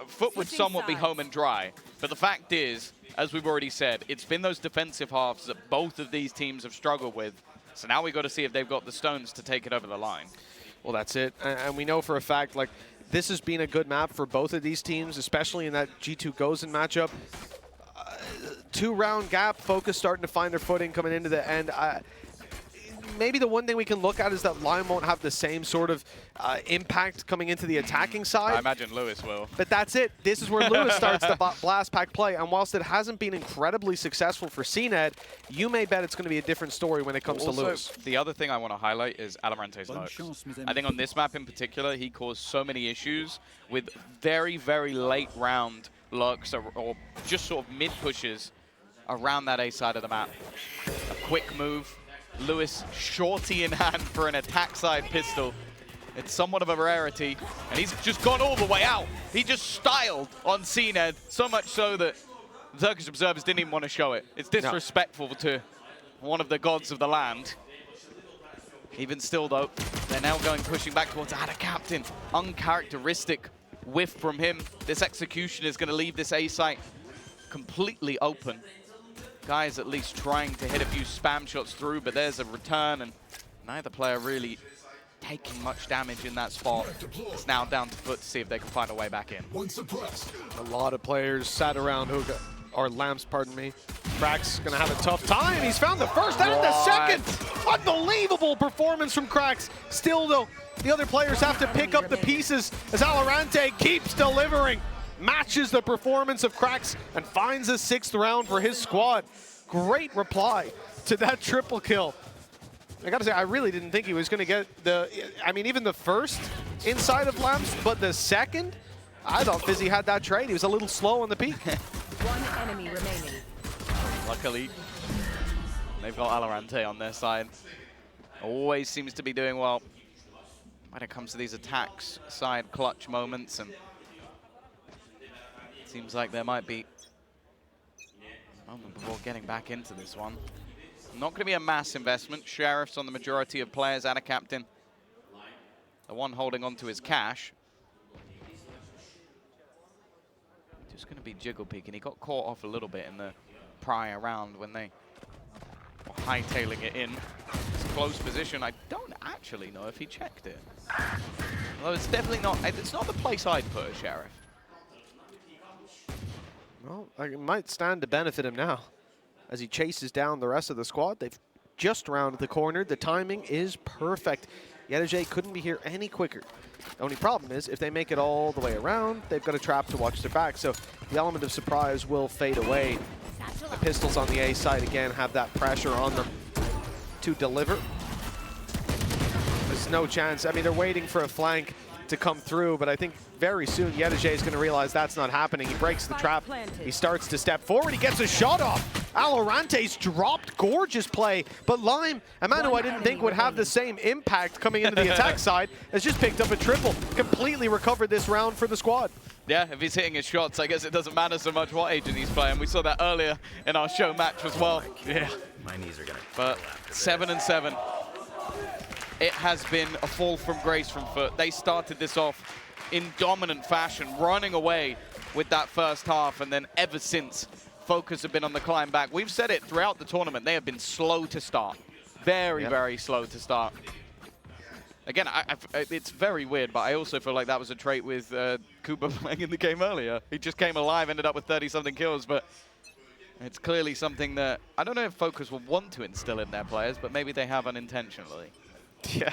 FUT would somewhat be home and dry. But the fact is, as we've already said, it's been those defensive halves that both of these teams have struggled with. So now we've got to see if they've got the stones to take it over the line. Well, that's it. And we know for a fact, like, this has been a good map for both of these teams, especially in that G2 Gozen matchup. 2-round gap, Fokus starting to find their footing coming into the end. Maybe the one thing we can look at is that Lime won't have the same sort of impact coming into the attacking side. I imagine Lewis will. But that's it. This is where Lewis starts the blast pack play. And whilst it hasn't been incredibly successful for CNED, you may bet it's going to be a different story when it comes to Lewis. The other thing I want to highlight is Alarante's lurks. I think on this map in particular, he caused so many issues with very, very late round lurks or just sort of mid pushes around that A side of the map. A quick move. Lewis shorty in hand for an attack side pistol. It's somewhat of a rarity, and he's just gone all the way out. He just styled on CNED, so much so that Turkish observers didn't even want to show it. It's disrespectful to one of the gods of the land. Even still, though, they're now pushing back towards Captain. Uncharacteristic whiff from him. This execution is going to leave this A site completely open. Guys at least trying to hit a few spam shots through, but there's a return, and neither player really taking much damage in that spot. It's now down to FUT to see if they can find a way back in. A lot of players sat around hookah, or lamps, pardon me. Cracks gonna have a tough time. He's found the first and the second. Unbelievable performance from Cracks. Still though, the other players have to pick up the pieces as Alarante keeps delivering. Matches the performance of Cracks and finds a 6th round for his squad. great reply to that triple kill. I gotta say, I really didn't think he was gonna get the, I mean, even the first inside of Lamps, but the second, I thought Fizzy had that trade. He was a little slow on the peak. One enemy remaining. Luckily, they've got Valorant on their side. Always seems to be doing well when it comes to these attacks, side clutch moments, and it seems like there might be a moment before getting back into this one. Not going to be a mass investment. Sheriff's on the majority of players and a captain. The one holding on to his cash. Just going to be jiggle peeking. He got caught off a little bit in the prior round when they were hightailing it in. It's a close position. I don't actually know if he checked it. Although it's definitely not, it's not the place I'd put a Sheriff. Well, it might stand to benefit him now as he chases down the rest of the squad. They've just rounded the corner. The timing is perfect. Yedajay couldn't be here any quicker. The only problem is if they make it all the way around, they've got a trap to watch their back. So the element of surprise will fade away. The pistols on the A side again have that pressure on them to deliver. There's no chance. I mean, they're waiting for a flank to come through, but I think very soon Yedajay is going to realize that's not happening. He breaks the trap. He starts to step forward. He gets a shot off. Alorante's dropped. Gorgeous play. But Lime, a man who I didn't think would have the same impact coming into the attack side, has just picked up a triple. Completely recovered this round for the squad. Yeah, if he's hitting his shots, I guess it doesn't matter so much what agent he's playing. We saw that earlier in our show match as well. Yeah. My knees are gonna. But 7-7. It has been a fall from grace from FUT. They started this off in dominant fashion, running away with that first half, and then ever since, Fokus have been on the climb back. We've said it throughout the tournament, they have been slow to start. Very, very slow to start. Again, it's very weird, but I also feel like that was a trait with Cooper playing in the game earlier. He just came alive, ended up with 30-something kills, but it's clearly something that, I don't know if Fokus will want to instill in their players, but maybe they have unintentionally. Yeah.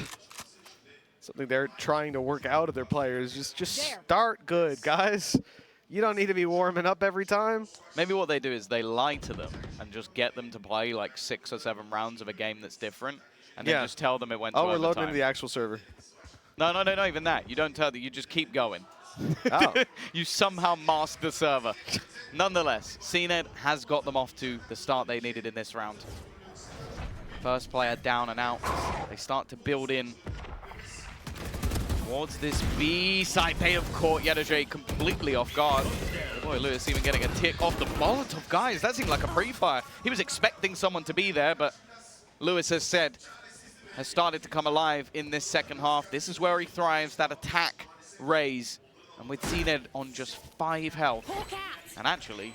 Something they're trying to work out of their players. Just start good, guys. You don't need to be warming up every time. Maybe what they do is they lie to them and just get them to play like 6 or 7 rounds of a game that's different, and then just tell them it went to overtime. We're loading into the actual server. No, not even that. You don't tell them. You just keep going. Oh. You somehow mask the server. Nonetheless, CNED has got them off to the start they needed in this round. First player down and out. They start to build in towards this B side. They have caught Yedajay completely off guard. Boy, Lewis even getting a tick off the Molotov. Guys, that seemed like a pre-fire. He was expecting someone to be there, but Lewis has said, has started to come alive in this second half. This is where he thrives, that attack raise. And with CNED on just 5 health. And actually,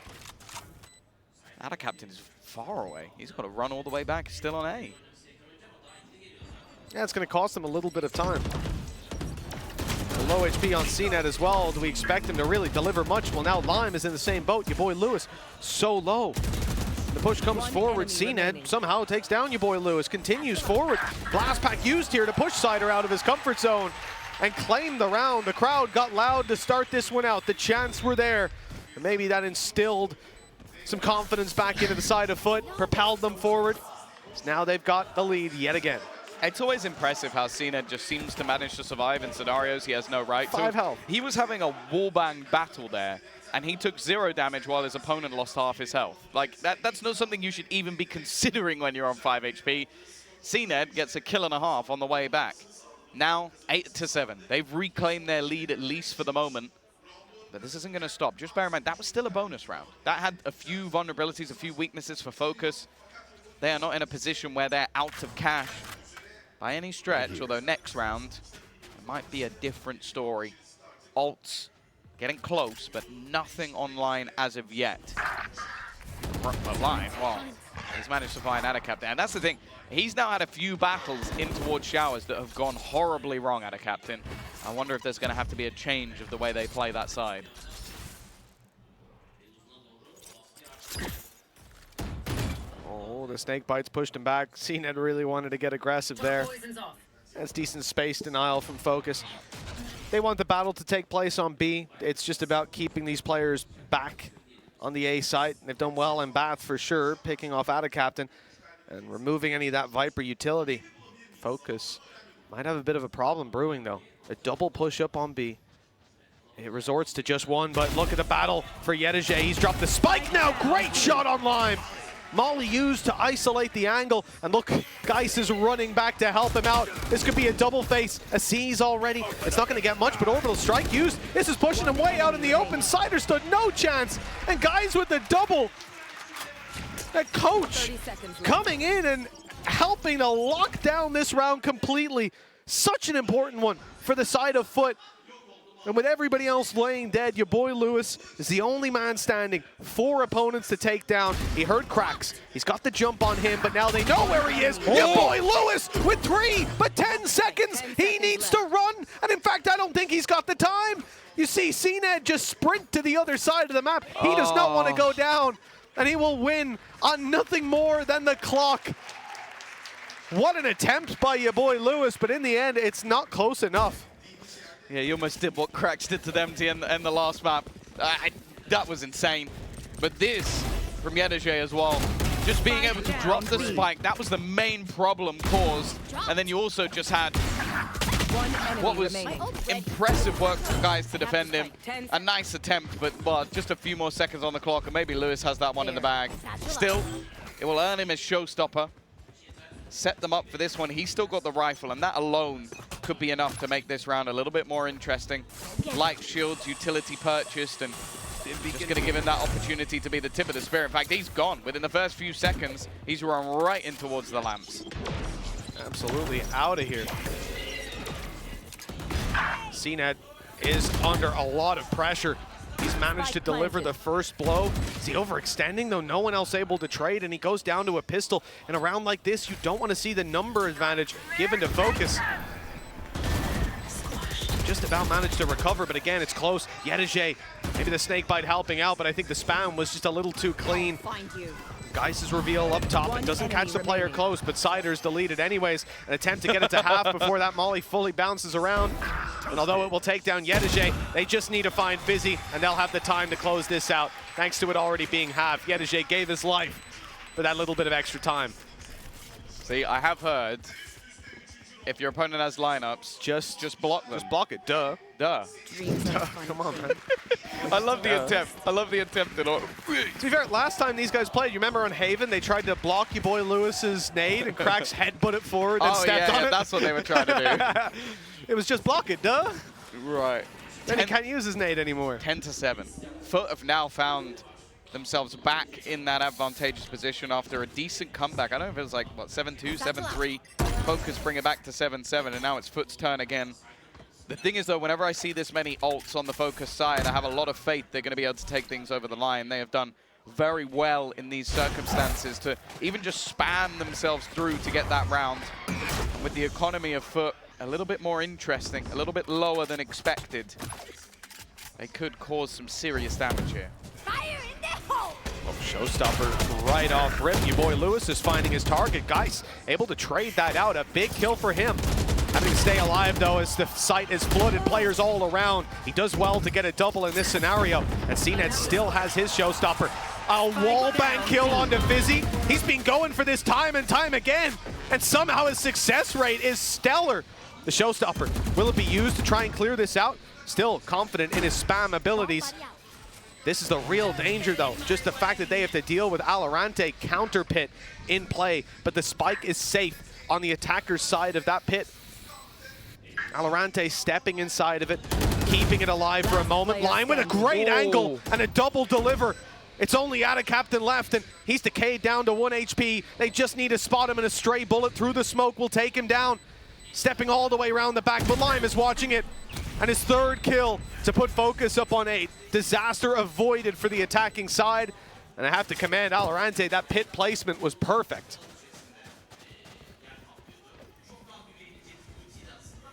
Ada Captain is far away. He's got to run all the way back, still on A. Yeah, it's going to cost them a little bit of time. A low HP on CNED as well. Do we expect him to really deliver much? Well, now Lime is in the same boat. Your boy Lewis, so low. The push comes forward. CNED somehow takes down your boy Lewis. Continues forward. Blast pack used here to push Cider out of his comfort zone and claim the round. The crowd got loud to start this one out. The chants were there. And maybe that instilled some confidence back into the side of FUT, propelled them forward. So now they've got the lead yet again. It's always impressive how CNED just seems to manage to survive in scenarios he has no right to. 5 health. He was having a wallbang battle there, and he took 0 damage while his opponent lost half his health. Like, that's not something you should even be considering when you're on 5 HP. CNED gets a kill and a half on the way back. Now, 8-7. They've reclaimed their lead, at least for the moment. But this isn't going to stop. Just bear in mind, that was still a bonus round. That had a few vulnerabilities, a few weaknesses for Fokus. They are not in a position where they're out of cash by any stretch, although next round, it might be a different story. Alts getting close, but nothing online as of yet. But Line, well, he's managed to find Ada Captain. And that's the thing, he's now had a few battles in towards Showers that have gone horribly wrong, Ada Captain. I wonder if there's going to have to be a change of the way they play that side. Oh, the snake bites pushed him back. CNED really wanted to get aggressive there. That's decent space denial from Fokus. They want the battle to take place on B. It's just about keeping these players back on the A site. They've done well in Bath for sure, picking off out of captain and removing any of that Viper utility. Fokus might have a bit of a problem brewing though. A double push up on B. It resorts to just one, but look at the battle for Yedije. He's dropped the spike now. Great shot on Lime. Molly used to isolate the angle, and look, Geis is running back to help him out. This could be a double face, a seize already. It's not going to get much, but orbital strike used. This is pushing him way out in the open. Cider stood no chance, and Geis with the double. That coach coming in and helping to lock down this round completely. Such an important one for the side of FUT. And with everybody else laying dead, your boy Lewis is the only man standing. 4 opponents to take down. He heard cracks. He's got the jump on him, but now they know where he is. Oh. Your boy Lewis with 3, but 10 seconds. He needs to run. And in fact, I don't think he's got the time. You see CNED just sprint to the other side of the map. He does not want to go down, and he will win on nothing more than the clock. What an attempt by your boy Lewis, but in the end, it's not close enough. Yeah, you almost did what Cracks did to them in the last map. That was insane. But this, from Yedije as well, just being able to drop the spike, that was the main problem caused. And then you also just had what was impressive work for guys to defend him. A nice attempt, but well, just a few more seconds on the clock, and maybe Lewis has that one in the bag. Still, it will earn him his showstopper. Set them up for this one. He's still got the rifle, and that alone could be enough to make this round a little bit more interesting. Light shields, utility purchased, and just going to give him that opportunity to be the tip of the spear. In fact, he's gone. Within the first few seconds, he's run right in towards the lamps. Absolutely out of here. CNED is under a lot of pressure. He's managed to deliver the first blow. Is he overextending, though? No one else able to trade, and he goes down to a pistol. In a round like this, you don't want to see the number advantage given to Fokus. Just about managed to recover, but again, it's close. Yedije, maybe the snake bite helping out, but I think the spam was just a little too clean. Geis' reveal up top. It doesn't catch the player close, but Cider's deleted anyways. An attempt to get it to half before that molly fully bounces around. And although it will take down Yedije, they just need to find Fizzy, and they'll have the time to close this out, thanks to it already being half. Yedije gave his life for that little bit of extra time. See, I have heard, if your opponent has lineups, just block them. Just block it, duh. Duh. Come on, man. I love the attempt. I love the attempt at all. To be fair, last time these guys played, you remember on Haven, they tried to block your boy Lewis's nade, and Cracks headbutt it forward and stepped on it. That's what they were trying to do. It was just block it, duh. Right. Then he can't use his nade anymore. 10-7. FUT have now found themselves back in that advantageous position after a decent comeback. I don't know if it was like, what, 7-2, 7-3. Fokus bring it back to 7-7, and now it's FUT's turn again. The thing is, though, whenever I see this many ults on the Fokus side, I have a lot of faith they're going to be able to take things over the line. They have done very well in these circumstances to even just spam themselves through to get that round. With the economy of FUT a little bit more interesting, a little bit lower than expected, they could cause some serious damage here. Oh, showstopper right off rip. Your boy Lewis is finding his target. Geis able to trade that out. A big kill for him. Having to stay alive, though, as the site is flooded, players all around. He does well to get a double in this scenario. And CNED still has his showstopper. A wallbang kill onto Fizzy. He's been going for this time and time again. And somehow his success rate is stellar. The showstopper, will it be used to try and clear this out? Still confident in his spam abilities. This is the real danger, though. Just the fact that they have to deal with Alorante counter pit in play. But the spike is safe on the attacker's side of that pit. Alorante stepping inside of it, keeping it alive for a moment. Line with a great angle and a double deliver. It's only out of captain left, and he's decayed down to 1 HP. They just need to spot him, and a stray bullet through the smoke will take him down. Stepping all the way around the back, but Lime is watching it. And his third kill to put Fokus up on 8. Disaster avoided for the attacking side. And I have to commend Alorante, that pit placement was perfect.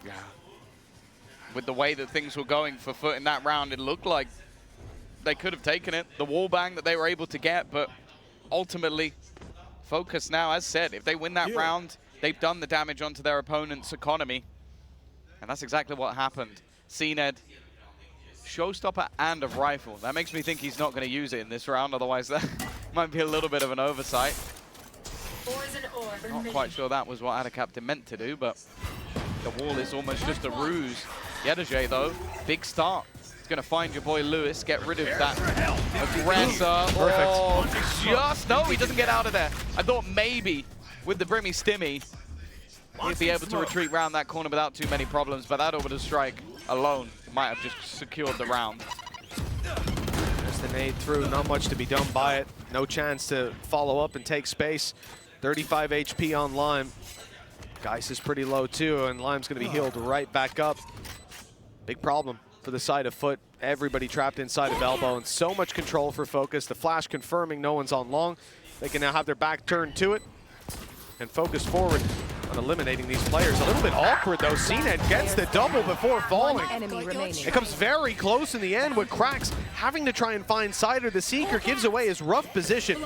Yeah. With the way that things were going for FUT in that round, it looked like they could have taken it. The wallbang that they were able to get, but ultimately, Fokus now, as said, if they win that round, they've done the damage onto their opponent's economy. And that's exactly what happened. CNED showstopper and a rifle. That makes me think he's not going to use it in this round, otherwise that might be a little bit of an oversight. Not quite sure that was what Ada Captain meant to do, but the wall is almost just a ruse. Yedajay, though, big start. He's going to find your boy Lewis, get rid of that aggressor. Perfect. Oh, just, no, he doesn't get out of there. I thought maybe with the Brimmy Stimmy, he'd be able to retreat around that corner without too many problems, but that orbital strike alone might have just secured the round. There's the nade through, not much to be done by it. No chance to follow up and take space. 35 HP on Lime. Geis is pretty low too, and Lime's gonna be healed right back up. Big problem for the side of FUT. Everybody trapped inside of elbow, and so much control for Focus. The flash confirming no one's on long. They can now have their back turned to it and focus forward on eliminating these players. A little bit awkward though. CNET gets the double before falling. One enemy remaining. It comes very close in the end with Cracks having to try and find Cider. The Seeker gives away his rough position.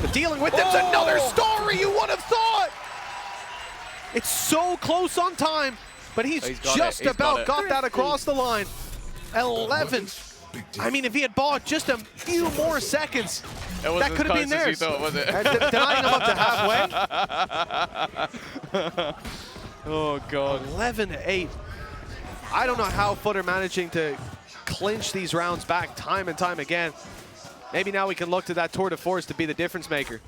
But dealing with them's another story, you would have thought! It's so close on time, but he's just about got that across the line. 11. I mean, if he had bought just a few more seconds, that could have been theirs. Thought, was it? Denying him up to halfway. Oh, God. 11-8. I don't know how FUT are managing to clinch these rounds back time and time again. Maybe now we can look to that tour de force to be the difference maker.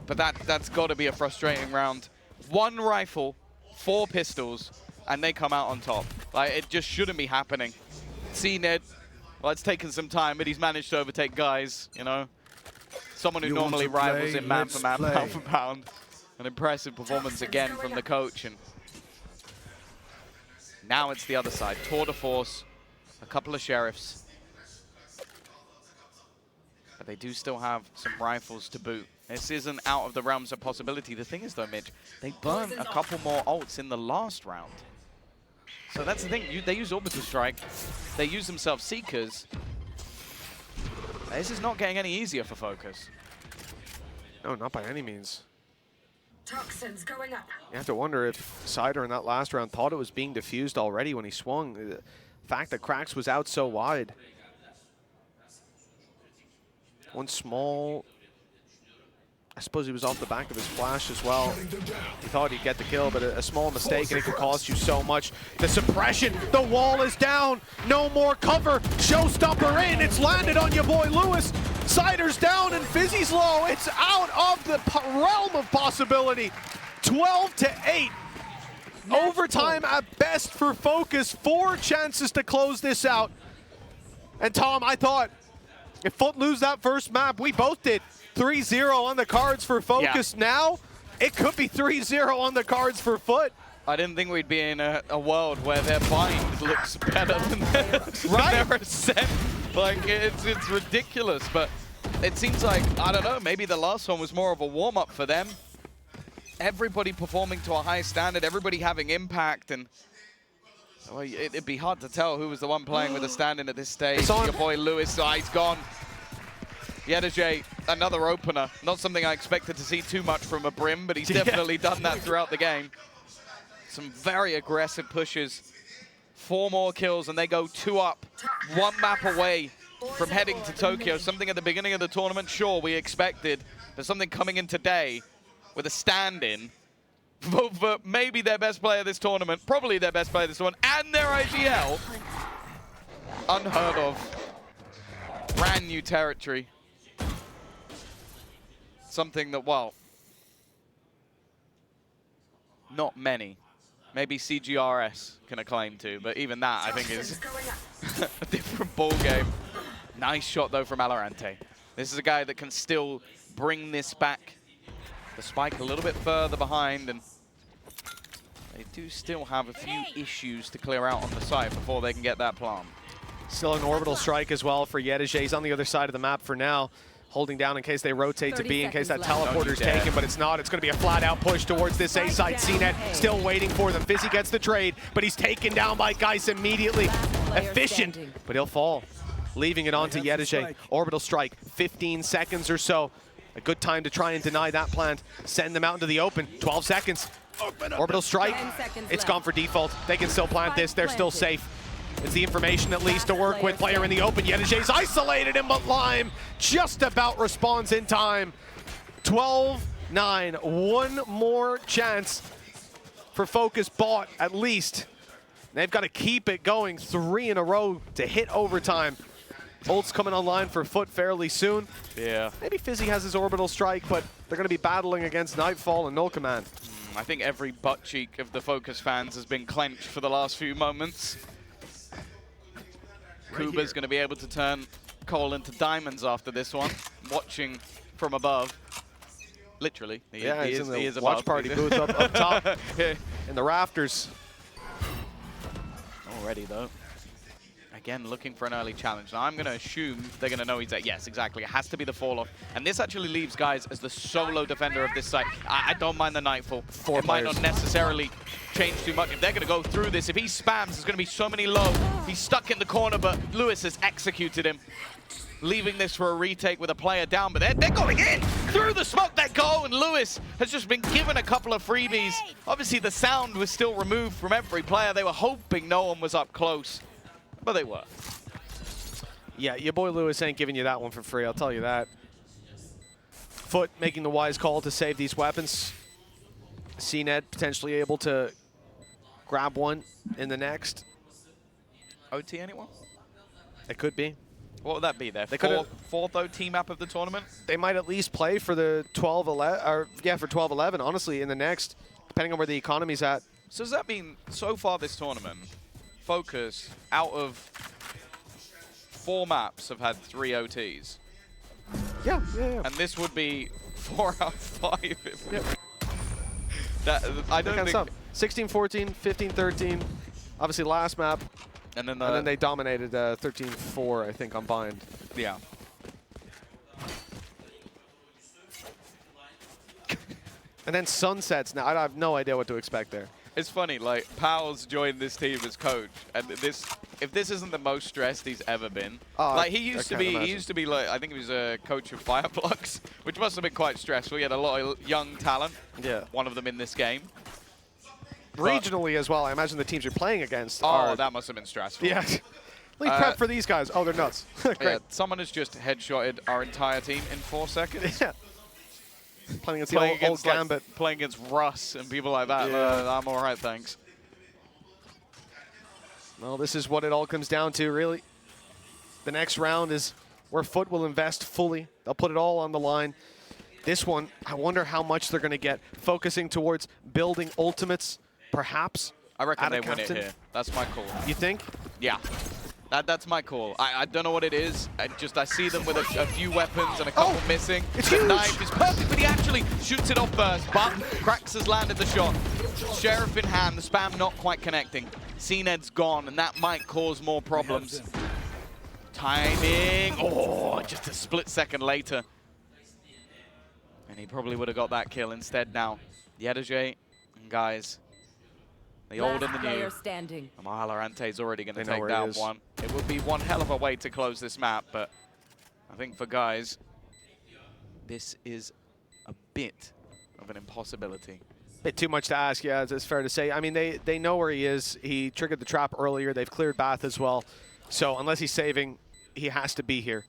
But that's got to be a frustrating round. 1 rifle, 4 pistols, and they come out on top. Like, it just shouldn't be happening. CNED, well, it's taken some time, but he's managed to overtake Guys, you know. Someone who normally rivals in man for man, pound for pound. An impressive performance again from the coach. And now it's the other side. Tour de force, a couple of sheriffs. But they do still have some rifles to boot. This isn't out of the realms of possibility. The thing is, though, Midge, they burned a couple more ults in the last round. So that's the thing. They use Orbital Strike. They use themselves Seekers. This is not getting any easier for Focus. No, not by any means. Toxins going up. You have to wonder if Cider in that last round thought it was being diffused already when he swung. The fact that Cracks was out so wide. One small... I suppose he was off the back of his flash as well. He thought he'd get the kill, but a small mistake, and it could cost you so much. The suppression, the wall is down. No more cover. Showstopper in. It's landed on your boy Lewis. Cider's down, and Fizzy's low. It's out of the realm of possibility. 12-8. Overtime at best for Focus. 4 chances to close this out. And Tom, I thought if FUT lose that first map, we both did. 3-0 on the cards for Focus. Yeah. Now, it could be 3-0 on the cards for FUT. I didn't think we'd be in a world where their bind looks better than their ascent. Like, it's ridiculous, but it seems like, I don't know, maybe the last one was more of a warm-up for them. Everybody performing to a high standard, everybody having impact, and well, it'd be hard to tell who was the one playing with a stand-in at this stage. Your boy Lewis, he's gone. Yedajay, another opener. Not something I expected to see too much from a Brim, but he's definitely done that throughout the game. Some very aggressive pushes. 4 more kills, and they go 2 up. 1 map away from heading to Tokyo. Something at the beginning of the tournament, sure, we expected. But something coming in today with a stand-in for maybe their best player this tournament, probably their best player this tournament, and their IGL. Unheard of. Brand new territory. Something that, well, not many. Maybe CGRS can acclaim to, but even that, I think, is a different ball game. Nice shot, though, from Alorante. This is a guy that can still bring this back. The spike a little bit further behind, and they do still have a few issues to clear out on the side before they can get that plant. Still an orbital strike as well for Yedajay. He's on the other side of the map for now. Holding down in case they rotate to B, in case that teleporter's taken, but it's not. It's going to be a flat-out push towards this A side. CNET still waiting for them. Fizzy gets the trade, but he's taken down by Geis immediately. Efficient, but he'll fall. Leaving it on to Yedajay. Orbital strike, 15 seconds or so. A good time to try and deny that plant. Send them out into the open. 12 seconds. Orbital strike. It's gone for default. They can still plant this. They're still safe. It's the information at least to work with. Player in the open. Yedijay's isolated him, but Lime just about responds in time. 12-9. One more chance for Fokus bought at least. They've got to keep it going 3 in a row to hit overtime. Ult's coming online for FUT fairly soon. Yeah. Maybe Fizzy has his orbital strike, but they're going to be battling against Nightfall and Null Command. I think every butt cheek of the Fokus fans has been clenched for the last few moments. Kuba's going to be able to turn coal into diamonds after this one. Watching from above. Literally. He he's is, in the he is watch above. party booth up top in the rafters. Already, though. Again, looking for an early challenge. Now, I'm going to assume they're going to know he's at. Yes, exactly. It has to be the fall-off. And this actually leaves guys as the solo defender of this site. I don't mind the Nightfall. It might not necessarily change too much. If they're going to go through this, if he spams, there's going to be so many low. He's stuck in the corner, but Lewis has executed him. Leaving this for a retake with a player down, but they're going in! Through the smoke they go, and Lewis has just been given a couple of freebies. Obviously, the sound was still removed from every player. They were hoping no one was up close, but they were. Yeah, your boy Lewis ain't giving you that one for free, I'll tell you that. FUT making the wise call to save these weapons. CNED potentially able to grab one in the next. OT, anyone? It could be. What would that be there? They Fourth OT map of the tournament? They might at least play for the 12-11, or yeah, for 12-11, honestly, in the next, depending on where the economy's at. So does that mean, so far this tournament, Fokus, out of 4 maps, have had 3 OTs? Yeah. And this would be 4 out of 5. Yep. I don't think... 16-14, 15-13, obviously last map. And then, they dominated 13-4, I think, on Bind. Yeah. And then Sunsets. Now, I have no idea what to expect there. It's funny, like, Powell's joined this team as coach, and if this isn't the most stressed he's ever been, like he used to be like, I think he was a coach of Fireflux, which must have been quite stressful. He had a lot of young talent. Yeah. One of them in this game. Regionally as well, I imagine the teams you're playing against that must have been stressful. Yeah. Lead prep for these guys. Oh, they're nuts. Great. Yeah, someone has just headshotted our entire team in 4 seconds. Yeah. Playing against the old Gambit. Like, playing against Russ and people like that. Yeah. I'm all right, thanks. Well, this is what it all comes down to, really. The next round is where FUT will invest fully. They'll put it all on the line. This one, I wonder how much they're going to get, focusing towards building ultimates, perhaps. I reckon they captain. win it here. That's my call. You think? Yeah. That's my call. I don't know what it is. I see them with a few weapons and a couple missing. It's the huge. knife is perfect, but he actually shoots it off first. But Krax has landed the shot. Sheriff in hand, the spam not quite connecting. CNED's gone, and that might cause more problems. Timing. Oh, just a split second later. And he probably would have got that kill instead now. Yedijay and guys. The old and the new. Standing. Valorant is already going to They know take where down he is. one. It would be one hell of a way to close this map, but I think for guys, this is a bit of an impossibility. Bit too much to ask, yeah, it's fair to say. I mean, they know where he is. He triggered the trap earlier. They've cleared Bath as well. So unless he's saving, he has to be here.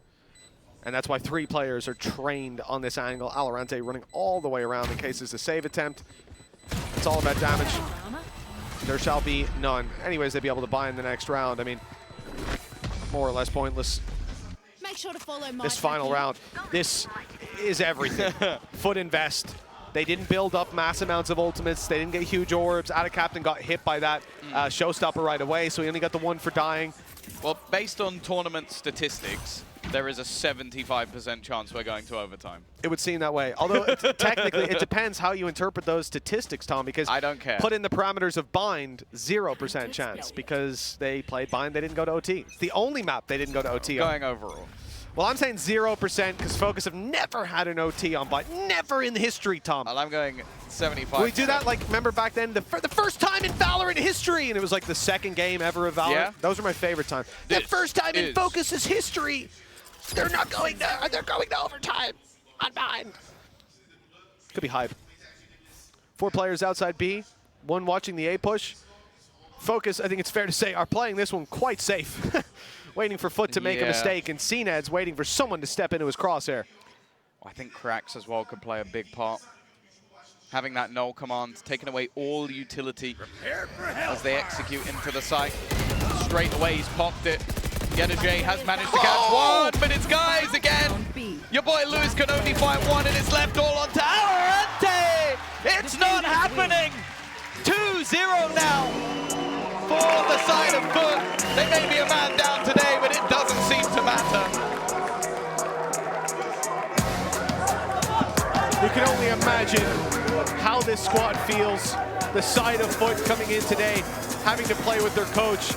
And that's why 3 players are trained on this angle. Alorante running all the way around in case there's a save attempt. It's all about damage. There shall be none. Anyways, they'd be able to buy in the next round. I mean, more or less pointless. Make sure to follow my This final round. This is everything. FUT invest. They didn't build up mass amounts of ultimates. They didn't get huge orbs. Captain got hit by that showstopper right away, so he only got the 1 for dying. Well, based on tournament statistics, there is a 75% chance we're going to overtime. It would seem that way. Although, technically, it depends how you interpret those statistics, Tom, because I don't care. Put in the parameters of Bind, 0% chance, because they played Bind, they didn't go to OT. It's the only map they didn't go to OT on. Going overall. Well, I'm saying 0% because Fokus have never had an OT on Bind. Never in history, Tom. Well, I'm going 75%. We do that, like, remember back then, for the first time in Valorant history, and it was like the 2nd game ever of Valorant. Yeah. Those are my favorite time. The first time in Fokus's history, they're going to overtime on Bind. Could be hype. 4 players outside B, 1 watching the A push. Focus, I think it's fair to say, are playing this one quite safe. Waiting for FUT to make a mistake, and CNED's waiting for someone to step into his crosshair. I think cracks as well could play a big part. Having that null command, taking away all utility as they execute into the site. Straight away, he's popped it. J has managed to catch one, but it's guys again. Your boy Lewis can only find one, and it's left all on to Heretics. It's not happening. 2-0 now for the side of FUT. They may be a man down today, but it doesn't seem to matter. You can only imagine how this squad feels. The side of FUT coming in today, having to play with their coach.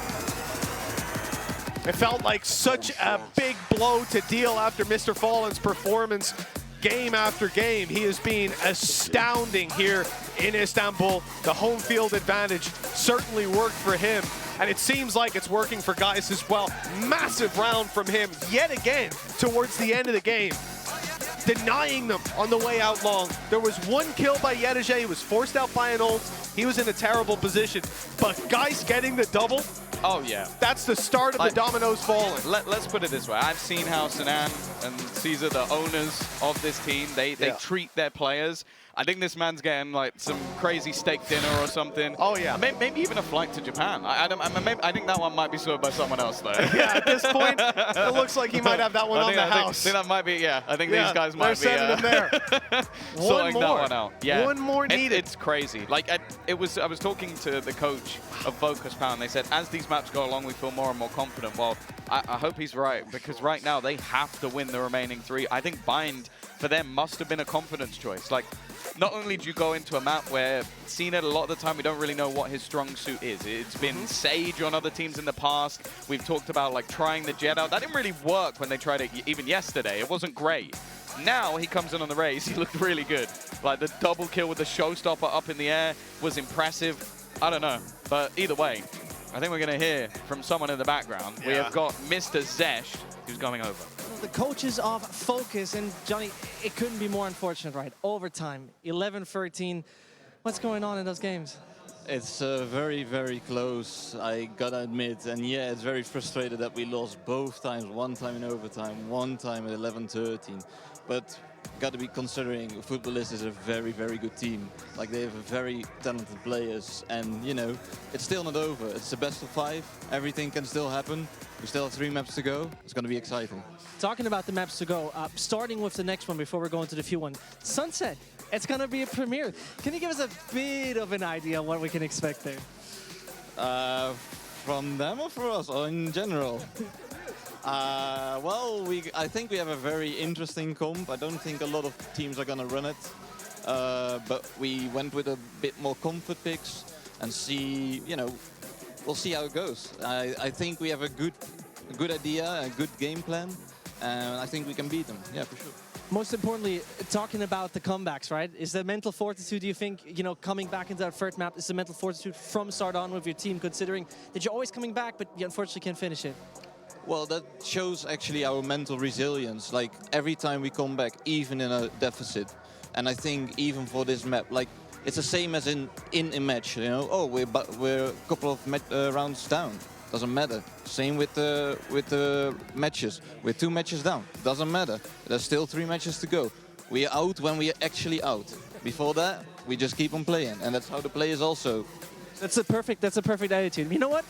It felt like such a big blow to deal after Mr. Fallen's performance game after game. He has been astounding here in Istanbul. The home field advantage certainly worked for him, and it seems like it's working for guys as well. Massive round from him yet again towards the end of the game, denying them on the way out long. There was one kill by Yedije. He was forced out by an ult. He was in a terrible position, but guys getting the double, oh yeah, that's the start of the dominoes falling. Let's put it this way. I've seen how Sinan and Caesar, the owners of this team, they treat their players. I think this man's getting like some crazy steak dinner or something. Oh yeah. Maybe even a flight to Japan. I think that one might be served by someone else though. Yeah, at this point, it looks like he might have that one on the house. I think that might be, yeah. I think these guys might be sending him there. sorting that one out. Yeah. One more needed. It's crazy. Like I was talking to the coach of Fokus Clan. They said as these maps go along, we feel more and more confident. Well, I hope he's right, because right now they have to win the remaining 3. I think Bind for them must have been a confidence choice. Like, not only do you go into a map where CNED a lot of the time we don't really know what his strong suit is. It's been Sage on other teams in the past. We've talked about like trying the Jet out. That didn't really work when they tried it even yesterday. It wasn't great. Now he comes in on the race, he looked really good. Like the double kill with the showstopper up in the air was impressive. I don't know, but either way, I think we're going to hear from someone in the background. We have got Mr. Zesh, who's going over. The coaches of Focus, and Johnny, it couldn't be more unfortunate, right? Overtime, 11-13. What's going on in those games? It's very, very close, I gotta admit. And yeah, it's very frustrated that we lost both times. One time in overtime, one time at 11-13. But gotta be considering Footballist is a very, very good team. Like, they have very talented players. And, you know, it's still not over. It's the best of 5. Everything can still happen. We still have 3 maps to go. It's gonna be exciting. Talking about the maps to go, starting with the next one before we're going to the few one. Sunset, it's gonna be a premiere. Can you give us a bit of an idea of what we can expect there? From them or for us, or in general? Well, I think we have a very interesting comp. I don't think a lot of teams are gonna run it. But we went with a bit more comfort picks and see, you know, we'll see how it goes. I think we have a good idea, a good game plan, and I think we can beat them. Yeah, for sure. Most importantly, talking about the comebacks, right? Is the mental fortitude, do you think, you know, coming back into that third map, is the mental fortitude from start on with your team, considering that you're always coming back, but you unfortunately can't finish it? Well, that shows actually our mental resilience. Like, every time we come back, even in a deficit, and I think even for this map, like, it's the same as in a match, you know. Oh, we're a couple of rounds down. Doesn't matter. Same with the matches. We're 2 matches down. Doesn't matter. There's still 3 matches to go. We're out when we're actually out. Before that, we just keep on playing, and that's how the players also. That's a perfect attitude. You know what?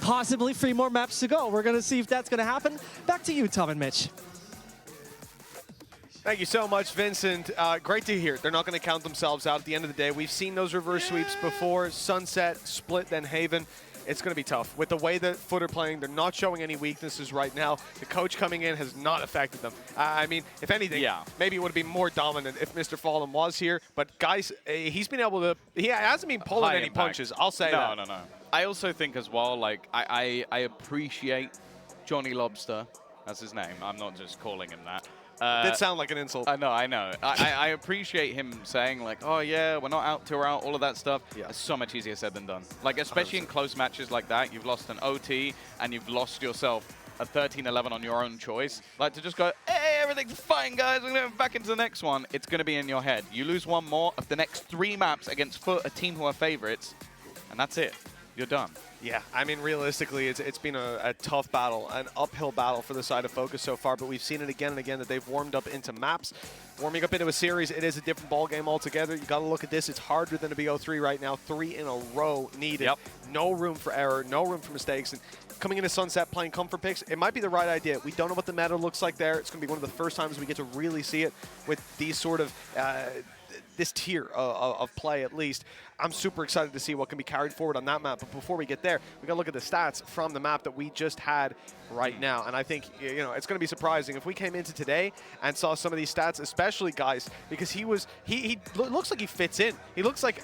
Possibly 3 more maps to go. We're gonna see if that's gonna happen. Back to you, Tom and Mitch. Thank you so much, Vincent. Great to hear. They're not going to count themselves out at the end of the day. We've seen those reverse sweeps before. Sunset, Split, then Haven. It's going to be tough. With the way that FUT are playing, they're not showing any weaknesses right now. The coach coming in has not affected them. I mean, if anything, maybe it would have been more dominant if Mr. Fallen was here. But guys, he's been able to, he hasn't been pulling any punches. I'll say that. No. I also think as well, like, I appreciate Johnny Lobster. That's his name. I'm not just calling him that. Did sound like an insult. I know. I appreciate him saying, like, oh, yeah, we're not out till we're out, all of that stuff. Yeah. It's so much easier said than done. Like, especially in close matches like that, you've lost an OT and you've lost yourself a 13-11 on your own choice. Like, to just go, hey, everything's fine, guys, we're going to back into the next one. It's going to be in your head. You lose one more of the next 3 maps against FUT, a team who are favorites, and that's it. you're done. Yeah, I mean, realistically, it's been a tough battle, an uphill battle for the side of Fokus so far, but we've seen it again and again that they've warmed up into maps. Warming up into a series, it is a different ball game altogether. You got to look at this. It's harder than a BO3 right now. 3 in a row needed. Yep. No room for error, no room for mistakes. And coming into Sunset playing comfort picks, it might be the right idea. We don't know what the meta looks like there. It's going to be one of the first times we get to really see it with these sort of this tier of play, at least. I'm super excited to see what can be carried forward on that map. But before we get there, we got to look at the stats from the map that we just had right now. And I think, you know, it's going to be surprising if we came into today and saw some of these stats, especially guys, because he looks like he fits in. He looks like,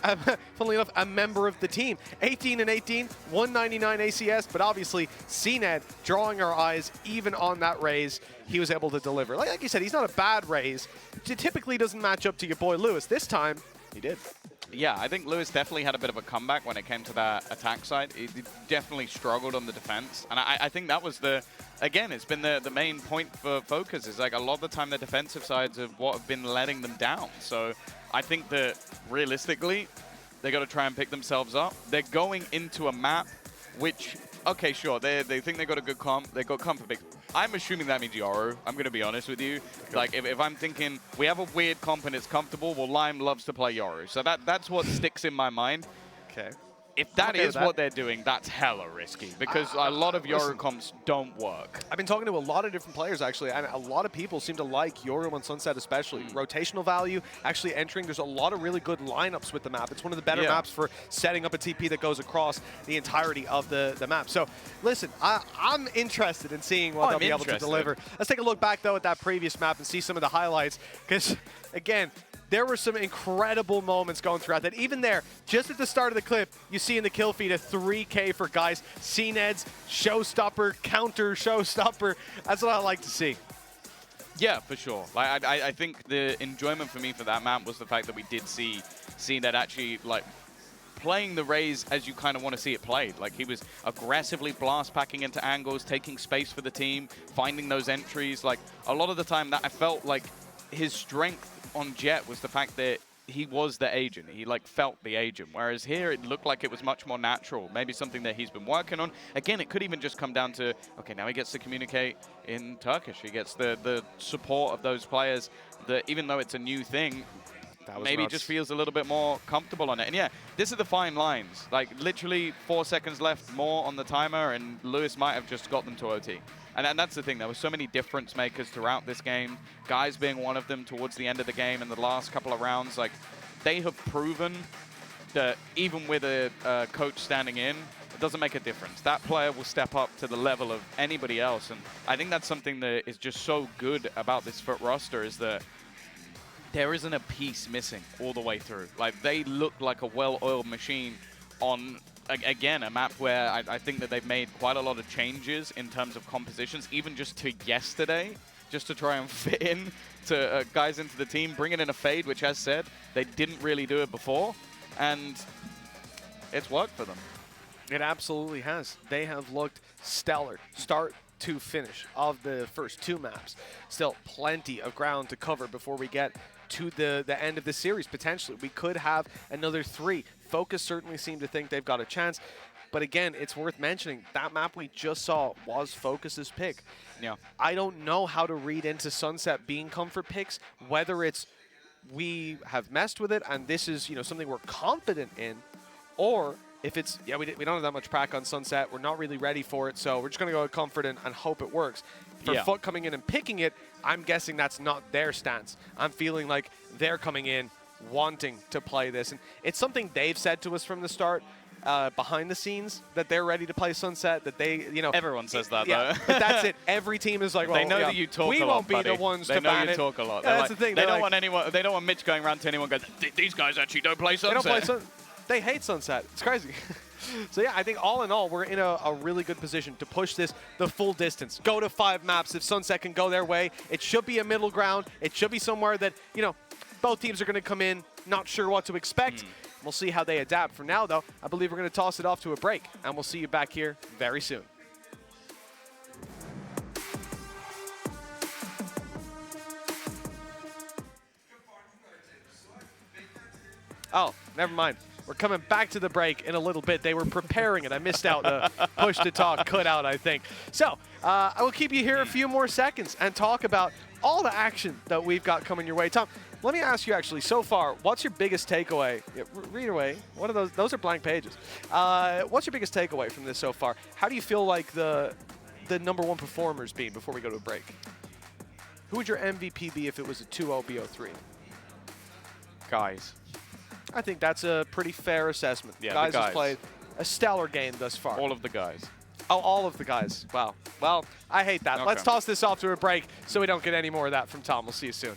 funnily enough, a member of the team. 18 and 18, 199 ACS, but obviously CNED drawing our eyes even on that raise. He was able to deliver. Like you said, he's not a bad raise. It typically doesn't match up to your boy Lewis. This time, he did. Yeah, I think Lewis definitely had a bit of a comeback when it came to that attack side. He definitely struggled on the defense. And I think that was again, it's been the main point for Fokus, is like a lot of the time the defensive sides of what have been letting them down. So I think that realistically, they got to try and pick themselves up. They're going into a map which, okay, sure, they think they got a good comp, they got comfort pick. I'm assuming that means Yoru. I'm going to be honest with you. Like, if I'm thinking we have a weird comp and it's comfortable, well, Lime loves to play Yoru. So that's what sticks in my mind. Okay. If that is what they're doing, that's hella risky because a lot of Yoru comps don't work. I've been talking to a lot of different players, actually, and a lot of people seem to like Yoru on Sunset especially. Rotational value, actually entering. There's a lot of really good lineups with the map. It's one of the better maps for setting up a TP that goes across the entirety of the map. So, listen, I'm interested in seeing what they'll be able to deliver. Let's take a look back, though, at that previous map and see some of the highlights because, again, there were some incredible moments going throughout that. Even there, just at the start of the clip, you see in the kill feed a 3K for guys. CNED's showstopper, counter showstopper. That's what I like to see. Yeah, for sure. Like, I think the enjoyment for me for that map was the fact that we did see CNED actually, like, playing the Raze as you kind of want to see it played. Like, he was aggressively blast packing into angles, taking space for the team, finding those entries. Like, a lot of the time that I felt like his strength on Jet was the fact that he was the agent. He like felt the agent. Whereas here it looked like it was much more natural. Maybe something that he's been working on. Again, it could even just come down to, okay, now he gets to communicate in Turkish. He gets the support of those players that even though it's a new thing, maybe just feels a little bit more comfortable on it. And yeah, this is the fine lines. Like literally 4 seconds left more on the timer and Lewis might have just got them to OT. And that's the thing, there were so many difference makers throughout this game, guys being one of them towards the end of the game in the last couple of rounds. Like, they have proven that even with a coach standing in, it doesn't make a difference. That player will step up to the level of anybody else. And I think that's something that is just so good about this FUT roster is that there isn't a piece missing all the way through. Like, they look like a well-oiled machine on, again, a map where I think that they've made quite a lot of changes in terms of compositions, even just to yesterday, just to try and fit in to guys into the team, bringing in a fade, which, as said, they didn't really do it before, and it's worked for them. It absolutely has. They have looked stellar, start to finish, of the first 2 maps. Still plenty of ground to cover before we get to the end of the series, potentially. We could have another 3. Fokus certainly seem to think they've got a chance. But again, it's worth mentioning, that map we just saw was Fokus's pick. Yeah. I don't know how to read into Sunset being comfort picks, whether it's we have messed with it and this is, you know, something we're confident in, or if it's, yeah, we don't have that much prac on Sunset, we're not really ready for it, so we're just going to go with comfort and hope it works. For FUT coming in and picking it, I'm guessing that's not their stance. I'm feeling like they're coming in wanting to play this. And it's something they've said to us from the start, behind the scenes, that they're ready to play Sunset, that they, you know. Everyone says that, yeah, though. But that's it. Every team is like, well, they know that you talk a lot, we won't be buddy. the ones they to ban it. They know you talk a lot. Yeah, that's like, the thing. They don't like, want anyone. They don't want Mitch going around to anyone going, these guys actually don't play Sunset. They don't play Sunset. They hate Sunset. It's crazy. So yeah, I think all in all, we're in a really good position to push this the full distance. Go to 5 maps if Sunset can go their way. It should be a middle ground. It should be somewhere that, you know, both teams are going to come in not sure what to expect. We'll see how they adapt. For now, though, I believe we're going to toss it off to a break, and we'll see you back here very soon. Oh, never mind. We're coming back to the break in a little bit. They were preparing it. I missed out the push to talk cutout, I think. So I will keep you here a few more seconds and talk about all the action that we've got coming your way. Tom, let me ask you actually, so far, what's your biggest takeaway? Yeah, read away. What are those? Those are blank pages. What's your biggest takeaway from this so far? How do you feel like the #1 performer's been before we go to a break? Who would your MVP be if it was a 2-0 BO3? Guys. I think that's a pretty fair assessment. Yeah, Guys the guys has played a stellar game thus far. All of the guys. Oh, all of the guys. Wow. Well, I hate that. Okay. Let's toss this off to a break so we don't get any more of that from Tom. We'll see you soon.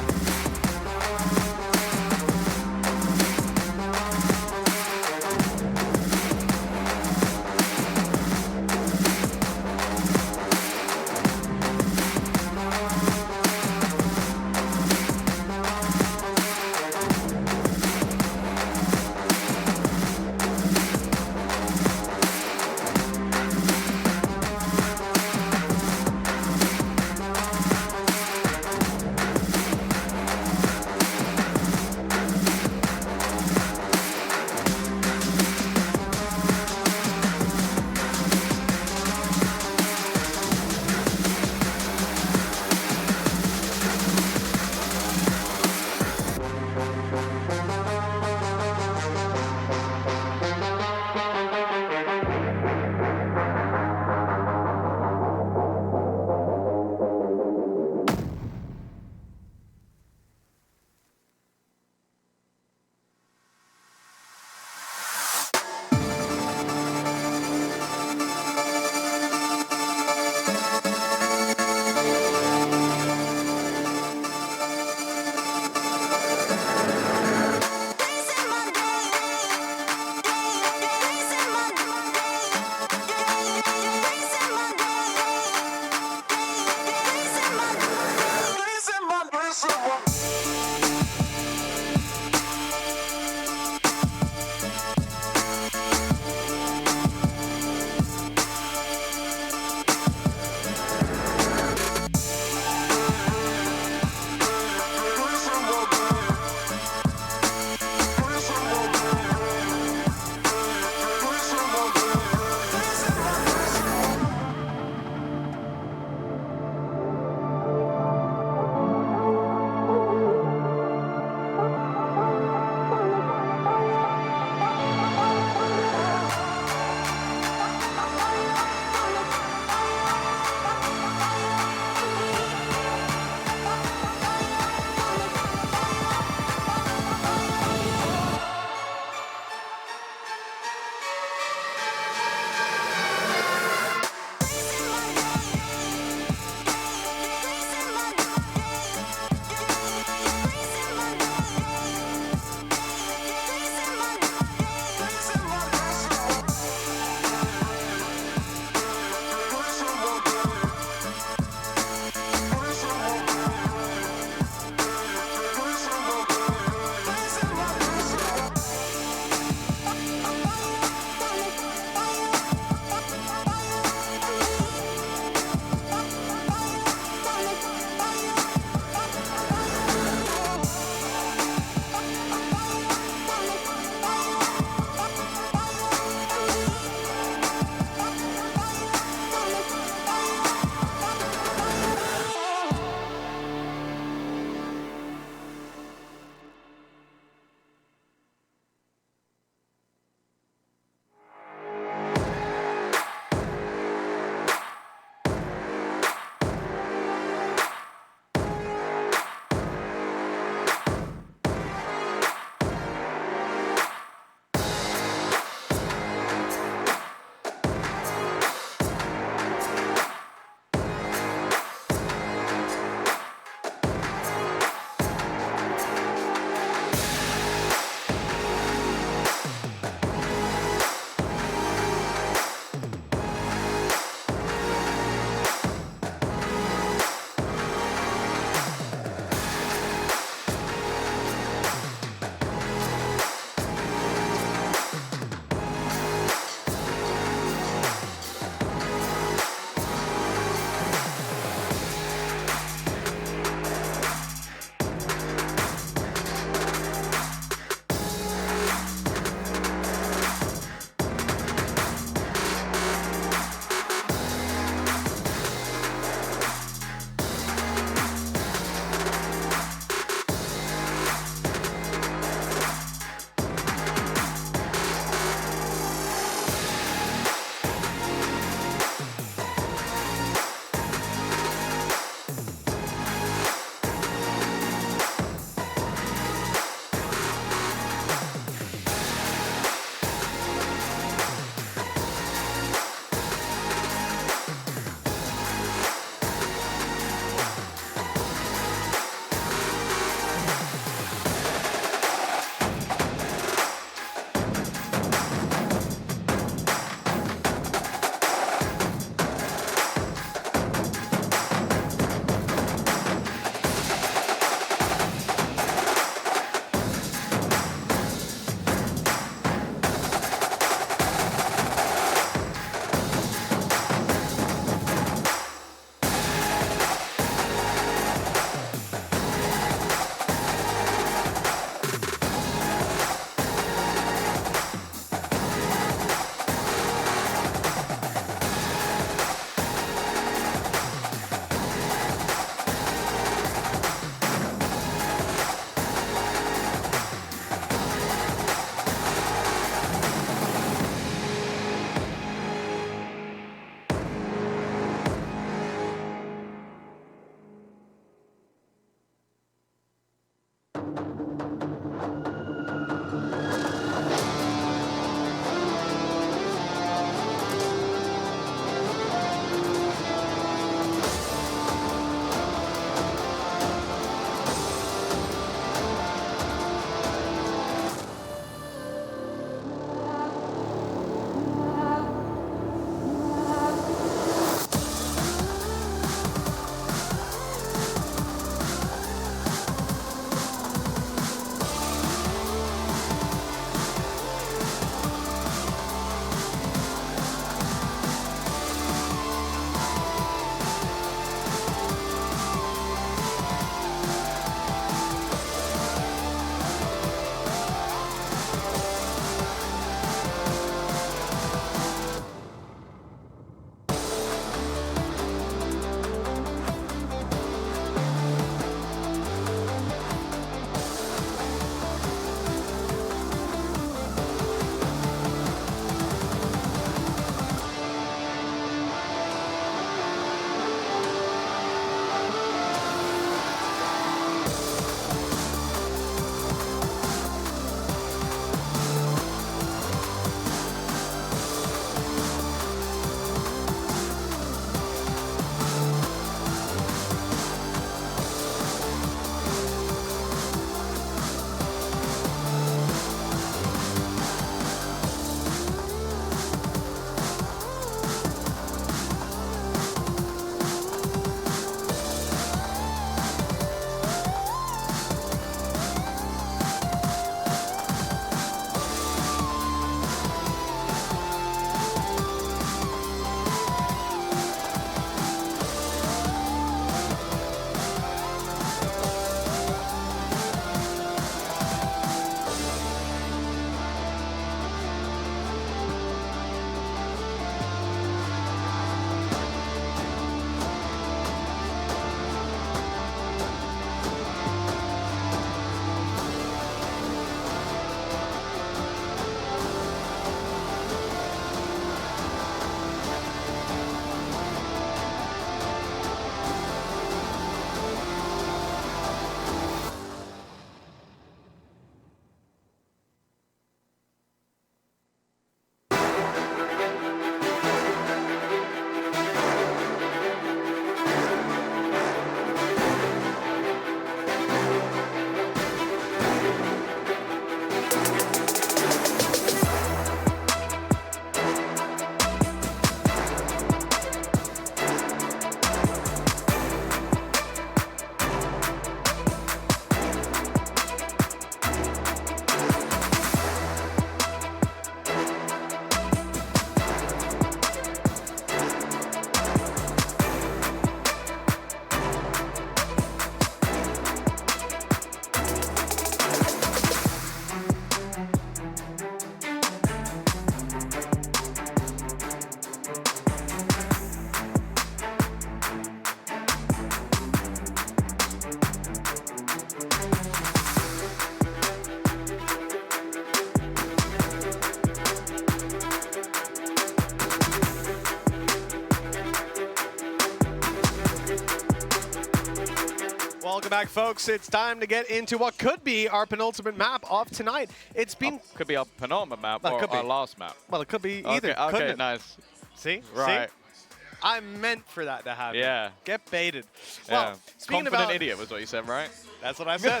Welcome back, folks. It's time to get into what could be our penultimate map of tonight. It's been... Could be our penultimate map Well, or could be. our last map. Well, it could be either. Okay, couldn't okay, it? nice. See? Right. See? I meant for that to happen. Yeah. Get baited. Yeah. Well, speaking Confident about... idiot was what you said, right? That's what I said.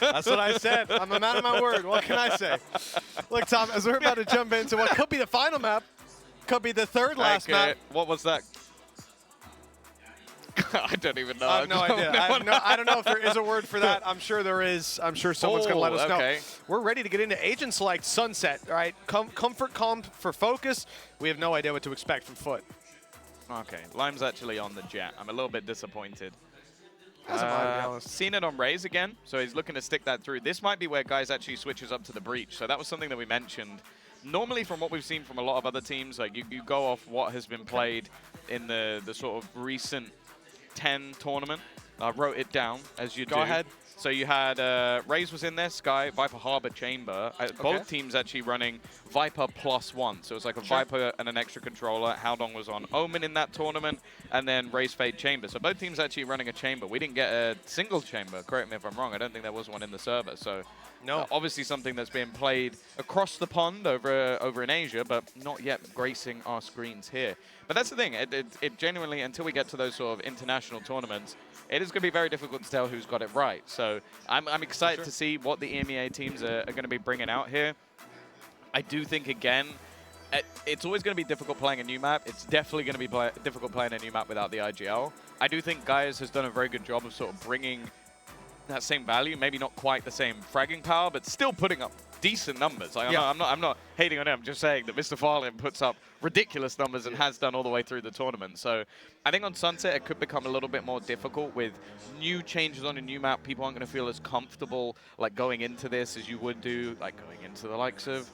That's what I said. I'm a man of my word. What can I say? Look, Tom, as we're about to jump into what could be the final map, could be the third last map. What was that? I don't even know. I have no idea. I don't know if there is a word for that. I'm sure there is. I'm sure someone's going to let us know. We're ready to get into Agent Select Sunset. All right, comfort comp for Focus. We have no idea what to expect from FUT. Okay, Lime's actually on the Jet. I'm a little bit disappointed. As am I, to be honest. Seen it on Raze again, so he's looking to stick that through. This might be where guys actually switches up to the Breach, so that was something that we mentioned. Normally, from what we've seen from a lot of other teams, like you go off what has been played in the sort of recent 10 tournament. I wrote it down as you do. Go ahead. So you had Raze was in there, Sky, Viper, Harbor, Chamber. Both teams actually running Viper +1. So it's like a Viper and an extra controller. Howdong was on Omen in that tournament, and then Raze Fade Chamber. So both teams actually running a chamber. We didn't get a single chamber. Correct me if I'm wrong. I don't think there was one in the server. So no, obviously something that's being played across the pond over in Asia, but not yet gracing our screens here. But that's the thing. It genuinely, until we get to those sort of international tournaments, it is going to be very difficult to tell who's got it right. So I'm excited to see what the EMEA teams are going to be bringing out here. I do think, again, it's always going to be difficult playing a new map. It's definitely going to be difficult playing a new map without the IGL. I do think Gaius has done a very good job of sort of bringing that same value, maybe not quite the same fragging power, but still putting up decent numbers. Like, I'm not hating on him. I'm just saying that Mr. Farlin puts up ridiculous numbers and has done all the way through the tournament. So I think on Sunset it could become a little bit more difficult with new changes on a new map. People aren't going to feel as comfortable like going into this as you would do like going into the likes of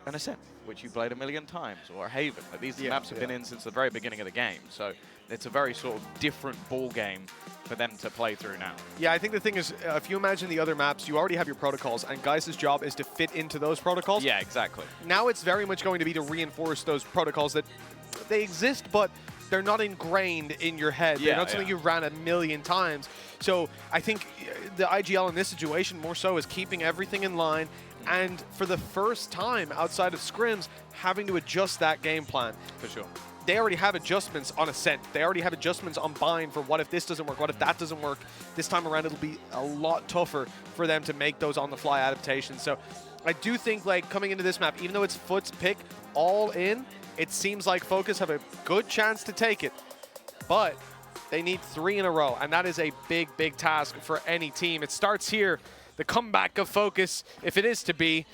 an Ascent, which you played a million times, or a Haven. Like, these maps have been in since the very beginning of the game. So it's a very sort of different ball game for them to play through now. Yeah, I think the thing is, if you imagine the other maps, you already have your protocols, and Gaius' job is to fit into those protocols. Yeah, exactly. Now it's very much going to be to reinforce those protocols that they exist, but they're not ingrained in your head. They're not something you've ran a million times. So I think the IGL in this situation more so is keeping everything in line, and for the first time outside of scrims, having to adjust that game plan. For sure. They already have adjustments on Ascent. They already have adjustments on Bind for what if this doesn't work, what if that doesn't work. This time around, it'll be a lot tougher for them to make those on-the-fly adaptations. So I do think, like, coming into this map, even though it's FUT's pick all in, it seems like Focus have a good chance to take it. But they need 3 in a row, and that is a big, big task for any team. It starts here, the comeback of Focus, if it is to be.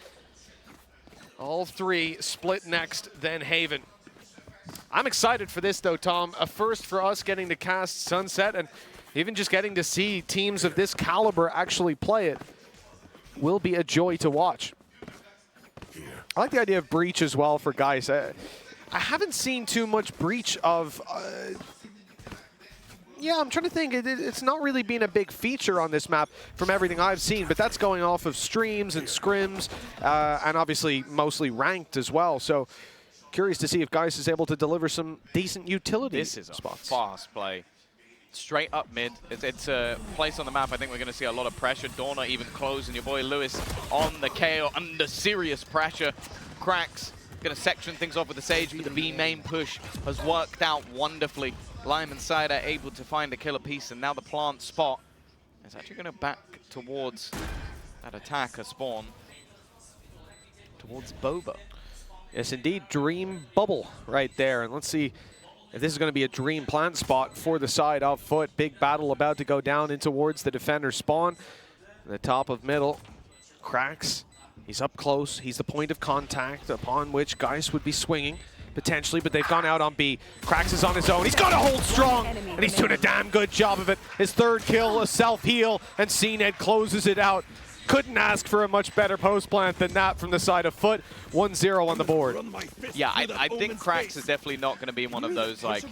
All 3 split next, then Haven. I'm excited for this, though, Tom. A first for us getting to cast Sunset, and even just getting to see teams of this caliber actually play it will be a joy to watch. I like the idea of Breach as well for guys. I haven't seen too much Breach of... yeah, I'm trying to think. It's not really been a big feature on this map from everything I've seen, but that's going off of streams and scrims, and obviously mostly ranked as well. So curious to see if Gaius is able to deliver some decent utility spots. This is a fast play. Straight up mid. It's a place on the map I think we're going to see a lot of pressure. Dorna even close, and your boy Lewis on the KO under serious pressure. Cracks. Going to section things off with the Sage, but the B main push has worked out wonderfully. Lime and Side are able to find a killer piece, and now the plant spot is actually going to back towards that attacker spawn. Towards Boba. Yes, indeed. Dream Bubble right there. And let's see if this is going to be a dream plant spot for the side of FUT. Big battle about to go down in towards the defender spawn. The top of middle. Cracks. He's up close. He's the point of contact upon which Gaius would be swinging, potentially, but they've gone out on B. Cracks is on his own. He's got to hold strong, and he's doing a damn good job of it. His third kill, a self-heal, and CNED closes it out. Couldn't ask for a much better post plant than that from the side of FUT. 1-0 on the board. Yeah, I think Cracks is definitely not going to be one of those, like,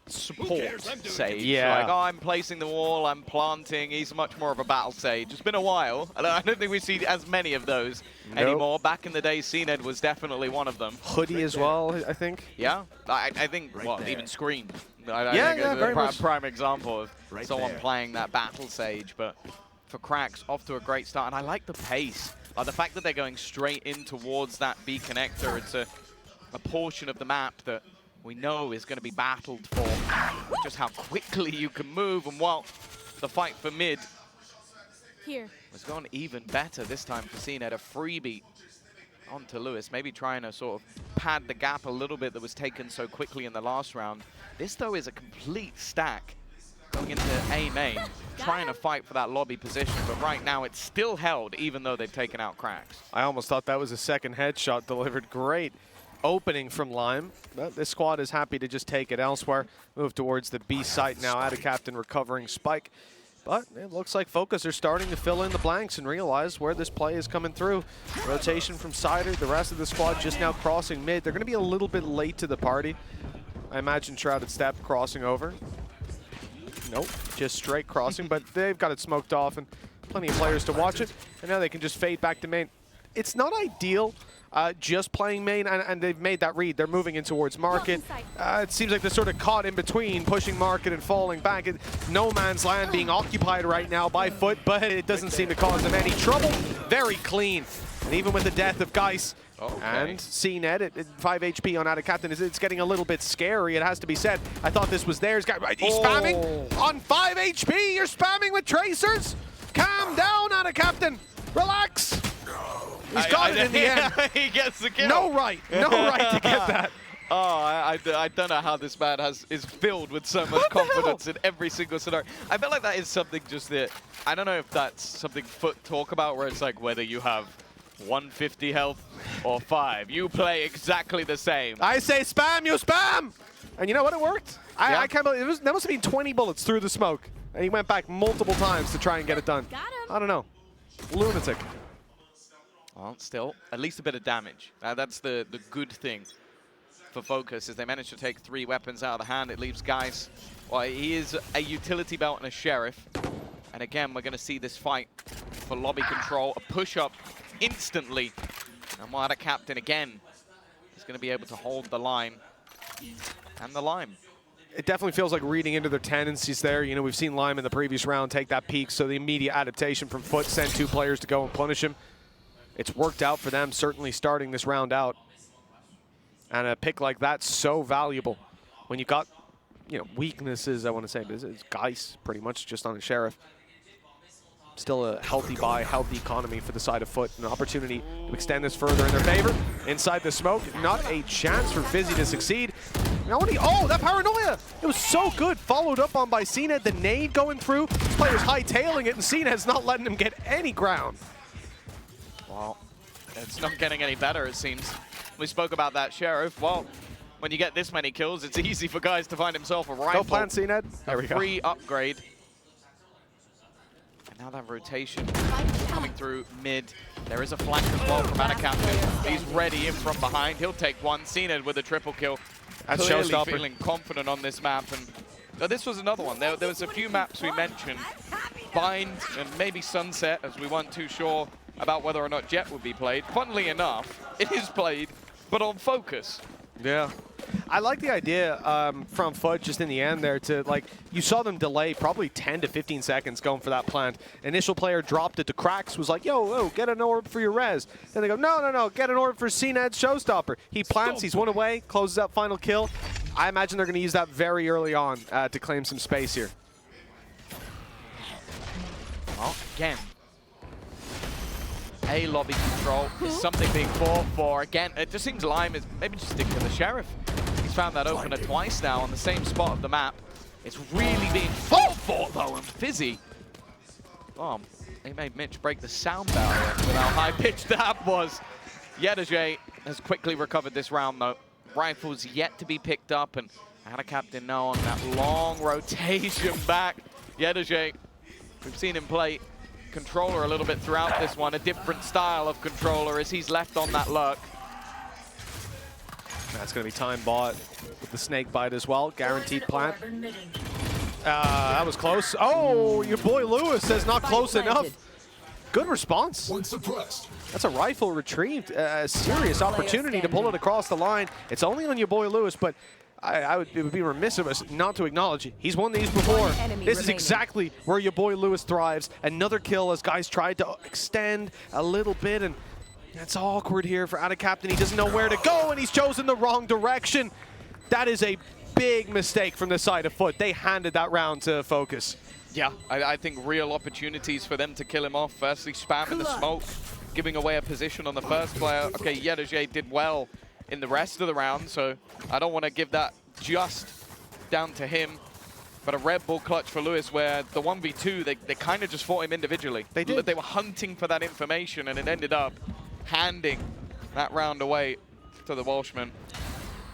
support Sage. Yeah. Like, oh, I'm placing the wall, I'm planting. He's much more of a battle Sage. It's been a while. I don't think we see as many of those anymore. Back in the day, CNED was definitely one of them. Hoodie as well, I think. Yeah, I think, well, even Scream. I think it's a prime example of someone playing that Battle Sage, but for Cracks, off to a great start. And I like the pace. The fact that they're going straight in towards that B connector, it's a portion of the map that we know is going to be battled for. Just how quickly you can move, and while the fight for mid was going even better this time for CNED, a freebie onto Lewis, maybe trying to sort of pad the gap a little bit that was taken so quickly in the last round. This, though, is a complete stack going into A main, trying to fight for that lobby position, but right now it's still held, even though they've taken out Cracks. I almost thought that was a second headshot delivered. Great opening from Lime, but this squad is happy to just take it elsewhere. Move towards the B site now. Out of Captain recovering Spike. But it looks like Fokus are starting to fill in the blanks and realize where this play is coming through. Rotation from Cider, the rest of the squad just now crossing mid. They're going to be a little bit late to the party. I imagine Shrouded Step crossing over. Nope, just straight crossing, but they've got it smoked off and plenty of players to watch it. And now they can just fade back to main. It's not ideal just playing main, and they've made that read. They're moving in towards market. It seems like they're sort of caught in between, pushing market and falling back. No man's land being occupied right now by FUT, but it doesn't seem to cause them any trouble. Very clean. And even with the death of Geis and CNED at 5 HP on Out of Captain, it's getting a little bit scary, it has to be said. I thought this was theirs. He's spamming on 5 HP. You're spamming with tracers. Calm down, Out of Captain. Relax. He's got it in the end. He gets the kill. No right to get that. Oh, I don't know how this man is filled with so much confidence in every single scenario. I feel like that is something just that, I don't know if that's something FUT talk about, where it's like whether you have 150 health or 5, you play exactly the same. I say spam, you spam! And you know what, it worked. I can't believe, that must have been 20 bullets through the smoke. And he went back multiple times to try and get it done. Got him. I don't know. Lunatic. Well, still, at least a bit of damage. That's the good thing for Fokus, is they managed to take 3 weapons out of the hand. It leaves Geis. Well, he is a utility belt and a sheriff. And again, we're going to see this fight for lobby control. A push-up instantly. And Wada Captain again is going to be able to hold the line and the Lime. It definitely feels like reading into their tendencies there. You know, we've seen Lime in the previous round take that peak, so the immediate adaptation from FUT, send 2 players to go and punish him. It's worked out for them, certainly starting this round out. And a pick like that's so valuable when you got, you know, weaknesses, I want to say, but it's Geis pretty much just on a sheriff. Still a healthy buy, healthy economy for the side of FUT. An opportunity to extend this further in their favor. Inside the smoke, not a chance for Fizzy to succeed. Oh, that paranoia! It was so good, followed up on by CNED. The nade going through, players hightailing it, and CNED's not letting him get any ground. Well, it's not getting any better, it seems. We spoke about that sheriff. Well, when you get this many kills, it's easy for guys to find himself a rifle. Go plant, CNED. There we go. Free upgrade. And now that rotation coming through mid. There is a flank as well from Captain. He's ready in from behind. He'll take one. CNED with a triple kill. That's clearly showstopper. Feeling confident on this map. And this was another one. There was a few maps we mentioned. Bind and maybe Sunset, as we weren't too sure about whether or not Jet would be played. Funnily enough, it is played, but on Fokus. Yeah. I like the idea from FUT just in the end there to, like, you saw them delay probably 10 to 15 seconds going for that plant. Initial player dropped it to Cracks, was like, yo, get an orb for your res. Then they go, no, get an orb for CNED's showstopper. He plants, he's one away, closes out final kill. I imagine they're going to use that very early on to claim some space here. Well, again, A lobby control is something being fought for. Again, it just seems Lime is maybe just sticking to the sheriff. He's found that opener twice now on the same spot of the map. It's really being fought for, though, and Fizzy. Oh, they made Mitch break the sound barrier with how high-pitched that was. Yedajay has quickly recovered this round, though. Rifles yet to be picked up, and Out of Captain now on that long rotation back. Yedajay, we've seen him play controller a little bit throughout this one, a different style of controller as he's left on that lurk. That's going to be time bought with the snake bite as well. Guaranteed plant. That was close. Oh, your boy Lewis says not close enough. Good response. Point suppressed. That's a rifle retrieved. A serious opportunity to pull it across the line. It's only on your boy Lewis, but it would be remiss of us not to acknowledge he's won these before. This is exactly where your boy Lewis thrives. Another kill as guys tried to extend a little bit, and that's awkward here for Ada Captain. He doesn't know where to go, and he's chosen the wrong direction. That is a big mistake from the side of FUT. They handed that round to Fokus. Yeah, I think real opportunities for them to kill him off. Firstly, spamming the smoke, giving away a position on the first player. Okay, Yedoje did well in the rest of the round, so I don't want to give that just down to him. But a Red Bull clutch for Lewis where the 1v2, they kind of just fought him individually. They did. They were hunting for that information, and it ended up handing that round away to the Welshman.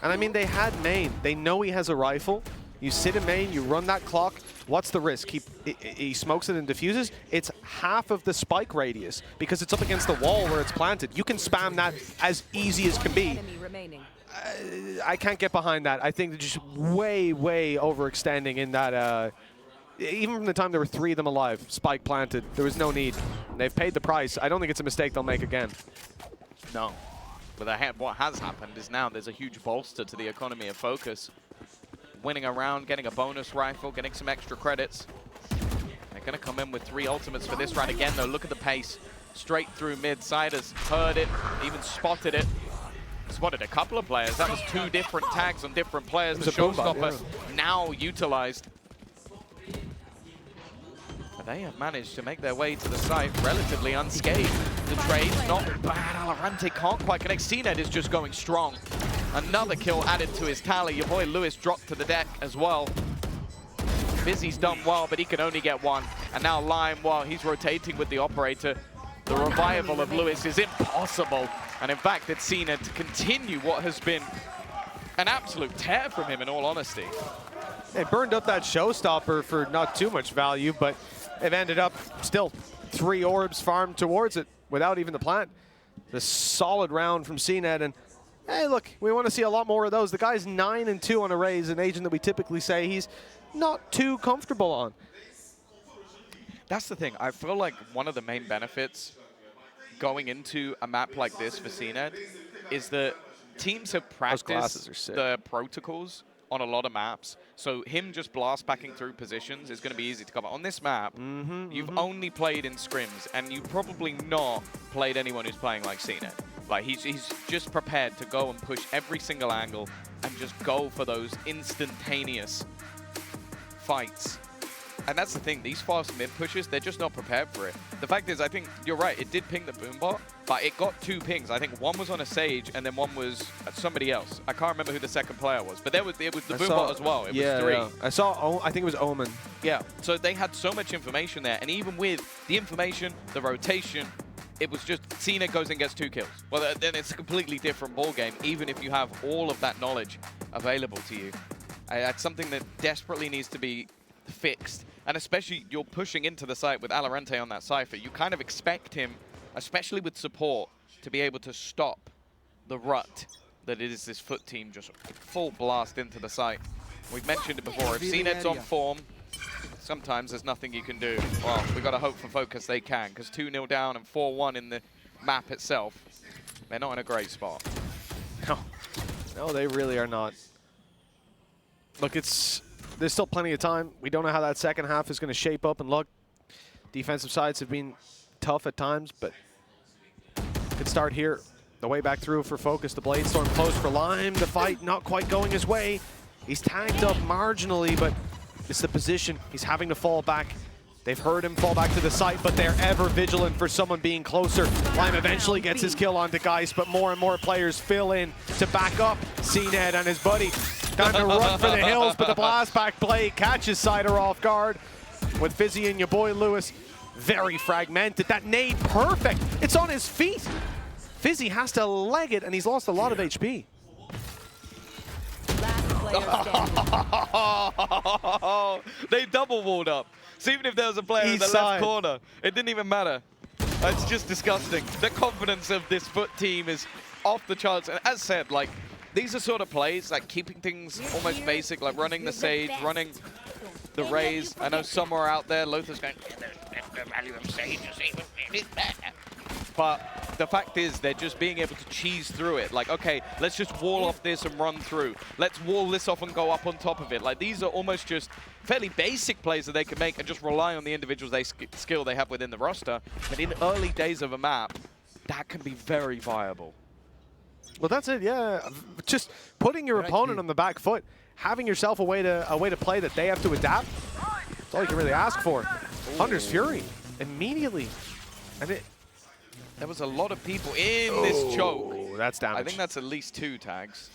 And I mean, they had main. They know he has a rifle. You sit in main, you run that clock. What's the risk? He smokes it and diffuses. It's half of the spike radius because it's up against the wall where it's planted. You can spam that as easy as can be. I can't get behind that. I think they're just way, way overextending in that. Even from the time there were 3 of them alive, spike planted, there was no need. They've paid the price. I don't think it's a mistake they'll make again. No. But what has happened is now there's a huge bolster to the economy of Fokus. Winning a round, getting a bonus rifle, getting some extra credits. They're going to come in with 3 ultimates for this round again, though. Look at the pace. Straight through mid. Siders heard it, even spotted it. Spotted a couple of players. That was 2 different tags on different players. The showstopper now utilized. But they have managed to make their way to the site relatively unscathed. The trade's not bad. Alorante can't quite connect. CNED is just going strong. Another kill added to his tally. Your boy Lewis dropped to the deck as well. Busy's done well, but he can only get 1. And now Lime, while he's rotating with the operator, the revival of Lewis is impossible. And in fact, it's CNED to continue what has been an absolute tear from him, in all honesty. They burned up that showstopper for not too much value, but they've ended up still 3 orbs farmed towards it without even the plant. The solid round from CNED, and hey, look, we want to see a lot more of those. The guy's 9-2 on arrays, an agent that we typically say he's not too comfortable on. That's the thing. I feel like one of the main benefits going into a map like this for CNED is that teams have practiced the protocols on a lot of maps. So him just blast backing through positions is going to be easy to cover. On this map, you've only played in scrims, and you've probably not played anyone who's playing like CNED. Like, he's just prepared to go and push every single angle and just go for those instantaneous fights. And that's the thing, these fast mid pushes, they're just not prepared for it. The fact is, I think you're right, it did ping the boombot, but it got 2 pings. I think one was on a Sage and then one was somebody else. I can't remember who the second player was, but it was the boombot as well. It was 3. Yeah. I think it was Omen. Yeah, so they had so much information there, and even with the information, the rotation, it was just CNED goes and gets 2 kills. Well, then it's a completely different ballgame, even if you have all of that knowledge available to you. That's something that desperately needs to be fixed. And especially, you're pushing into the site with Alorante on that Cypher. You kind of expect him, especially with support, to be able to stop the rut that it is this FUT team just full blast into the site. We've mentioned it before. If CNED's on form, sometimes there's nothing you can do. Well, we've got to hope for Fokus they can, because 2-0 down and 4-1 in the map itself, they're not in a great spot. No, they really are not. Look, there's still plenty of time. We don't know how that second half is going to shape up and look. Defensive sides have been tough at times, but good start here. The way back through for Fokus. The Blade Storm close for Lime. The fight not quite going his way. He's tagged up marginally, but it's the position. He's having to fall back. They've heard him fall back to the site, but they're ever vigilant for someone being closer. Lime eventually gets his kill onto Geist, but more and more players fill in to back up CNED and his buddy. Time to run for the hills, but the blast back play catches Cider off guard. With Fizzy and your boy Lewis, very fragmented. That nade, perfect. It's on his feet. Fizzy has to leg it, and he's lost a lot of HP. They double walled up. So even if there was a player in the left corner, it didn't even matter. It's just disgusting. The confidence of this FUT team is off the charts. And as said, like, these are sort of plays, like keeping things almost basic, like running the Sage, running the Raze. I know somewhere out there, Lothar's going, the value of Sage is even better. But the fact is they're just being able to cheese through it. Like, okay, let's just wall off this and run through. Let's wall this off and go up on top of it. Like, these are almost just fairly basic plays that they can make and just rely on the individuals skill they have within the roster. But in early days of a map, that can be very viable. Well, that's it, yeah. Just putting your opponent on the back foot, having yourself a way to play that they have to adapt, that's all you can really ask for. Hunter's Fury, immediately. And there was a lot of people in this choke. That's damage. I think that's at least 2 tags.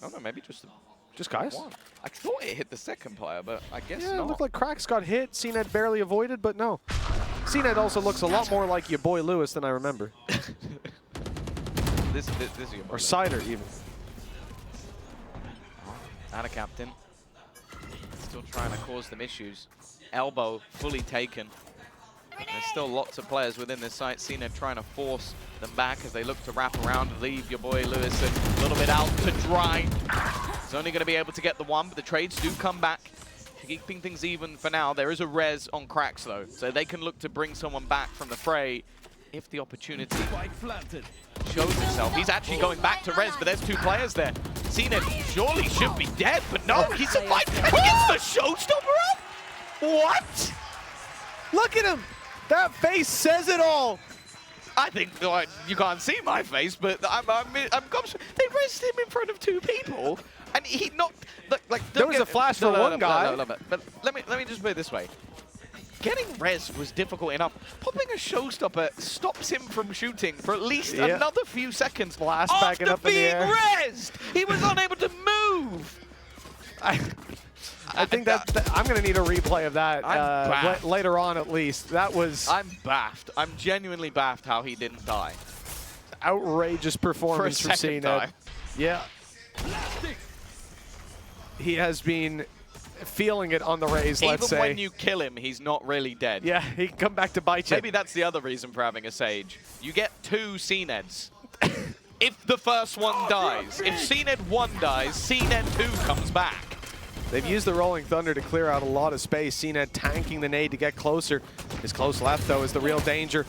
Oh no, maybe just guys? one. I thought it hit the second player, but I guess yeah, not. It looked like Cracks got hit. CNED barely avoided, but no. CNED also looks a lot more like your boy Lewis than I remember. This is your boy or Cider, even. And a captain. Still trying to cause them issues. Elbow fully taken. There's still lots of players within this site. CNED trying to force them back as they look to wrap around and leave your boy Lewis a little bit out to dry. He's only going to be able to get the one, but the trades do come back. Keeping things even for now. There is a res on Cracks, though, so they can look to bring someone back from the fray if the opportunity shows itself. He's actually going back to res, but there's 2 players there. CNED surely should be dead, but no, he survived. He gets the showstopper up? What? Look at him! That face says it all! I think, like, you can't see my face, but I'm they rested him in front of 2 people, and he knocked. Like there was a flash for one guy. But let me just put it this way: getting res was difficult enough. Popping a showstopper stops him from shooting for at least another few seconds. Blast backing up in the air. After being resed, he was unable to move. I think that I'm going to need a replay of that later on, at least. That was... I'm baffed. I'm genuinely baffed how he didn't die. Outrageous performance for a second time. Yeah. He has been feeling it on the raise, let's say. Even when you kill him, he's not really dead. Yeah, he can come back to bite you. Maybe that's the other reason for having a Sage. You get 2 CNEDs. If the first one dies. If CNED 1 dies, CNED 2 comes back. They've used the Rolling Thunder to clear out a lot of space. CNED tanking the nade to get closer. His close left, though, is the real danger.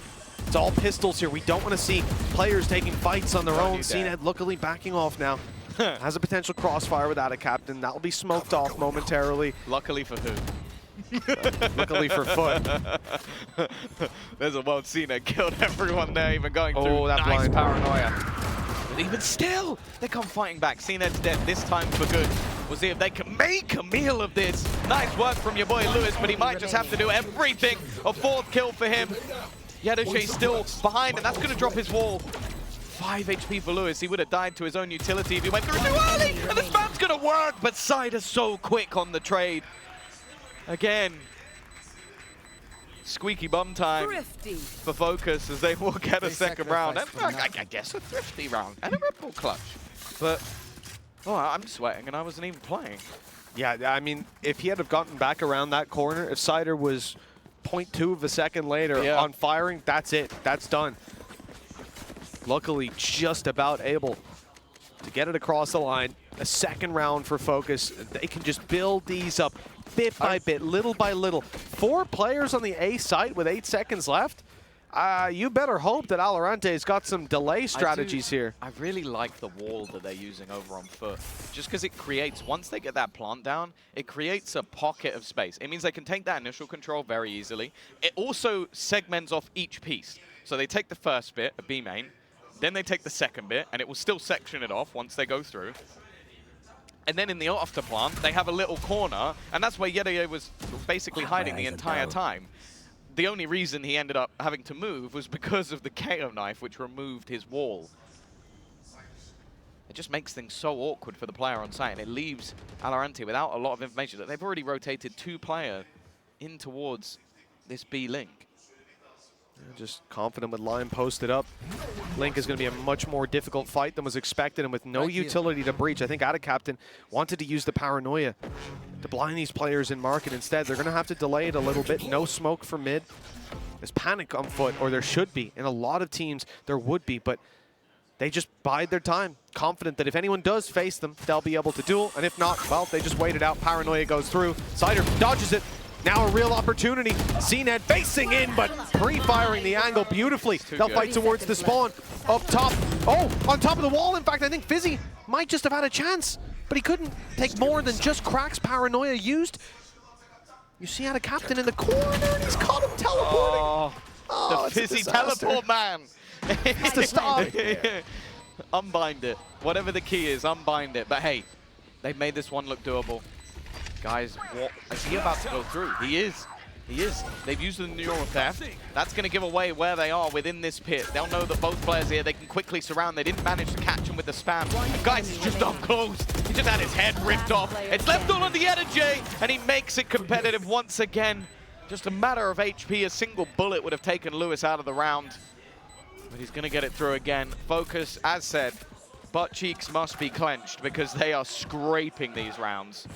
It's all pistols here. We don't want to see players taking fights on their own. CNED luckily backing off now. Has a potential crossfire without a captain. That will be smoked off momentarily. Luckily for who? Luckily for FUT. There's a world CNED killed everyone there, even going through that nice blind paranoia. But even still, they come fighting back. CNED's dead this time for good. We'll see if they can make a meal of this. Nice work from your boy Lewis, but he might just have to do everything. A 4th kill for him. Yadoshe's still behind, and that's going to drop his wall. 5 HP for Lewis. He would have died to his own utility if he went through too early. And the spam's going to work, but Cider's so quick on the trade. Again, squeaky bum time for Focus as they will get a second round. And I guess a thrifty round and a Red Bull clutch. But, oh, I'm sweating and I wasn't even playing. Yeah, I mean, if he had have gotten back around that corner, if Cider was 0.2 of a second later on firing, that's it. That's done. Luckily, just about able to get it across the line. A second round for Focus. They can just build these up bit by bit, little by little. 4 players on the A site with 8 seconds left. You better hope that Alorante's got some delay strategies here. I really like the wall that they're using over on FUT. Just because it creates, once they get that plant down, it creates a pocket of space. It means they can take that initial control very easily. It also segments off each piece. So they take the first bit, a B main, then they take the second bit, and it will still section it off once they go through. And then in the after plant, they have a little corner, and that's where Yedeye was basically hiding the entire time. The only reason he ended up having to move was because of the KO knife, which removed his wall. It just makes things so awkward for the player on site, and it leaves Alorante without a lot of information. That they've already rotated 2 players in towards this B link. Just confident with line posted up. Link is going to be a much more difficult fight than was expected, and with no utility to breach. I think Ada Captain wanted to use the paranoia to blind these players in market. Instead, they're going to have to delay it a little bit. No smoke for mid. There's panic on foot, or there should be. In a lot of teams, there would be, but they just bide their time, confident that if anyone does face them, they'll be able to duel, and if not, well, they just wait it out. Paranoia goes through. Cider dodges it. Now a real opportunity. CNED facing in, but pre-firing the angle beautifully. They'll fight towards the spawn. Up top. Oh, on top of the wall. In fact, I think Fizzy might just have had a chance, but he couldn't take more than just Crack's paranoia used. You see how the captain in the corner, and he's caught him teleporting. The Fizzy teleport man. It's to stop. Unbind it. Whatever the key is, unbind it. But hey, they've made this one look doable. Guys, what is he about to go through? He is. He is. They've used the neural theft. That's going to give away where they are within this pit. They'll know that both players here, they can quickly surround. They didn't manage to catch him with the spam. And guys, he's just up close. He just had his head ripped off. It's left all on the energy, and he makes it competitive once again. Just a matter of HP. A single bullet would have taken Lewis out of the round. But he's going to get it through again. Focus, as said, butt cheeks must be clenched because they are scraping these rounds.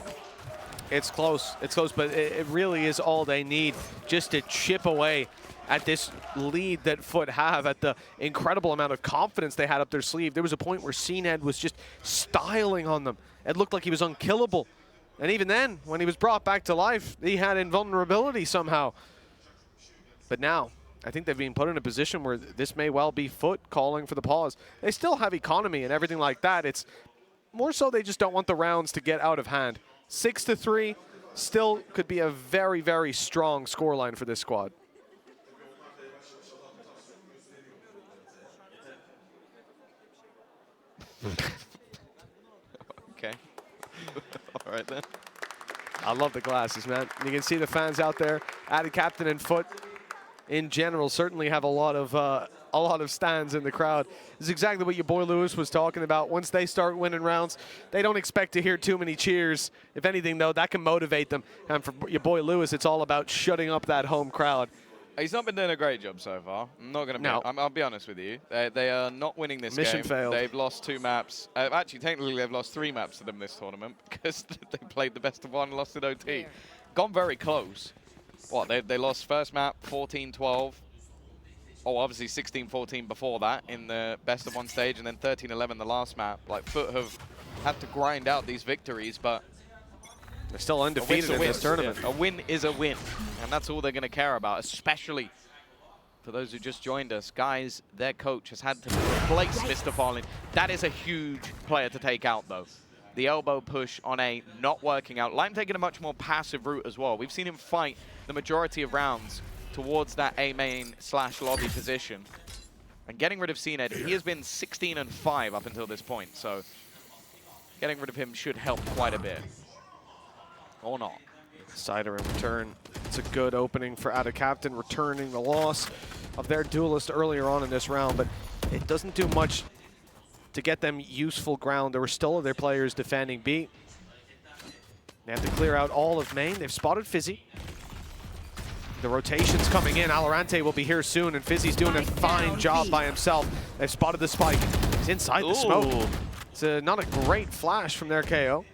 It's close, but it really is all they need just to chip away at this lead that FUT have, at the incredible amount of confidence they had up their sleeve. There was a point where CNED was just styling on them. It looked like he was unkillable. And even then, when he was brought back to life, he had invulnerability somehow. But now, I think they've been put in a position where this may well be FUT calling for the pause. They still have economy and everything like that. It's more so they just don't want the rounds to get out of hand. 6-3 still could be a very, very strong scoreline for this squad. Okay. All right then. I love the glasses, man. You can see the fans out there. Added Captain and FUT in general certainly have a lot of stands in the crowd. This is exactly what your boy Lewis was talking about. Once they start winning rounds, they don't expect to hear too many cheers. If anything, though, that can motivate them. And for your boy Lewis, it's all about shutting up that home crowd. He's not been doing a great job so far. I'm not going to. No. I'll be honest with you. They are not winning this Mission game. failed. They've lost 2 maps. Actually, technically, they've lost 3 maps to them this tournament because they played the best of 1 and lost in OT. Gone very close. What, they lost first map 14-12. Oh, obviously 16-14 before that in the best of 1 stage, and then 13-11 the last map. Like, FUT have had to grind out these victories, but they're still undefeated in this tournament. Yeah. A win is a win, and that's all they're going to care about, especially for those who just joined us. Guys, their coach has had to replace Mr. Fallen. That is a huge player to take out, though. The elbow push on A not working out. Lime taking a much more passive route as well. We've seen him fight the majority of rounds towards that A main / lobby position. And getting rid of CNED, he has been 16-5 up until this point, so getting rid of him should help quite a bit. Or not. Cider in return. It's a good opening for Ada Captain, returning the loss of their duelist earlier on in this round, but it doesn't do much to get them useful ground. There were still other players defending B. They have to clear out all of main. They've spotted Fizzy. The rotation's coming in. Alorante will be here soon, and Fizzy's doing a fine job by himself. They've spotted the spike. He's inside the smoke. It's not a great flash from their KO.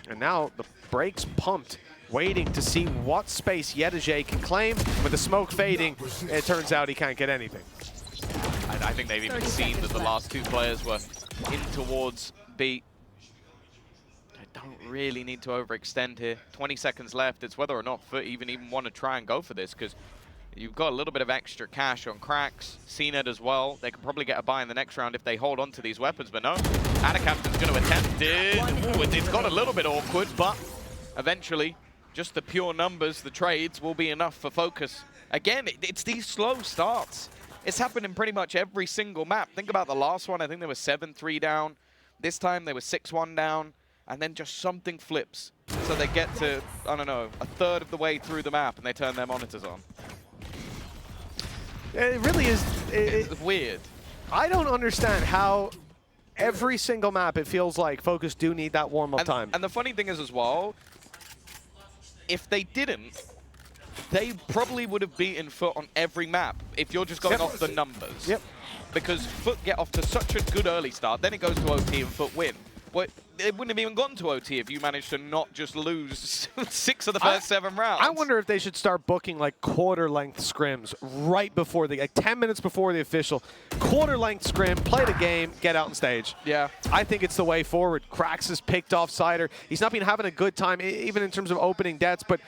And now the brakes pumped, waiting to see what space Yedije can claim. With the smoke fading, it turns out he can't get anything. I think they've even seen that the last 2 players were in towards B. They don't really need to overextend here. 20 seconds left. It's whether or not FUT even want to try and go for this, because you've got a little bit of extra cash on Cracks, CNED as well. They can probably get a buy in the next round if they hold on to these weapons, but no. Adacaptain's going to attempt it. Ooh, it's got a little bit awkward, but eventually, just the pure numbers, the trades, will be enough for Focus. Again, it's these slow starts. It's happened in pretty much every single map. Think about the last one. I think they were 7-3 down. This time they were 6-1 down. And then just something flips. So they get to, I don't know, a third of the way through the map and they turn their monitors on. It really is. It's weird. I don't understand how every single map it feels like Focus do need that warm-up time. And the funny thing is as well, if they didn't, they probably would have beaten FUT on every map if you're just going off the numbers. Yep. Because FUT get off to such a good early start, then it goes to OT and FUT win. Well, it wouldn't have even gotten to OT if you managed to not just lose 6 of the first 7 rounds. I wonder if they should start booking like quarter-length scrims right before like 10 minutes before the official. Quarter-length scrim, play the game, get out on stage. Yeah. I think it's the way forward. Krax has picked off Cider. He's not been having a good time, even in terms of opening deaths, but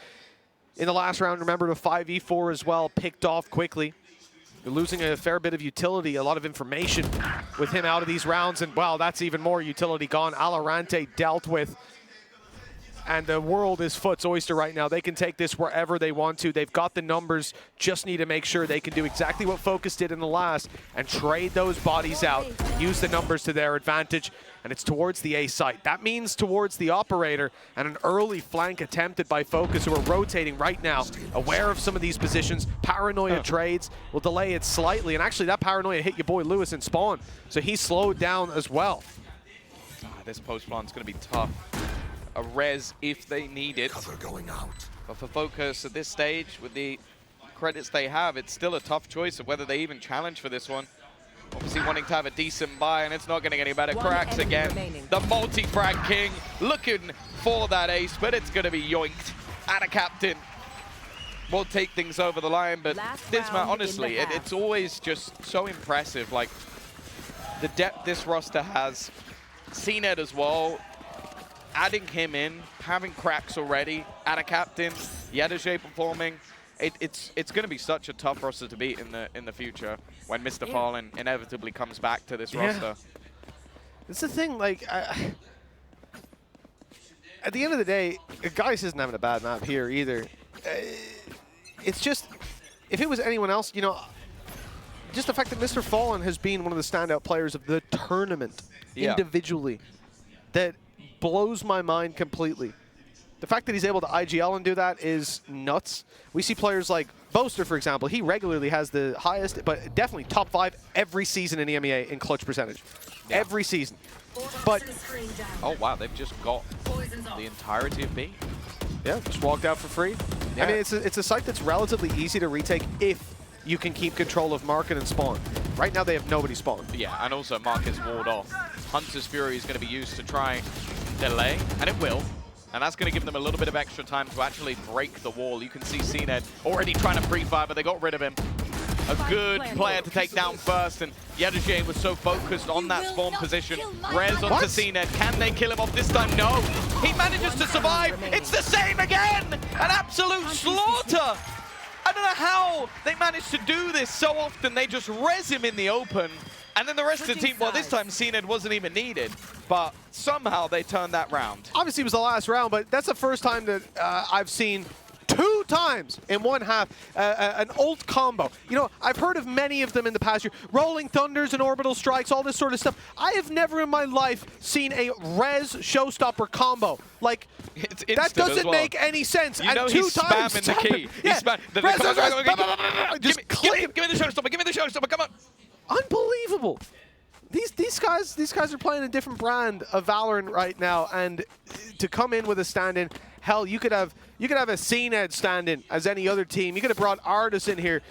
in the last round, remember the 5v4 as well, picked off quickly. You're losing a fair bit of utility, a lot of information with him out of these rounds, and well, that's even more utility gone. Alorante dealt with, and the world is FUT's oyster right now. They can take this wherever they want to. They've got the numbers, just need to make sure they can do exactly what Fokus did in the last and trade those bodies out, use the numbers to their advantage, and it's towards the A site. That means towards the operator, and an early flank attempted by Fokus, who are rotating right now, aware of some of these positions. Paranoia trades will delay it slightly, and actually that Paranoia hit your boy Lewis in spawn, so he's slowed down as well. This post plan's going to be tough. A res if they need it. Cover going out. But for Fokus at this stage, with the credits they have, it's still a tough choice of whether they even challenge for this one. Obviously wanting to have a decent buy, and it's not getting any better. Krax again. remaining. The multi-frag king looking for that ace, but it's going to be yoinked. And a captain will take things over the line. But Last this man, round in honestly, the half. it's always just so impressive. Like, the depth this roster has. CNED as well. Adding him in, having Krax already, add a captain, Yedajay performing. It's going to be such a tough roster to beat in the future when Mr. Fallen inevitably comes back to this roster. It's the thing, like, at the end of the day, Gaius isn't having a bad map here either. It's just, if it was anyone else, you know, just the fact that Mr. Fallen has been one of the standout players of the tournament individually, that blows my mind completely. The fact that he's able to IGL and do that is nuts. We see players like Boaster, for example. He regularly has the highest, but definitely top 5 every season in EMEA in clutch percentage. Yeah. Every season. But oh wow, they've just got the entirety of B. Yeah, just walked out for free. Yeah. I mean, it's a site that's relatively easy to retake if you can keep control of market and spawn. Right now, they have nobody spawned. Yeah, and also market's walled off. Hunter's Fury is going to be used to try delay, and it will. And that's going to give them a little bit of extra time to actually break the wall. You can see CNED already trying to pre-fire, but they got rid of him. A good player to take down first, and Yedajay was so focused on that spawn position. Res onto CNED. Can they kill him off this time? No. He manages to survive. It's the same again! An absolute slaughter! I don't know how they managed to do this so often. They just res him in the open. And then the rest of the team, well, this time CNED wasn't even needed. But somehow they turned that round. Obviously, it was the last round, but that's the first time that I've seen 2 times in one half an ult combo. You know, I've heard of many of them in the past year. Rolling Thunders and Orbital Strikes, all this sort of stuff. I have never in my life seen a res showstopper combo. Like, that doesn't make any sense. You and know 2 he's times spamming the key. Yeah. He's spamming the Just give me the showstopper, give me the showstopper, come on. Unbelievable. These guys are playing a different brand of Valorant right now, and to come in with a stand-in, hell, you could have a CNED stand-in as any other team. You could have brought Artis in here.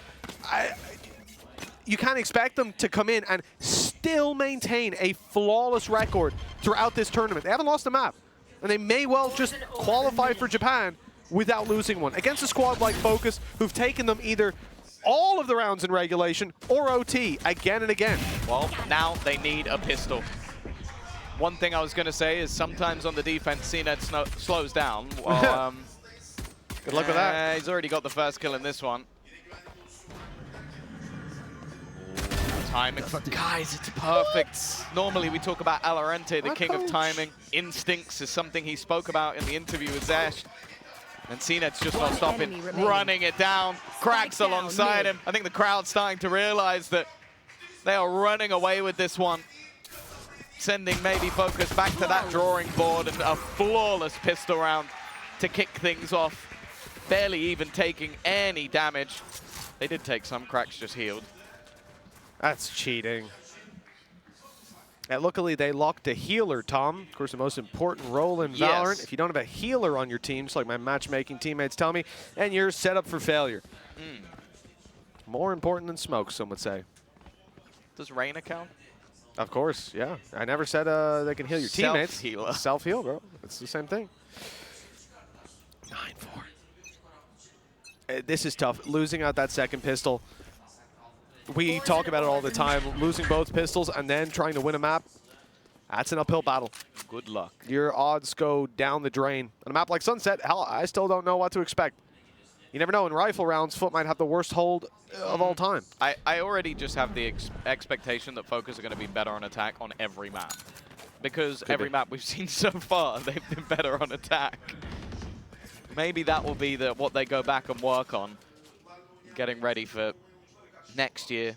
You can't expect them to come in and still maintain a flawless record throughout this tournament. They haven't lost a map, and they may well just qualify for Japan without losing one against a squad like Fokus, who've taken them either all of the rounds in regulation or OT again and again. Well, now they need a pistol. One thing I was going to say is sometimes on the defense, CNED slows down. Well, good luck with that. He's already got the first kill in this one. Timing. Guys, it's perfect. Normally we talk about Alorante, the king of timing. Instincts is something he spoke about in the interview with Zesh. And CNED's just not stopping, running it down. Krax alongside him. I think the crowd's starting to realize that they are running away with this one. Sending maybe Fokus back to that drawing board, and a flawless pistol round to kick things off. Barely even taking any damage. They did take some, Krax just healed. That's cheating. And luckily, they locked a healer, Tom. Of course, the most important role in Valorant. If you don't have a healer on your team, just like my matchmaking teammates tell me, and you're set up for failure. More important than smoke, some would say. Does Reyna count? Of course, yeah. I never said they can heal your teammates. Self-healer. Self-heal, bro. It's the same thing. 9-4. This is tough. Losing out that second pistol. We talk about it all the time. Losing both pistols and then trying to win a map. That's an uphill battle. Good luck. Your odds go down the drain. On a map like Sunset, hell, I still don't know what to expect. You never know. In rifle rounds, FUT might have the worst hold of all time. I already just have the expectation that Fokus are going to be better on attack on every map. Because every map we've seen so far, they've been better on attack. Maybe that will be what they go back and work on. Getting ready for next year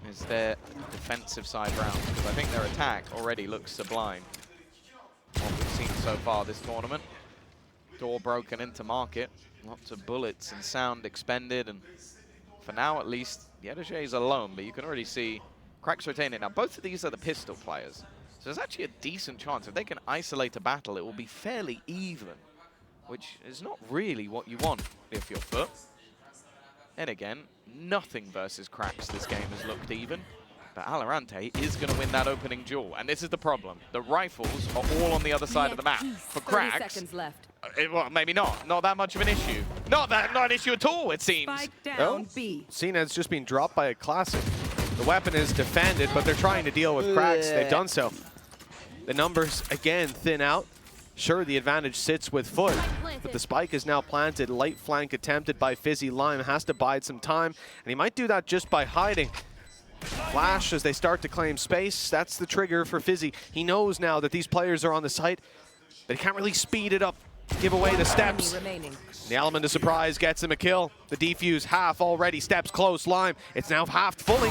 is their defensive side round. Because I think their attack already looks sublime. What we've seen so far this tournament. Door broken into market. Lots of bullets and sound expended. And for now, at least, Yedege is alone. But you can already see Cracks retaining. Now, both of these are the pistol players. So there's actually a decent chance. If they can isolate a battle, it will be fairly even. Which is not really what you want if you're FUT. And again, nothing versus Cracks this game has looked even. But Valorant is going to win that opening duel. And this is the problem. The rifles are all on the other side of the map. For Cracks, seconds left. Well, maybe not. Not that much of an issue. Not an issue at all, it seems. Spike down B. CNED's just been dropped by a classic. The weapon is defended, but they're trying to deal with Cracks. They've done so. The numbers, again, thin out. Sure, the advantage sits with FUT, but the spike is now planted. Late flank attempted by Fizzy. Lime has to bide some time, and he might do that just by hiding. Flash as they start to claim space. That's the trigger for Fizzy. He knows now that these players are on the site, but he can't really speed it up, give away the steps. The element of surprise gets him a kill. The defuse half already, steps close. Lime, it's now halved fully,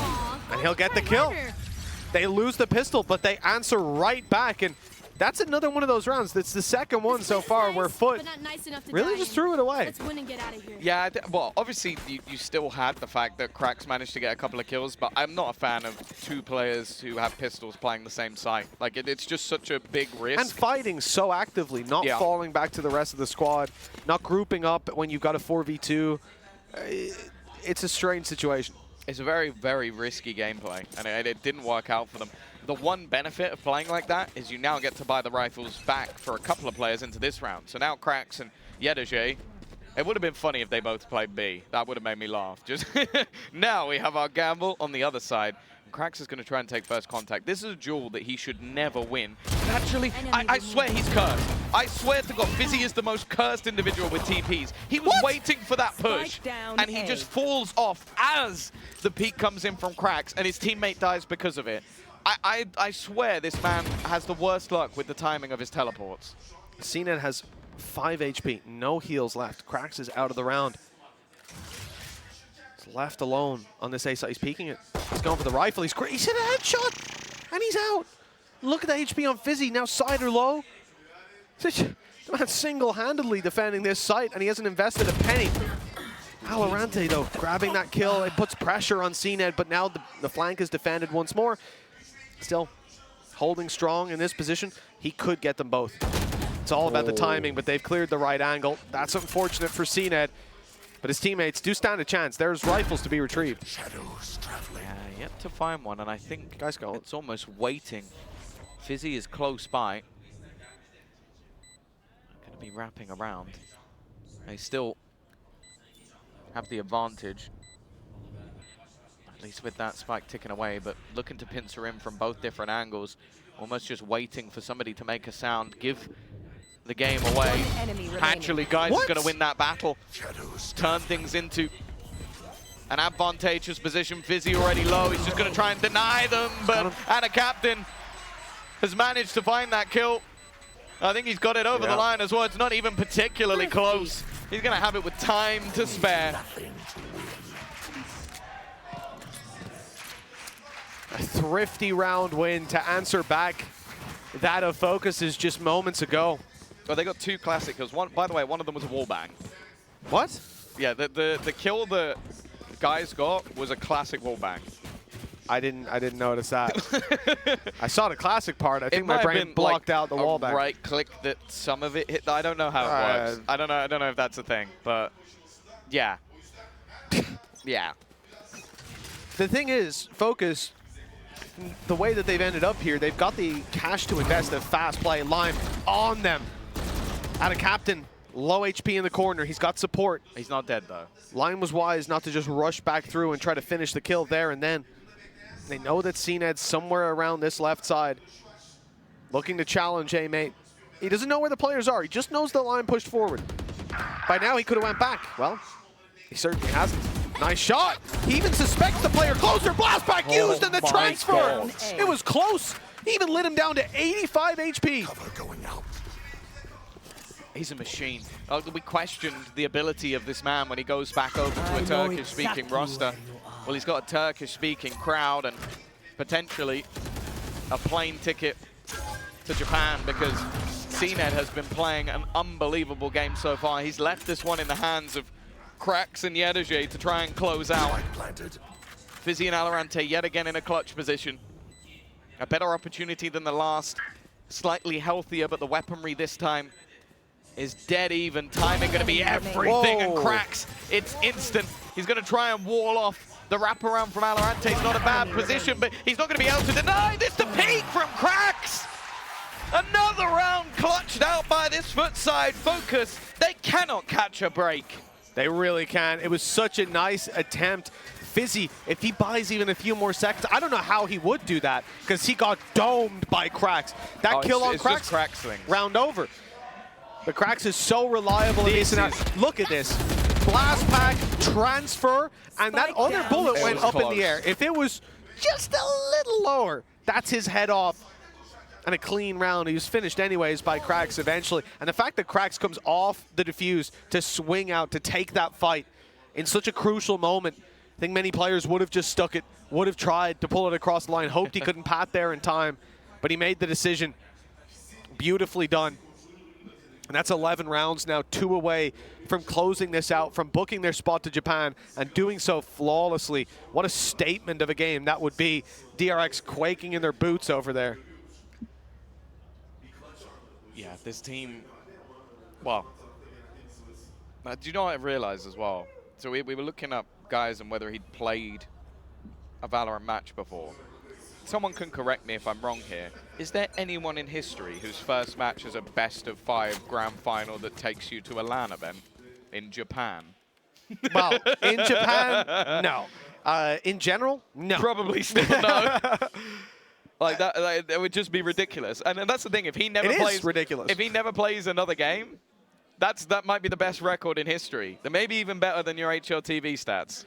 and he'll get the kill. They lose the pistol, but they answer right back, and that's another one of those rounds. That's the second one so far where FUT really just threw it away. Let's win and get out of here. Yeah, well, obviously you still had the fact that Cracks managed to get a couple of kills, but I'm not a fan of two players who have pistols playing the same site. Like, it's just such a big risk. And fighting so actively, not falling back to the rest of the squad, not grouping up when you've got a 4v2. It's a strange situation. It's a very, very risky gameplay, and it didn't work out for them. The one benefit of playing like that is you now get to buy the rifles back for a couple of players into this round. So now Cracks and Yedege, it would have been funny if they both played B. That would have made me laugh. Just now we have our gamble on the other side. Cracks is going to try and take first contact. This is a duel that he should never win. Actually, I swear he's cursed. I swear to God, Fizzy is the most cursed individual with TPs. He was waiting for that push, and he just falls off as the peek comes in from Cracks, and his teammate dies because of it. I swear this man has the worst luck with the timing of his teleports. CNED has 5 HP, no heals left. Cracks is out of the round. He's left alone on this A side. He's peeking it. He's going for the rifle. He's hit a headshot, and he's out. Look at the HP on Fizzy, now side or low. The man's single-handedly defending this site, and he hasn't invested a penny. Valorant, though, grabbing that kill. It puts pressure on CNED, but now the flank is defended once more. Still holding strong in this position. He could get them both. It's all about the timing, but they've cleared the right angle. That's unfortunate for CNED, but his teammates do stand a chance. There's rifles to be retrieved. Yeah, yet to find one, and I think it's almost waiting. Fizzy is close by. Going to be wrapping around. They still have the advantage. At least with that spike ticking away, but looking to pincer in from both different angles, almost just waiting for somebody to make a sound, give the game away. Actually, guys, is going to win that battle. Turn things into an advantageous position. Fizzy already low. He's just going to try and deny them, but Anna Captain has managed to find that kill. I think he's got it over the line as well. It's not even particularly close. He's going to have it with time to spare. A thrifty round win to answer back that of Fokus's just moments ago. Well, they got two classic kills. One, by the way, one of them was a wallbang. What? Yeah, the kill the guys got was a classic wallbang. I didn't notice that. I saw the classic part. I think my brain blocked out the wallbang. Right click that some of it hit. I don't know how it works. I don't know if that's a thing, but yeah. Yeah. The thing is, Fokus the way that they've ended up here, they've got the cash to invest in fast play. Lime on them. Out of captain, low HP in the corner. He's got support. He's not dead, though. Lime was wise not to just rush back through and try to finish the kill there and then. They know that CNED's somewhere around this left side. Looking to challenge A-Mate. He doesn't know where the players are. He just knows the line pushed forward. By now, he could have went back. Well, he certainly hasn't. Nice shot. He even suspects the player closer. Blast back used in the transfer. God. It was close. He even lit him down to 85 HP. Cover going out. He's a machine. We questioned the ability of this man when he goes back over to a Turkish-speaking roster. Well, he's got a Turkish-speaking crowd and potentially a plane ticket to Japan because CNED has been playing an unbelievable game so far. He's left this one in the hands of Krax and Yedege to try and close out. Fizzy and Alorante yet again in a clutch position. A better opportunity than the last. Slightly healthier, but the weaponry this time is dead even. Timing going to be everything, and Krax, it's instant. He's going to try and wall off the wraparound from Alorante. It's not a bad position, but he's not going to be able to deny this to peak from Krax. Another round clutched out by this FUT side. Fokus, they cannot catch a break. They really can. It was such a nice attempt. Fizzy, if he buys even a few more seconds, I don't know how he would do that because he got domed by Krax. That kill on Krax, round over. But Krax is so reliable in these scenarios. Look at this. Blast pack, transfer, and that other bullet went up in the air. If it was just a little lower, that's his head off. And a clean round. He was finished anyways by Krax eventually. And the fact that Krax comes off the defuse to swing out, to take that fight in such a crucial moment, I think many players would have just stuck it, would have tried to pull it across the line, hoped he couldn't pat there in time, but he made the decision. Beautifully done. And that's 11 rounds now, 2 away from closing this out, from booking their spot to Japan, and doing so flawlessly. What a statement of a game that would be. DRX quaking in their boots over there. Yeah, this team, well, do you know what I realized as well? So we were looking up guys and whether he'd played a Valorant match before. Someone can correct me if I'm wrong here. Is there anyone in history whose first match is a best-of-5 grand final that takes you to a LAN event in Japan? Well, in Japan, no. In general, no. Probably still no. Like that would just be ridiculous. And that's the thing. If he never plays, ridiculous. If he never plays another game, that might be the best record in history. That may be even better than your HLTV stats.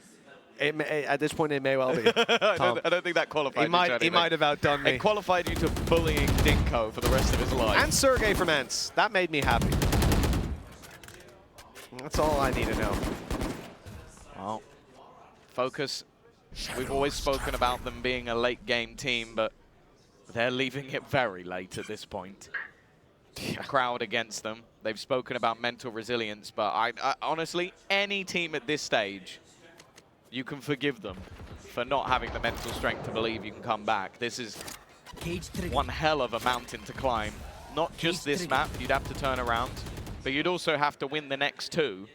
At this point, it may well be. I don't think that qualified. He might have outdone me. It qualified you to bullying Dinko for the rest of his life. And Sergey from Ents. That made me happy. That's all I need to know. Well, Fokus. We've always spoken about them being a late game team, but they're leaving it very late at this point. A crowd against them. They've spoken about mental resilience, but I honestly, any team at this stage, you can forgive them for not having the mental strength to believe you can come back. This is one hell of a mountain to climb. Not just this map, you'd have to turn around, but you'd also have to win the next 2.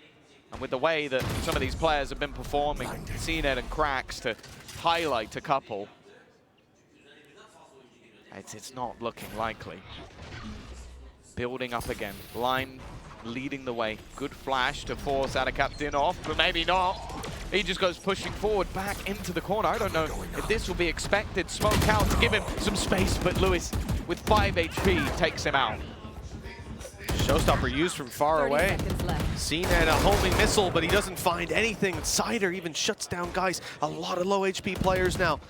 And with the way that some of these players have been performing, CNED and Krax, to highlight a couple, it's not looking likely. Building up again. Lime leading the way. Good flash to force Adacaptain off, but maybe not. He just goes pushing forward back into the corner. I don't know if this will be expected. Smoke out to give him some space, but Lewis, with 5 HP, takes him out. Showstopper used from far away. CNED a homing missile, but he doesn't find anything. Cider even shuts down guys. A lot of low HP players now.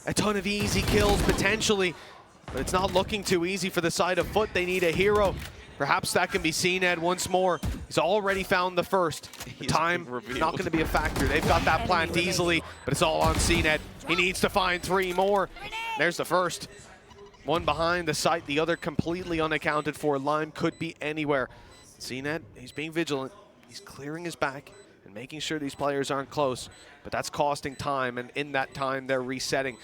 A ton of easy kills potentially, but it's not looking too easy for the side of FUT. They need a hero. Perhaps that can be CNED once more. He's already found the first. The time not going to be a factor. They've got that planned easily, but it's all on CNED. He needs to find 3 more. There's the first. One behind the site, the other completely unaccounted for. Lime could be anywhere. CNED, he's being vigilant. He's clearing his back and making sure these players aren't close, but that's costing time, and in that time, they're resetting.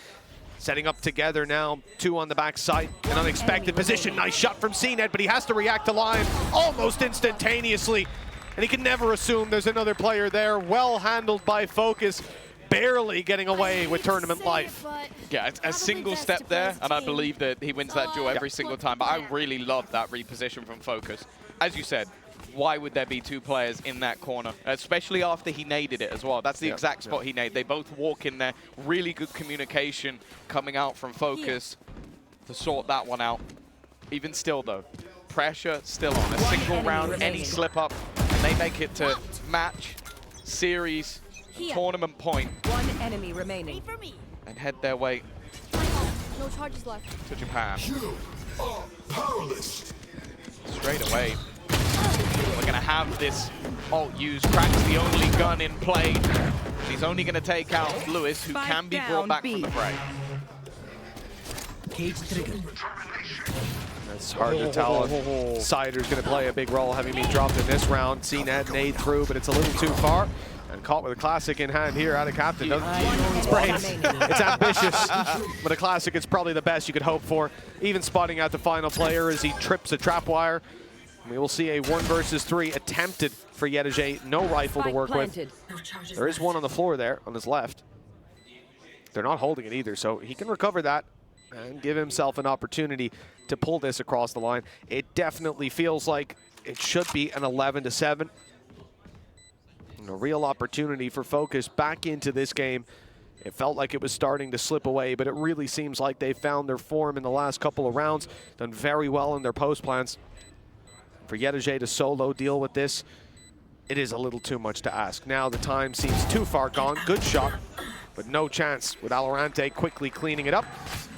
Setting up together now, 2 on the back side. An unexpected position, nice shot from CNED, but he has to react to Lime almost instantaneously. And he can never assume there's another player there. Well handled by Fokus. barely getting away with tournament life. Yeah, a single step there, and I believe that he wins that duel every single time. But I really love that reposition from Fokus. As you said, why would there be two players in that corner? Especially after he naded it as well. That's the exact spot he naded. They both walk in there. Really good communication coming out from Fokus to sort that one out. Even still, though, pressure still on. A single round, any slip up, and they make it to match, series, tournament point. One enemy remaining. And head their way No charges left. to Japan. You are powerless. Straight away. We're going to have this ult used. Crack's the only gun in play. He's only going to take out Lewis, who can be brought back from the fray. It's hard to tell if Cider's going to play a big role, having been dropped in this round. CNED nade through, but it's a little too far. And caught with a classic in hand here out of Captain. It's brains. It's ambitious, but a classic is probably the best you could hope for. Even spotting out the final player as he trips a trap wire. We will see a 1 versus 3 attempted for Yedege. No rifle to work with. There is one on the floor there on his left. They're not holding it either, so he can recover that and give himself an opportunity to pull this across the line. It definitely feels like it should be an 11-7. And a real opportunity for Fokus back into this game. It felt like it was starting to slip away, but it really seems like they found their form in the last couple of rounds. Done very well in their post plans. For Yedege to solo deal with this, it is a little too much to ask. Now the time seems too far gone. Good shot, but no chance with Valorant quickly cleaning it up.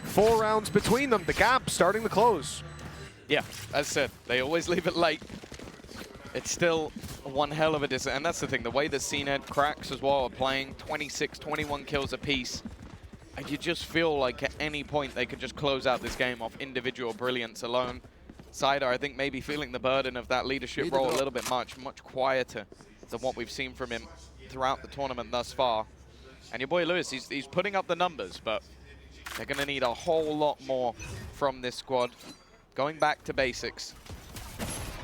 4 rounds between them. The gap starting to close. Yeah, as said, they always leave it late. It's still one hell of a distance, and that's the thing. The way that CNED cracks as well are playing 26, 21 kills apiece. And you just feel like at any point they could just close out this game off individual brilliance alone. Cider, I think, maybe feeling the burden of that leadership role a little bit much quieter than what we've seen from him throughout the tournament thus far. And your boy Lewis, he's putting up the numbers, but they're going to need a whole lot more from this squad. Going back to basics.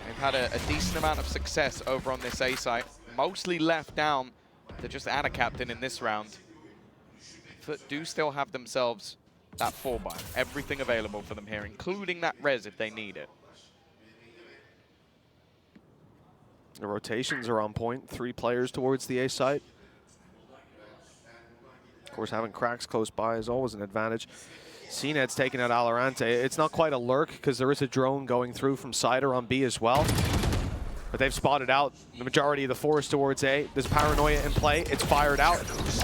They've had a decent amount of success over on this A site. Mostly left down to just add a captain in this round. FUT do still have themselves that 4-buy. Everything available for them here, including that res if they need it. The rotations are on point. 3 players towards the A site. Of course, having cracks close by is always an advantage. CNED's taking out Valorant. It's not quite a lurk because there is a drone going through from Cider on B as well. But they've spotted out the majority of the force towards A. There's Paranoia in play. It's fired out.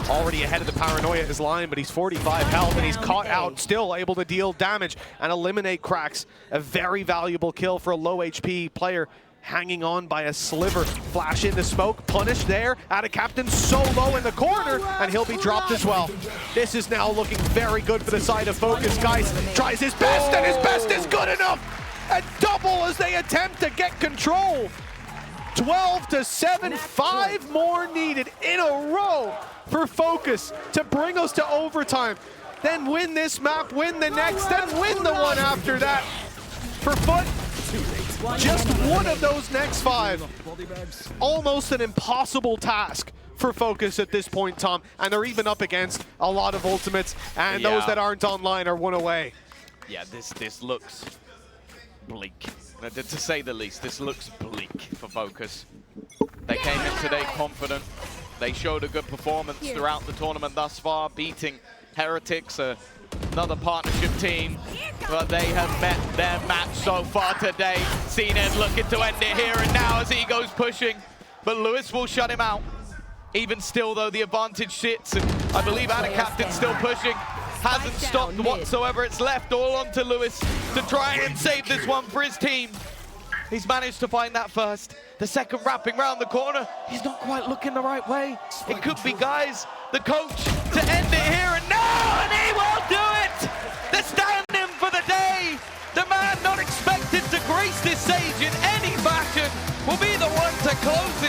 Already ahead of the Paranoia is line, but he's 45 health and he's caught out, still able to deal damage and eliminate cracks. A very valuable kill for a low HP player. Hanging on by a sliver. Flash into smoke, punish there. Out of Captain, so low in the corner, and he'll be dropped as well. This is now looking very good for the side of Fokus. Guys tries his best, and his best is good enough. A double as they attempt to get control. 12-7, 5 more needed in a row for Fokus to bring us to overtime. Then win this map, win the next, then win the one after that. For FUT, just one of those next 5. Almost an impossible task for Fokus at this point, Tom. And they're even up against a lot of ultimates, and those that aren't online are 1 away. Yeah, this looks bleak. To say the least, this looks bleak for Fokus. They came in today confident. They showed a good performance throughout the tournament thus far, beating Heretics, another partnership team, but they have met their match so far today. CNED looking to end it here and now as he goes pushing, but Lewis will shut him out. Even still, though, the advantage sits, and I believe Ada Captain's still pushing. Hasn't stopped whatsoever. It's left all onto Lewis to try and save this one for his team. He's managed to find that first. The second wrapping round the corner. He's not quite looking the right way. It could be, guys, the coach to end it here and now, and he will do it! The stand-in for the day. The man not expected to grace this stage in any fashion will be the one to close this